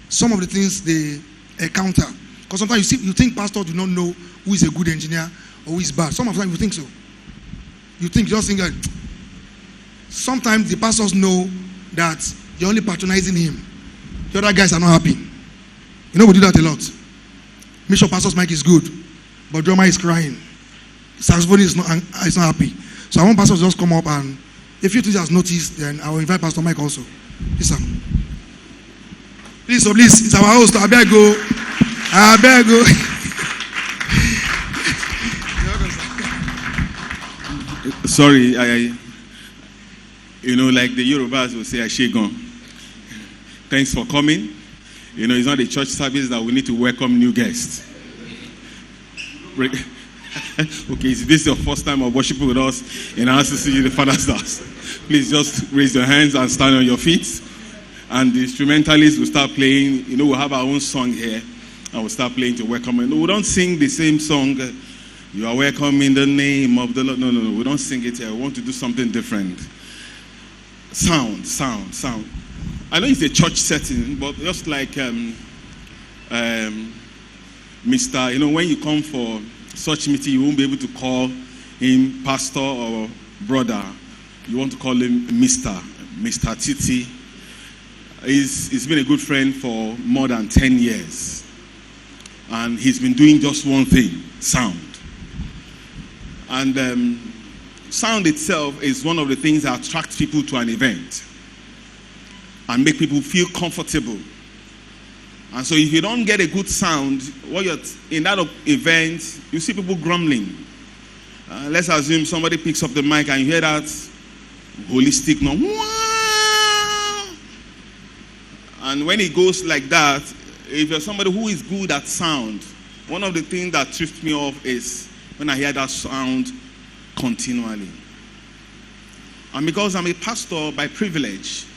some of the things they encounter. Because sometimes you think pastors do not know who is a good engineer or who is bad. Some of the time you think so. You just think that sometimes the pastors know that you're only patronizing him. The other guys are not happy. You know, we do that a lot. Make sure pastor's mic is good, but drummer is crying. Saxophone is not happy. So I want pastors to just come up, and if you two just notice, then I will invite Pastor Mike also. Listen. Please, it's our host. I beg go. Sorry, like the Yorubas will say, Ashegon. Thanks for coming. It's not a church service that we need to welcome new guests. Okay, is this your first time of worshiping with us in our CCG, the Father's House? Please just raise your hands and stand on your feet. And the instrumentalists will start playing. We'll have our own song here, and we'll start playing to welcome. We don't sing the same song. You are welcome in the name of the Lord. No. We don't sing it here. We want to do something different. Sound. I know it's a church setting, but just like Mr. When you come for such meeting, you won't be able to call him pastor or brother. You want to call him Mr. Titi. He's been a good friend for more than 10 years. And he's been doing just one thing, sound. And sound itself is one of the things that attracts people to an event and make people feel comfortable. And so if you don't get a good sound, while you're in that event, you see people grumbling. Let's assume somebody picks up the mic and you hear that holistic no. And when it goes like that, if you're somebody who is good at sound, one of the things that trips me off is when I hear that sound continually. And because I'm a pastor by privilege,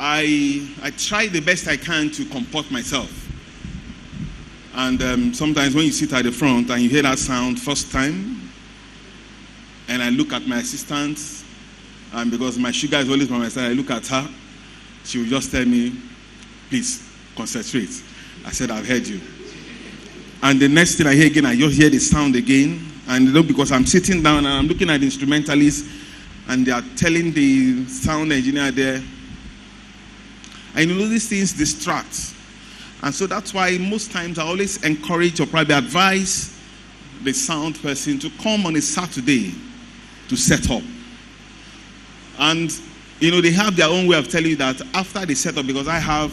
I try the best I can to comport myself. And sometimes when you sit at the front and you hear that sound first time, and I look at my assistant, and because my sugar is always by my side, I look at her, she will just tell me, please concentrate. I said, I've heard you. And the next thing I hear again, I just hear the sound again. And because I'm sitting down and I'm looking at the instrumentalists, and they are telling the sound engineer there, and these things distract. And so that's why most times I always encourage or probably advise the sound person to come on a Saturday to set up. And, they have their own way of telling you that after they set up, because I have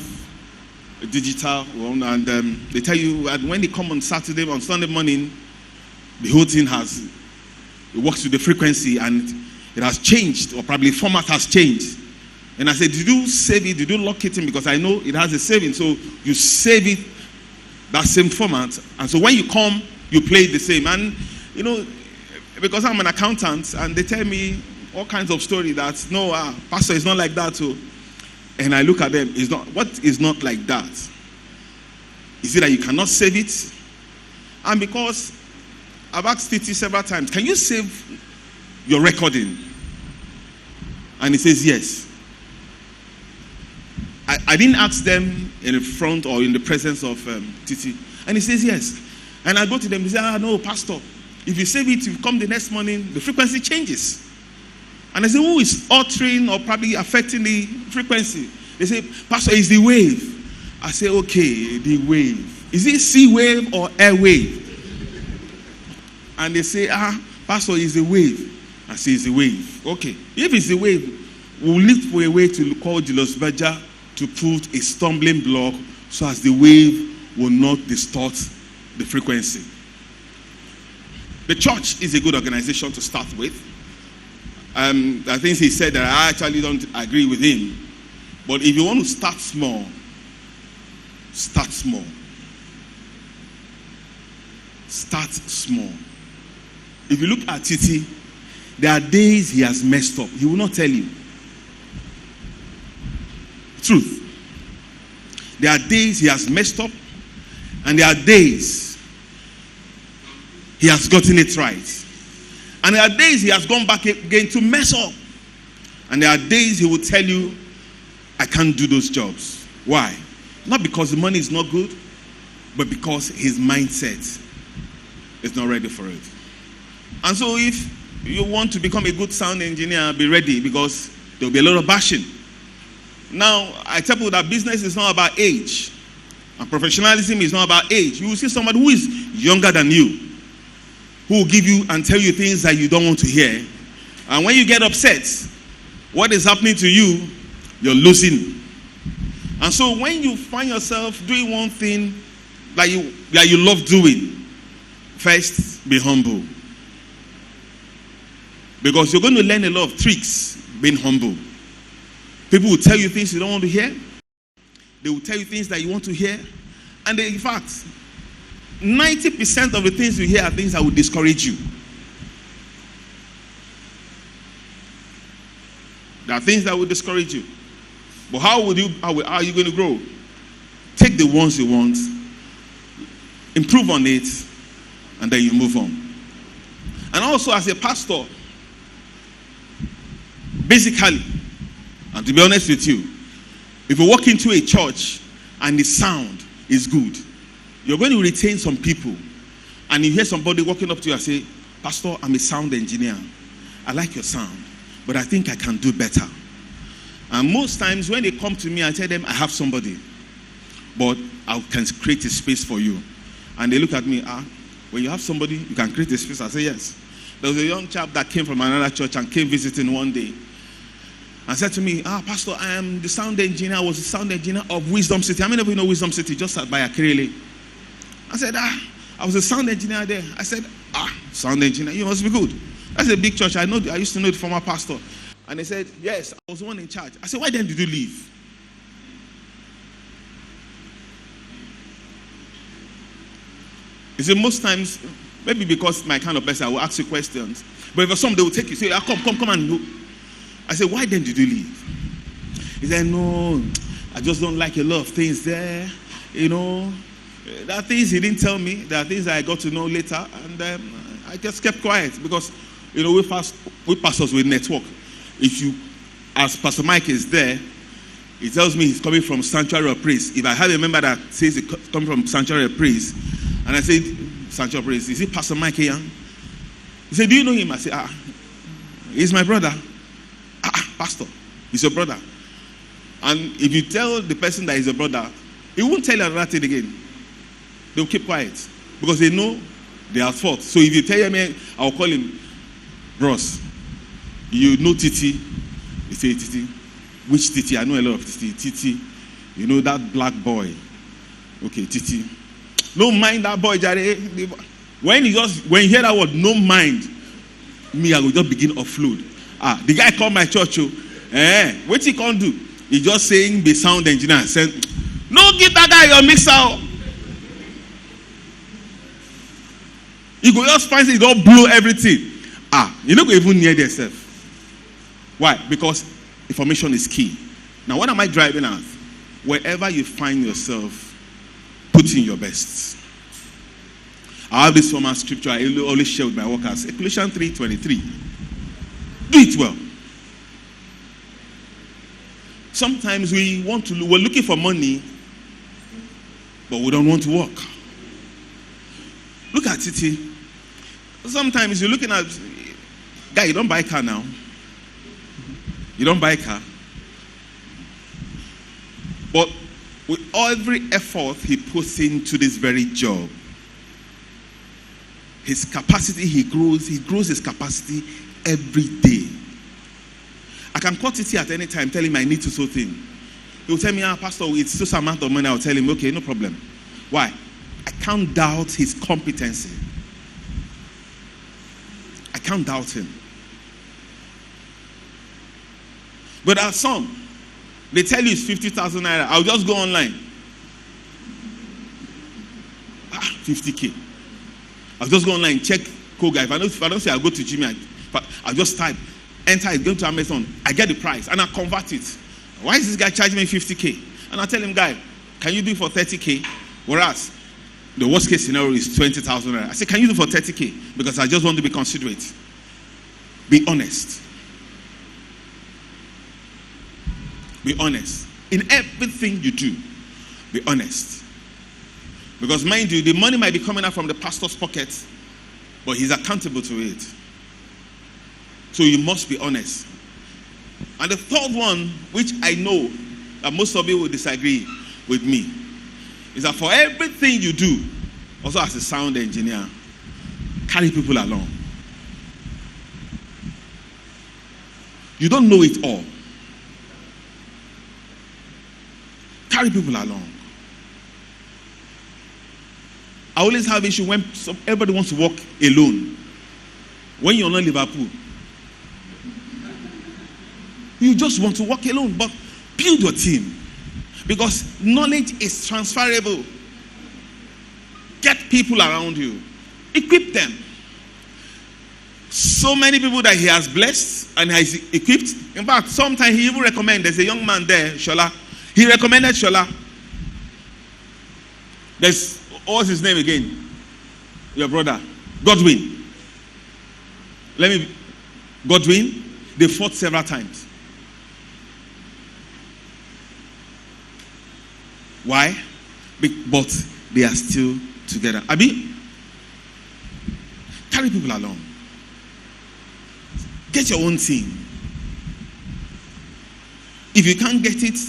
a digital one, and they tell you that when they come on Saturday, on Sunday morning, the whole thing it works with the frequency, and it has changed, or probably format has changed. And I said, did you save it? Did you lock it in? Because I know it has a saving. So you save it, that same format. And so when you come, you play it the same. And, you know, because I'm an accountant, and they tell me all kinds of stories that, no, pastor, it's not like that. So, and I look at them, it's not, what is not like that? Is it that you cannot save it? And because I've asked Titi several times, can you save your recording? And he says yes. I didn't ask them in the front or in the presence of Titi. And he says yes. And I go to them, he says, no, pastor, if you save it, you come the next morning, the frequency changes. And I say, who is altering or probably affecting the frequency? They say, pastor, it's the wave. I say, okay, the wave. Is it sea wave or air wave? And they say, pastor, it's the wave. I say, it's the wave. Okay. If it's the wave, we'll look for a way to call Julius Berger to put a stumbling block so as the wave will not distort the frequency. The church is a good organization to start with. I think he said that I actually don't agree with him. But if you want to start small, start small. Start small. If you look at Titi, there are days he has messed up. He will not tell you. Truth. There are days he has messed up, and there are days he has gotten it right. And there are days he has gone back again to mess up. And there are days he will tell you, I can't do those jobs. Why? Not because the money is not good, but because his mindset is not ready for it. And so if you want to become a good sound engineer, be ready, because there will be a lot of bashing. Now, I tell people that business is not about age. And professionalism is not about age. You will see somebody who is younger than you, who will give you and tell you things that you don't want to hear. And when you get upset, what is happening to you, you're losing. And so when you find yourself doing one thing that you love doing, first, be humble. Because you're going to learn a lot of tricks being humble. People will tell you things you don't want to hear. They will tell you things that you want to hear. And in fact, 90% of the things you hear are things that will discourage you. There are things that will discourage you. But how are you going to grow? Take the ones you want, improve on it, and then you move on. And also as a pastor, basically, and to be honest with you, if you walk into a church and the sound is good, you're going to retain some people. And you hear somebody walking up to you and say, Pastor, I'm a sound engineer. I like your sound, but I think I can do better. And most times when they come to me, I tell them, I have somebody, but I can create a space for you. And they look at me, when you have somebody, you can create a space. I say, yes. There was a young chap that came from another church and came visiting one day. And said to me, Pastor, I am the sound engineer. I was the sound engineer of Wisdom City. How many of you know Wisdom City? Just by Akirele. I said, I was a sound engineer there. I said, sound engineer, you must be good. That's a big church. I used to know the former pastor. And they said, yes, I was the one in charge. I said, why then did you leave? He said, most times, maybe because my kind of person, I will ask you questions. But if some, they will take you, say, come and do. I said, why then did you leave? He said, no, I just don't like a lot of things there. You know, there are things he didn't tell me. There are things that I got to know later. And I just kept quiet because, you know, we pastors with network. If you, as Pastor Mike is there, he tells me he's coming from Sanctuary of Praise. If I have a member that says he's coming from Sanctuary of Praise, and I say, Sanctuary of Praise, is it Pastor Mike here? He said, do you know him? I say, he's my brother. Pastor, he's your brother. And if you tell the person that he's a brother, he won't tell you another thing again. They'll keep quiet because they know they are at fault. So if you tell him, I'll call him Bros. You know Titi. You say, Titi. Which Titi? I know a lot of Titi. Titi. You know that black boy. Okay, Titi. No mind that boy, Jare. When you hear that word, no mind, me, I will just begin to offload. The guy called my church. What he can't do? He just saying the sound engineer said, no, give that guy your mixer. You go just find it, don't blow everything. You don't go even near yourself. Why? Because information is key. Now, what am I driving at? Wherever you find yourself, put in your best. I have this former scripture I always share with my workers. Ecclesiastes 3:23. Do it well. Sometimes we're looking for money, but we don't want to work. Look at it. Sometimes you're looking at, guy, you don't buy a car now. You don't buy a car. But with every effort he puts into this very job, his capacity, he grows his capacity every day. I can cut it here at any time, tell him I need to so thing. He will tell me, Pastor, it's this amount of money. I'll tell him, okay, no problem. Why? I can't doubt his competency. I can't doubt him. But there are some, they tell you it's 50,000 naira. I'll just go online. 50K. I'll just go online, check Koga. If I don't say I'll go to Jimmy, I'll just type, enter it, go to Amazon. I get the price and I convert it. Why is this guy charging me 50K? And I tell him, guy, can you do it for 30K? Whereas the worst case scenario is 20,000 naira. I say, can you do it for 30K? Because I just want to be considerate. Be honest. Be honest. In everything you do, be honest. Because mind you, the money might be coming out from the pastor's pocket, but he's accountable to it. So you must be honest. And the third one, which I know that most of you will disagree with me, is that for everything you do, also as a sound engineer, carry people along. You don't know it all. Carry people along. I always have issue when everybody wants to walk alone. When you're not Liverpool, you just want to walk alone, but build your team. Because knowledge is transferable. Get people around you. Equip them. So many people that he has blessed and has equipped. In fact, sometimes he even recommends, there's a young man there, Shola. He recommended Shola. What's his name again? Your brother. Godwin. Godwin. They fought several times. Why? But they are still together. Abi, carry people along. Get your own team. If you can't get it,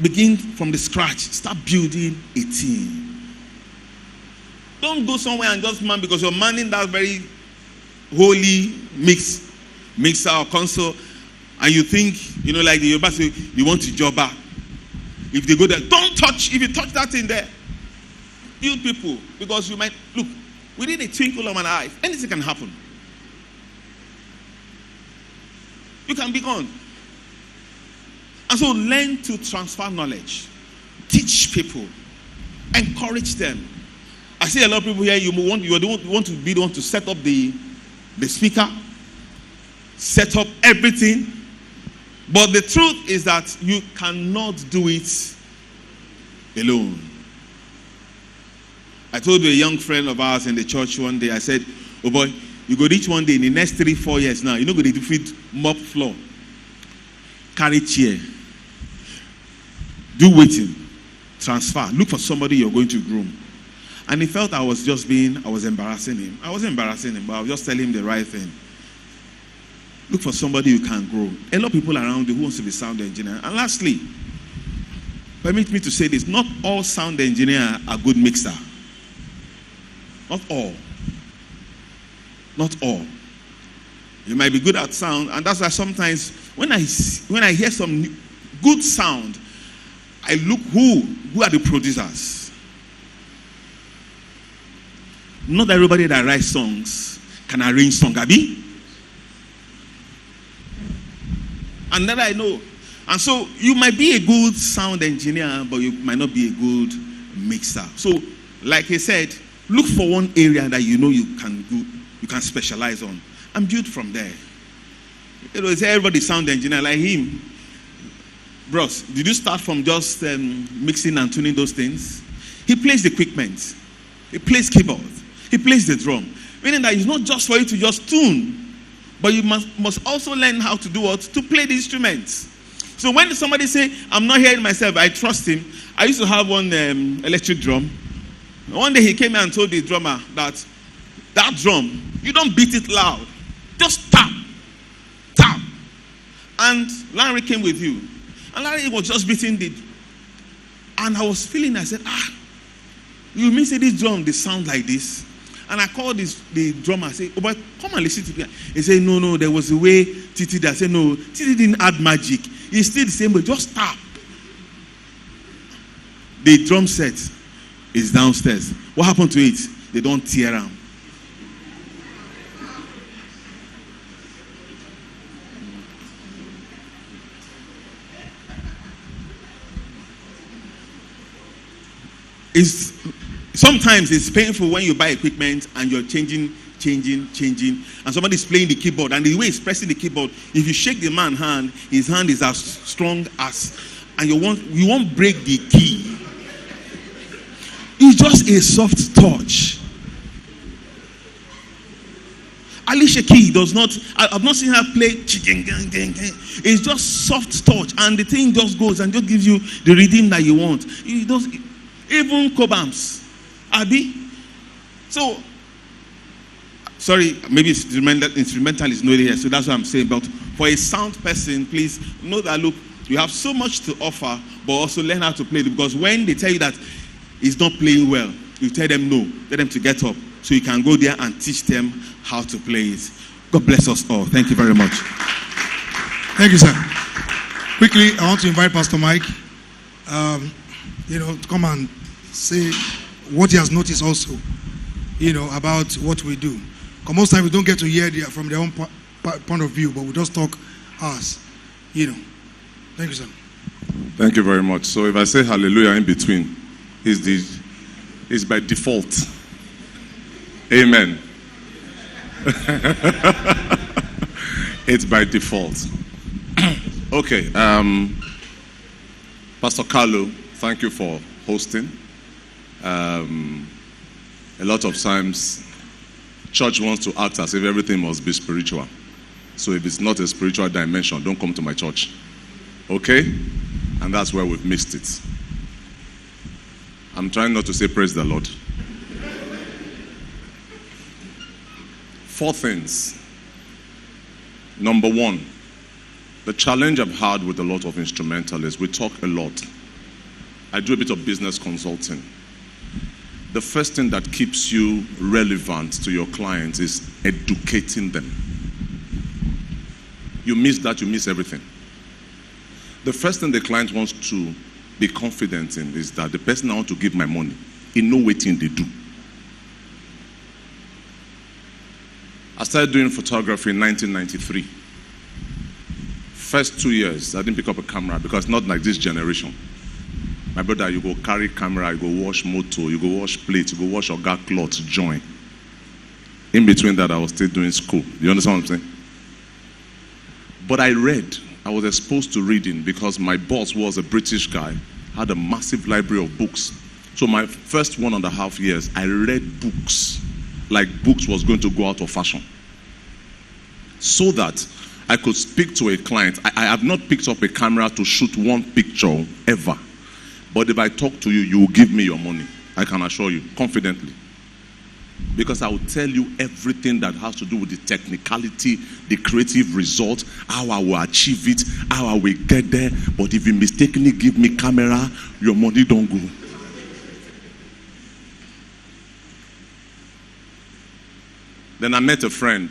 begin from the scratch. Start building a team. Don't go somewhere and just man because you're manning that very holy mixer or console, and you think, like the Yoruba say, you want to jobber. If they go there, don't touch. If you touch that in there, build people, because you might look within a twinkle of an eye. Anything can happen. You can be gone. And so learn to transfer knowledge. Teach people. Encourage them. I see a lot of people here, you want to be the one to set up the speaker, set up everything. But the truth is that you cannot do it alone. I told a young friend of ours in the church one day, I said, oh boy, you go reach one day in the next 3-4 years now, you're not going to feed mop floor, carry chair, do waiting, transfer, look for somebody you're going to groom. And he felt I was embarrassing him. I wasn't embarrassing him, but I was just telling him the right thing. Look for somebody you can grow. A lot of people around you who wants to be sound engineer. And lastly, permit me to say this, not all sound engineers are good mixer. Not all. Not all. You might be good at sound, and that's why sometimes when I hear some good sound, I look who are the producers. Not everybody that writes songs can arrange song, Abi. And then I know. And so you might be a good sound engineer, but you might not be a good mixer. So, like I said, look for one area that you know you can specialize on and build from there. You know, everybody sound engineer like him. Bros, did you start from just mixing and tuning those things? He plays the equipment. He plays keyboard. He plays the drum. Meaning that it's not just for you to just tune, but you must also learn how to do what? To play the instruments. So when somebody say, I'm not hearing myself, I trust him. I used to have one electric drum. One day he came and told the drummer that drum, you don't beat it loud. Just tap. Tap. And Larry came with you. And Larry was just beating the... And I was feeling, I said, you mean say this drum, they sound like this? And I called the drummer, I said, oh, but come and listen to me. He said, no, there was a way Titi did. I said, no, Titi didn't add magic. It's still the same way, just tap. The drum set is downstairs. What happened to it? They don't tear them. Sometimes it's painful when you buy equipment and you're changing, and somebody's playing the keyboard, and the way he's pressing the keyboard, if you shake the man's hand, his hand is as strong as, and you won't break the key. It's just a soft touch. Alicia Key does not, I've not seen her play. It's just soft touch, and the thing just goes and just gives you the rhythm that you want. It does, even Cobams, Abi. So, sorry, maybe instrumental is not here, so that's what I'm saying. But for a sound person, please know that, look, you have so much to offer, but also learn how to play it. Because when they tell you that it's not playing well, you tell them no, tell them to get up, so you can go there and teach them how to play it. God bless us all. Thank you very much. Thank you, sir. Quickly, I want to invite Pastor Mike, to come and say what he has noticed also, about what we do. Because most times we don't get to hear from their own point of view, but we just talk us, Thank you, sir. Thank you very much. So if I say hallelujah in between, it's by default. Amen. It's by default. Okay. Pastor Carlo, thank you for hosting. A lot of times, church wants to act as if everything must be spiritual. So if it's not a spiritual dimension, don't come to my church. Okay? And that's where we've missed it. I'm trying not to say praise the Lord. 4 things. Number 1, the challenge I've had with a lot of instrumentalists, we talk a lot. I do a bit of business consulting. The first thing that keeps you relevant to your clients is educating them. You miss that, you miss everything. The first thing the client wants to be confident in is that the person I want to give my money, he know what thing they do. I started doing photography in 1993. First 2 years, I didn't pick up a camera because not like this generation. My brother, you go carry camera, you go wash motor, you go wash plate, you go wash oga cloth, join. In between that, I was still doing school. You understand what I'm saying? But I read. I was exposed to reading because my boss was a British guy, had a massive library of books. So my first 1.5 years, I read books like books was going to go out of fashion. So that I could speak to a client. I have not picked up a camera to shoot one picture ever. But if I talk to you, you will give me your money. I can assure you, confidently. Because I will tell you everything that has to do with the technicality, the creative result, how I will achieve it, how I will get there. But if you mistakenly give me camera, your money don't go. Then I met a friend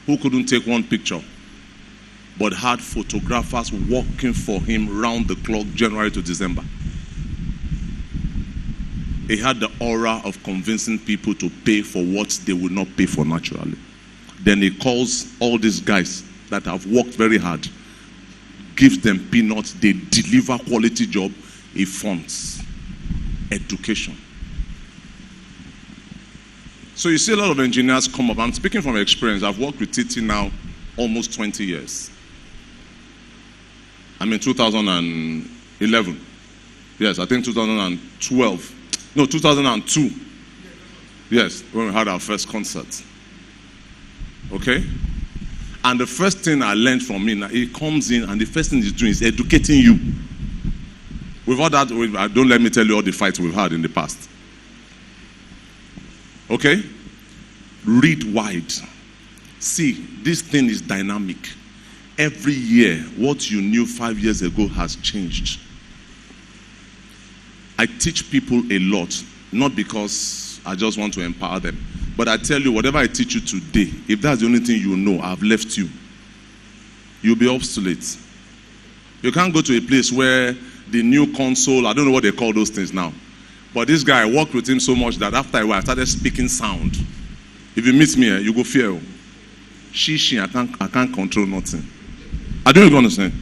who couldn't take one picture, but had photographers working for him round the clock, January to December. He had the aura of convincing people to pay for what they would not pay for naturally. Then he calls all these guys that have worked very hard gives them peanuts, they deliver quality job, it funds education. So you see a lot of engineers come up. I'm speaking from experience. I've worked with TT now almost 20 years. I mean 2011. Yes, I think 2012. No, 2002. Yes, when we had our first concert. Okay? And the first thing I learned from him, he comes in and the first thing he's doing is educating you. Without that, don't let me tell you all the fights we've had in the past. Okay? Read wide. See, this thing is dynamic. Every year, what you knew 5 years ago has changed. I teach people a lot, not because I just want to empower them, but I tell you, whatever I teach you today, if that's the only thing you know, I've left you. You'll be obsolete. You can't go to a place where the new console, I don't know what they call those things now, but this guy, I worked with him so much that after a while, I started speaking sound. If you meet me, you go fear. I can't control nothing. I don't even understand.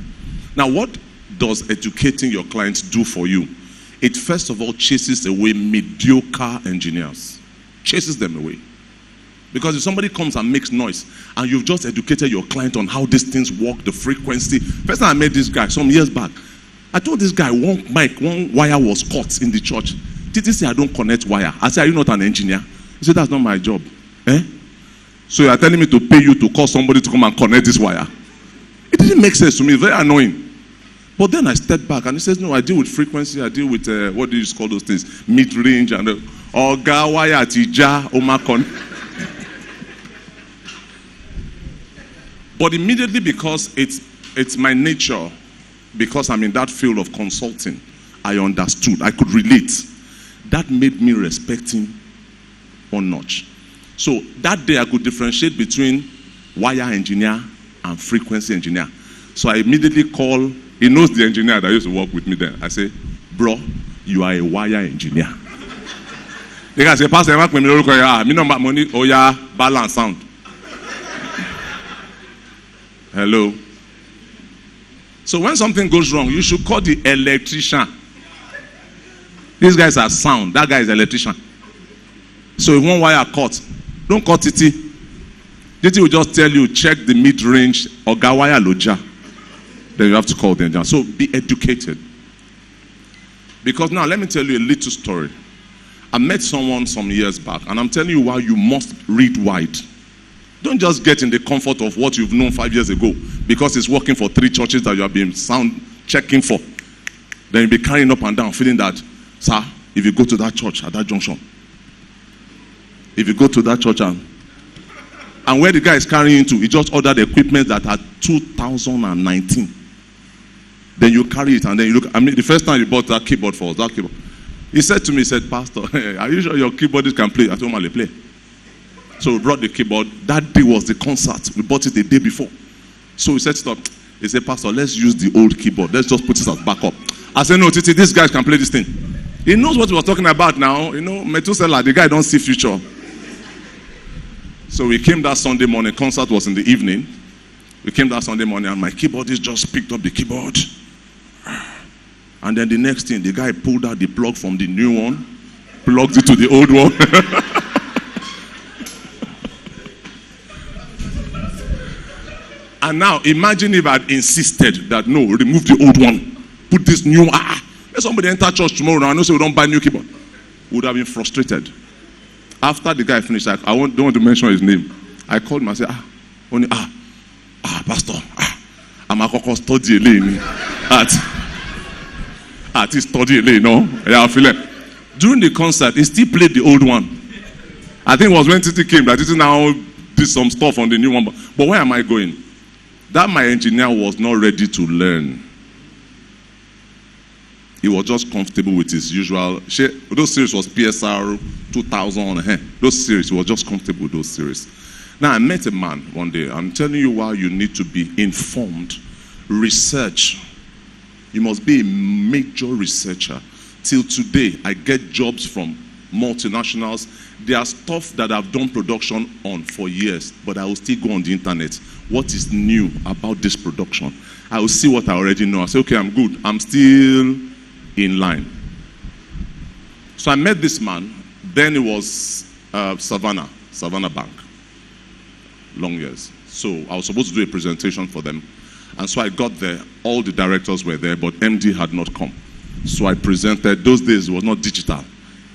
Now, what does educating your clients do for you? It first of all chases away mediocre engineers. Chases them away. Because if somebody comes and makes noise, and you've just educated your client on how these things work, the frequency. First time I met this guy some years back, I told this guy one wire was cut in the church. Did he say I don't connect wire? I said, are you not an engineer? He said, that's not my job. So you are telling me to pay you to call somebody to come and connect this wire? It didn't make sense to me. Very annoying. But then I stepped back and he says, no, I deal with frequency. I deal with, what do you call those things? Mid-range and Oga wire tija omakon. But immediately, because it's my nature, because I'm in that field of consulting, I understood. I could relate. That made me respect him one notch. So that day I could differentiate between wire engineer and frequency engineer. So I immediately call, he knows the engineer that used to work with me then. I say, bro, you are a wire engineer. The guy say, Pastor, me no money, oh yeah, balance sound. Hello. So when something goes wrong, you should call the electrician. These guys are sound. That guy is electrician. So if one wire cut, don't cut it. DT will just tell you, check the mid-range or wire loja. Then you have to call them down. So be educated. Because now, let me tell you a little story. I met someone some years back, and I'm telling you why you must read wide. Don't just get in the comfort of what you've known 5 years ago because it's working for 3 churches that you have been sound checking for. Then you'll be carrying up and down, feeling that, sir, if you go to that church at that junction, if you go to that church and where the guy is carrying you to, he just ordered equipment that had 2019. Then you carry it and then you look. I mean, the first time you bought that keyboard for us, that keyboard, he said to me, he said, Pastor, are you sure your keyboardist can play? I told him, I'll play. So we brought the keyboard. That day was the concert. We bought it the day before. So we said, stop. He said, Pastor, let's use the old keyboard. Let's just put it as backup. I said, no, Titi, this guy can play this thing. He knows what we were talking about now. You know, Methuselah, the guy don't see future. So we came that Sunday morning. Concert was in the evening. We came that Sunday morning and my keyboardist just picked up the keyboard. And then the next thing, the guy pulled out the plug from the new one, plugged it to the old one. And now, imagine if I had insisted that, no, remove the old one, put this new one. Let somebody enter church tomorrow now, I know say we don't buy new keyboard. Would have been frustrated. After the guy finished, don't want to mention his name. I called him and said, Pastor, I'm a study a lane. At his study a lane, no? Yeah, I feel it. During the concert, he still played the old one. I think it was when Titi came that Titi now did some stuff on the new one. But where am I going? That my engineer was not ready to learn. He was just comfortable with his usual. Those series was PSR 2000. Those series, he was just comfortable with those series. Now, I met a man one day. I'm telling you why you need to be informed. Research. You must be a major researcher. Till today, I get jobs from multinationals. There are stuff that I've done production on for years, but I will still go on the internet. What is new about this production? I will see what I already know. I say, okay, I'm good. I'm still in line. So I met this man. Then it was Savannah Bank. Long years. So I was supposed to do a presentation for them. And so I got there. All the directors were there, but MD had not come. So I presented. Those days it was not digital.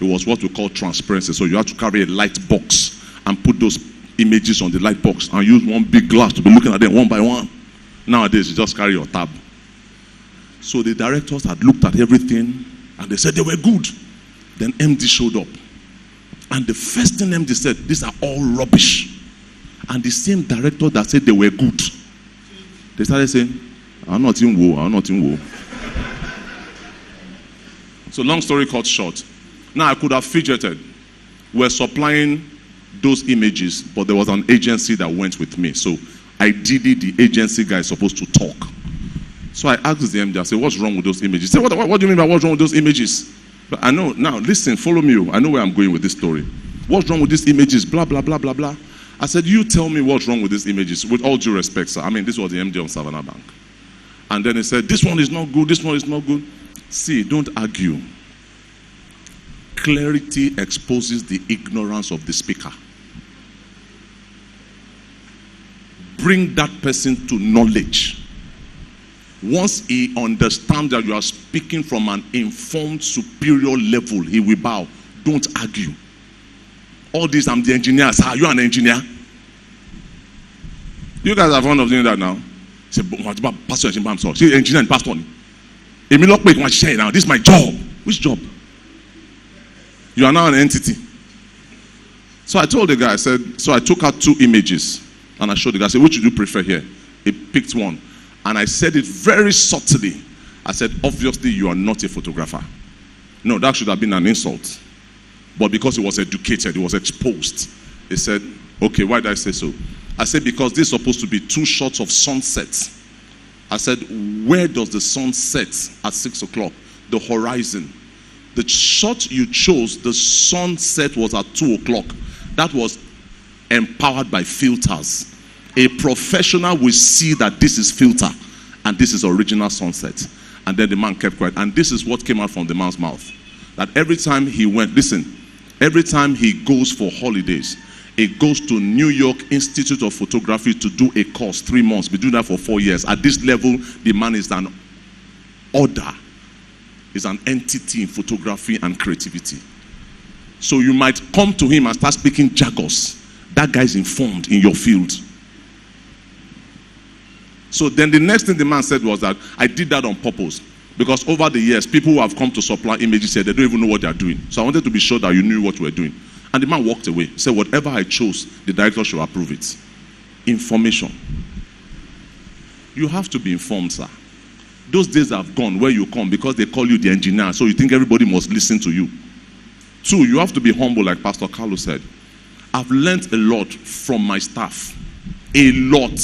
It was what we call transparency. So you had to carry a light box and put those images on the light box and use one big glass to be looking at them one by one. Nowadays, you just carry your tab. So the directors had looked at everything and they said they were good. Then MD showed up. And the first thing MD said, these are all rubbish. And the same director that said they were good, they started saying, I'm not in war. So long story cut short. Now I could have fidgeted. We're supplying those images, but there was an agency that went with me. So ideally, the agency guy is supposed to talk. So I asked the MD, I said, what's wrong with those images? He said, what do you mean by what's wrong with those images? But I know, now listen, follow me. I know where I'm going with this story. What's wrong with these images? Blah, blah, blah, blah, blah. I said, you tell me what's wrong with these images. With all due respect, sir. I mean, this was the MD of Savannah Bank. And then he said, this one is not good, this one is not good. See, don't argue. Clarity exposes the ignorance of the speaker. Bring that person to knowledge. Once he understands that you are speaking from an informed, superior level, he will bow. Don't argue. All this, I'm the engineer. Sir, you're an engineer. You guys are fond of doing that now. Say, pastor, see, engineer and pastor. Now, this is my job. Which job? You are now an entity. So I told the guy, I said, so I took out 2 images and I showed the guy, I said, which do you prefer here? He picked one. And I said it very subtly. I said, obviously you are not a photographer. No, that should have been an insult. But because he was educated, he was exposed. He said, okay, why did I say so? I said, because this is supposed to be 2 shots of sunset. I said, where does the sun set at 6 o'clock? The horizon. The shot you chose, the sunset was at 2 o'clock. That was empowered by filters. A professional will see that this is filter and this is original sunset. And then the man kept quiet. And this is what came out from the man's mouth. That every time he went, listen, every time he goes for holidays, he goes to New York Institute of Photography to do a course, 3 months. Been doing that for 4 years. At this level, the man is an order. Is an entity in photography and creativity. So you might come to him and start speaking jargons. That guy is informed in your field. So then the next thing the man said was that I did that on purpose. Because over the years, people who have come to supply images said they don't even know what they are doing. So I wanted to be sure that you knew what you were doing. And the man walked away. He said, whatever I chose, the director should approve it. Information. You have to be informed, sir. Those days have gone where you come because they call you the engineer, so you think everybody must listen to you. 2, you have to be humble, like Pastor Carlos said. I've learned a lot from my staff. A lot.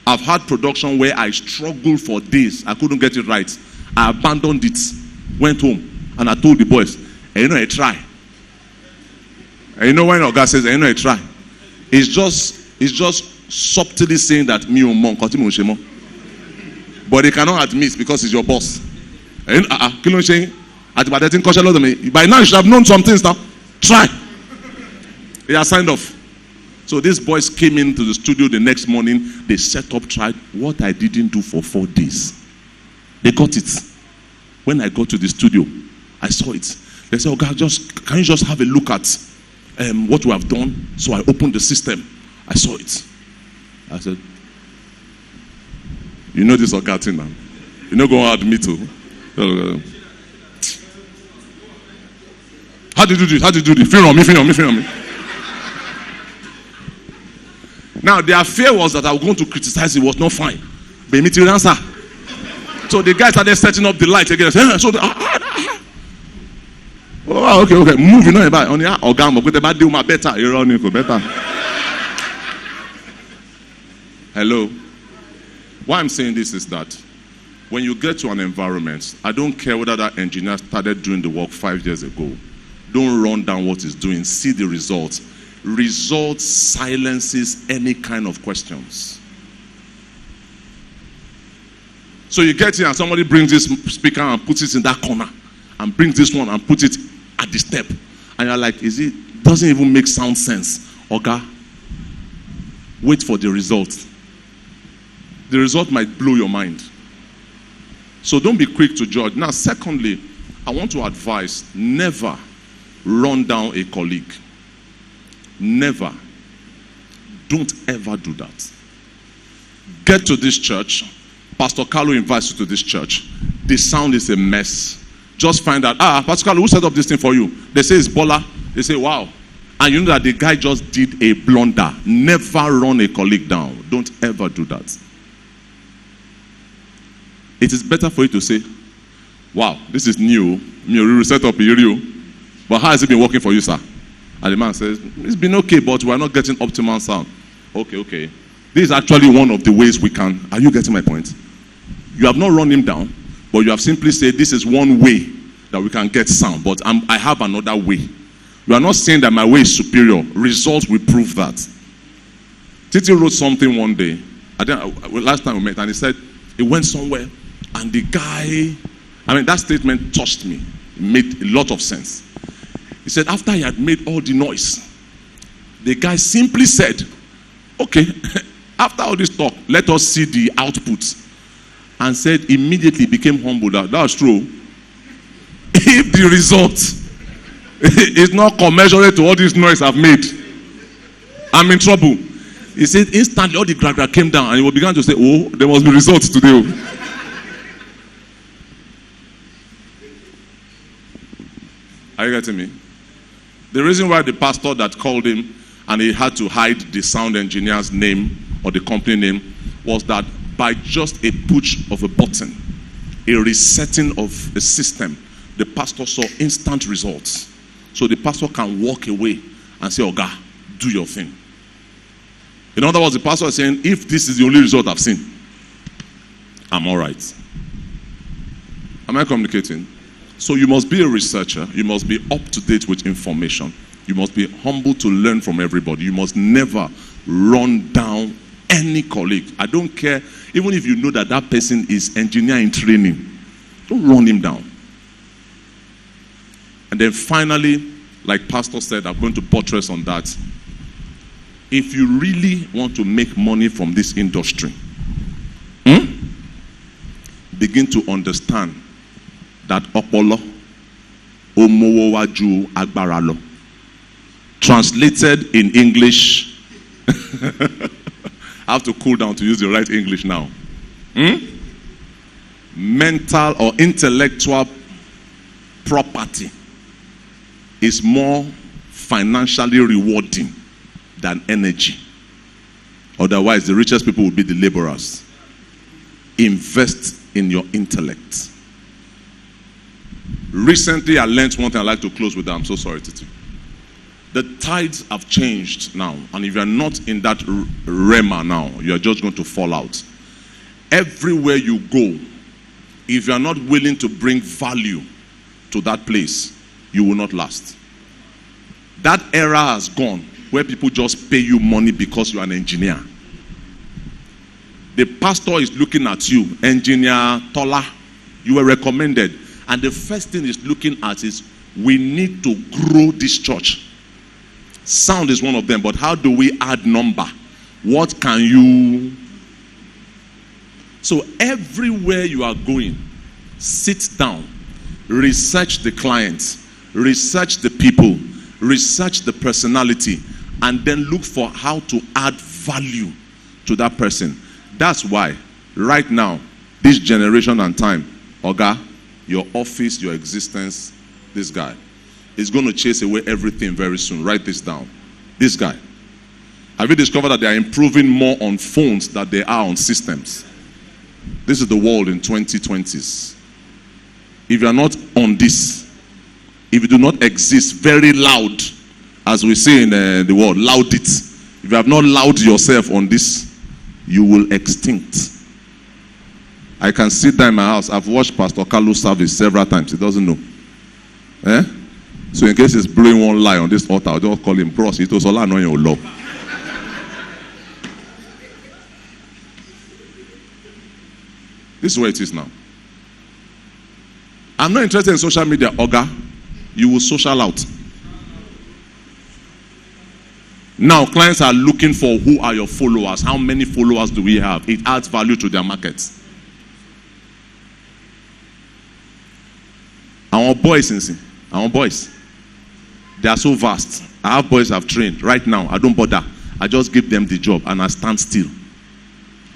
I've had production where I struggled for days. I couldn't get it right. I abandoned it. Went home. And I told the boys, hey, you know, I try. And you know when Oga says, hey, you know, I try. It's just subtly saying that me or mom, continue with Shemo. But they cannot admit because he's your boss. By now you should have known some things now. Try. They are signed off. So these boys came into the studio the next morning. They set up, tried what I didn't do for 4 days. They got it. When I got to the studio, I saw it. They said, oh God, can you just have a look at what we have done? So I opened the system. I saw it. I said, you know this Ogati now. You know, go and admit to. How did you do this? How did you do this? Fear on me. Now, their fear was that I was going to criticize it. Was not fine. But me to answer. So the guys started setting up the lights again. So okay. Moving on about on the organ, but about do my better. You're on better. Hello. Why I'm saying this is that when you get to an environment, I don't care whether that engineer started doing the work 5 years ago. Don't run down what he's doing. See the results. Results silences any kind of questions. So you get here and somebody brings this speaker and puts it in that corner, and brings this one and puts it at the step, and you're like, doesn't even make sound sense. Okay, wait for the result. The result might blow your mind. So don't be quick to judge. Now, secondly, I want to advise, never run down a colleague. Never. Don't ever do that. Get to this church. Pastor Carlo invites you to this church. The sound is a mess. Just find out, Pastor Carlo, who set up this thing for you? They say it's Bola. They say, wow. And you know that the guy just did a blunder. Never run a colleague down. Don't ever do that. It is better for you to say, wow, this is new. You set up you. But how has it been working for you, sir? And the man says, it's been okay, but we're not getting optimal sound. Okay. This is actually one of the ways we can. Are you getting my point? You have not run him down, but you have simply said, this is one way that we can get sound, but I have another way. You are not saying that my way is superior. Results will prove that. Titi wrote something one day. Last time we met, and he said, he went somewhere, and the guy, that statement touched me. It made a lot of sense. He said, after he had made all the noise, the guy simply said, okay, after all this talk, let us see the output. And said, immediately became humble. That's true. If the result is not commensurate to all this noise I've made, I'm in trouble. He said, instantly all the gra came down, and he began to say, oh, there must be results today. Are you getting me? The reason why the pastor that called him and he had to hide the sound engineer's name or the company name was that by just a push of a button, a resetting of a system, the pastor saw instant results. So the pastor can walk away and say, Oga, do your thing. In other words, the pastor is saying, if this is the only result I've seen, I'm all right. Am I communicating? So you must be a researcher. You must be up to date with information. You must be humble to learn from everybody. You must never run down any colleague. I don't care, even if you know that that person is engineer in training, don't run him down. And then finally, like Pastor said, I'm going to buttress on that. If you really want to make money from this industry, begin to understand that Opolo Omowaju Agbaralo. Translated in English, I have to cool down to use the right English now. Mental or intellectual property is more financially rewarding than energy. Otherwise, the richest people will be the laborers. Invest in your intellect. Recently, I learned one thing. I'd like to close with that. I'm so sorry, Titi. The tides have changed now. And if you're not in that rema now, you're just going to fall out. Everywhere you go, if you're not willing to bring value to that place, you will not last. That era has gone where people just pay you money because you're an engineer. The pastor is looking at you, Engineer Tola, you were recommended. And the first thing he's looking at is, we need to grow this church. Sound is one of them, but how do we add number? What can you... So everywhere you are going, sit down, research the clients, research the people, research the personality, and then look for how to add value to that person. That's why, right now, this generation and time, Oga, your office, your existence, this guy is going to chase away everything very soon. Write this down. This guy. Have you discovered that they are improving more on phones than they are on systems? This is the world in 2020s. If you are not on this, if you do not exist very loud, as we say in the world, loud it. If you have not loud yourself on this, you will extinct. I can sit down in my house. I've watched Pastor Carlos service several times. He doesn't know. So in case he's blowing one lie on this altar, I'll just call him cross. It was all I know your law. This is where it is now. I'm not interested in social media, Oga. You will social out. Now, clients are looking for who are your followers. How many followers do we have? It adds value to their markets. Our boys, they are so vast. I have boys I've trained. Right now, I don't bother. I just give them the job and I stand still.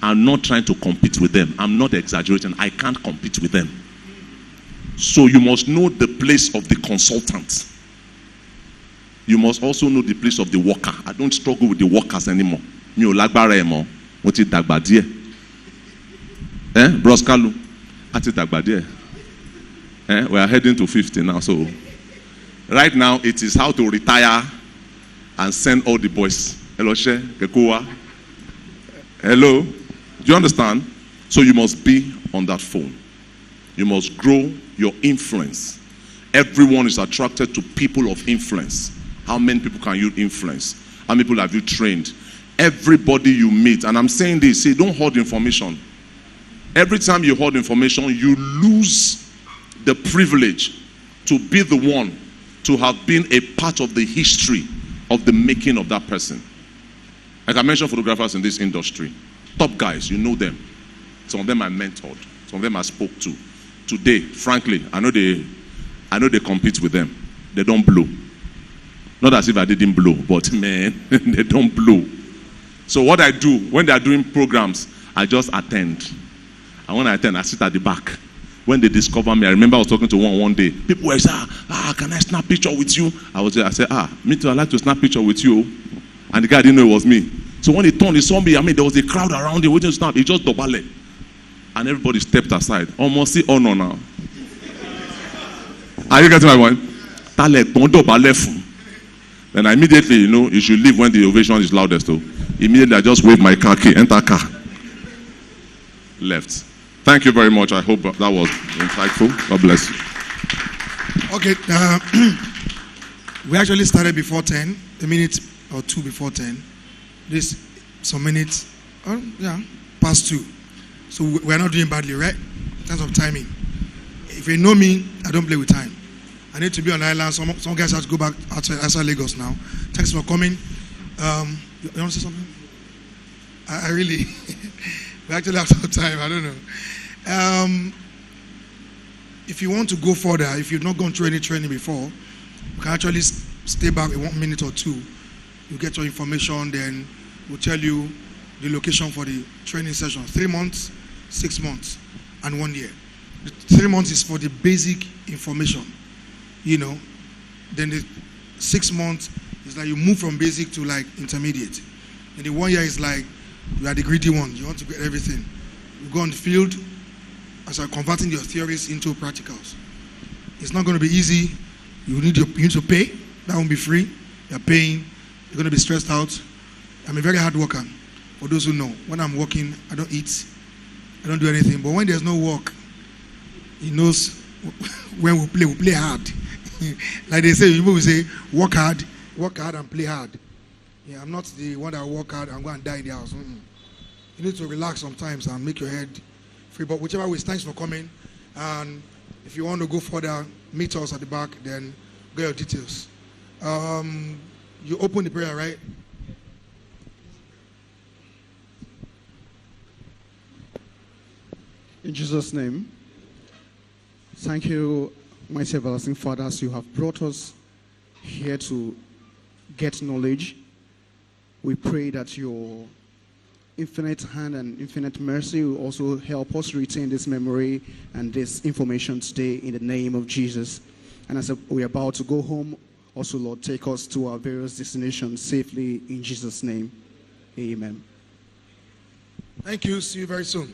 I'm not trying to compete with them. I'm not exaggerating. I can't compete with them. So you must know the place of the consultant. You must also know the place of the worker. I don't struggle with the workers anymore. Bros Kalu? We are heading to 50 now. So right now it is how to retire and send all the boys. Hello, She, Kekua. Hello. Do you understand? So you must be on that phone. You must grow your influence. Everyone is attracted to people of influence. How many people can you influence? How many people have you trained? Everybody you meet, and I'm saying this, say don't hoard information. Every time you hoard information, you lose the privilege to be the one to have been a part of the history of the making of that person. Like I mentioned photographers in this industry. Top guys, you know them. Some of them I mentored. Some of them I spoke to. Today, frankly, I know they compete with them. They don't blow. Not as if I didn't blow, but man, they don't blow. So what I do, when they are doing programs, I just attend. And when I attend, I sit at the back. When they discover me, I remember I was talking to one day. People were saying, can I snap picture with you? I said, me too, I'd like to snap picture with you. And the guy didn't know it was me. So when he turned, he saw me. There was a crowd around him waiting to snap. He just double it. And everybody stepped aside. Almost see honor now. Are you getting my point? Then I immediately, you should leave when the ovation is loudest. So immediately I just wave my car key, enter car. Left. Thank you very much. I hope that was insightful. God bless you. Okay. We actually started before 10, a minute or two before 10. This, some minutes, past 2. So we're not doing badly, right? In terms of timing. If you know me, I don't play with time. I need to be on the island. Some guys have to go back outside Lagos now. Thanks for coming. You want to say something? I really, we actually have some time. I don't know. If you want to go further, if you've not gone through any training before, you can actually stay back in 1 minute or 2. You get your information, then we'll tell you the location for the training session. 3 months, 6 months, and 1 year. The 3 months is for the basic information, Then the 6 months is like you move from basic to like intermediate. And the 1 year is like you are the greedy one. You want to get everything. You go on the field as you're converting your theories into practicals. It's not going to be easy. You need to pay. That won't be free. You're paying. You're going to be stressed out. I'm a very hard worker. For those who know, when I'm working, I don't eat. I don't do anything. But when there's no work, he knows when we play hard. Like they say, people will say, work hard and play hard. Yeah, I'm not the one that work hard and go and die in the house. You need to relax sometimes and make your head free. But whichever way, thanks for coming. And if you want to go further, meet us at the back, then get your details. You open the prayer, right? In Jesus' name, thank you, mighty everlasting Father, as you have brought us here to get knowledge. We pray that your infinite hand and infinite mercy will also help us retain this memory and this information today in the name of Jesus. And as we're about to go home, also, Lord, take us to our various destinations safely in Jesus' name. Amen. Thank you. See you very soon.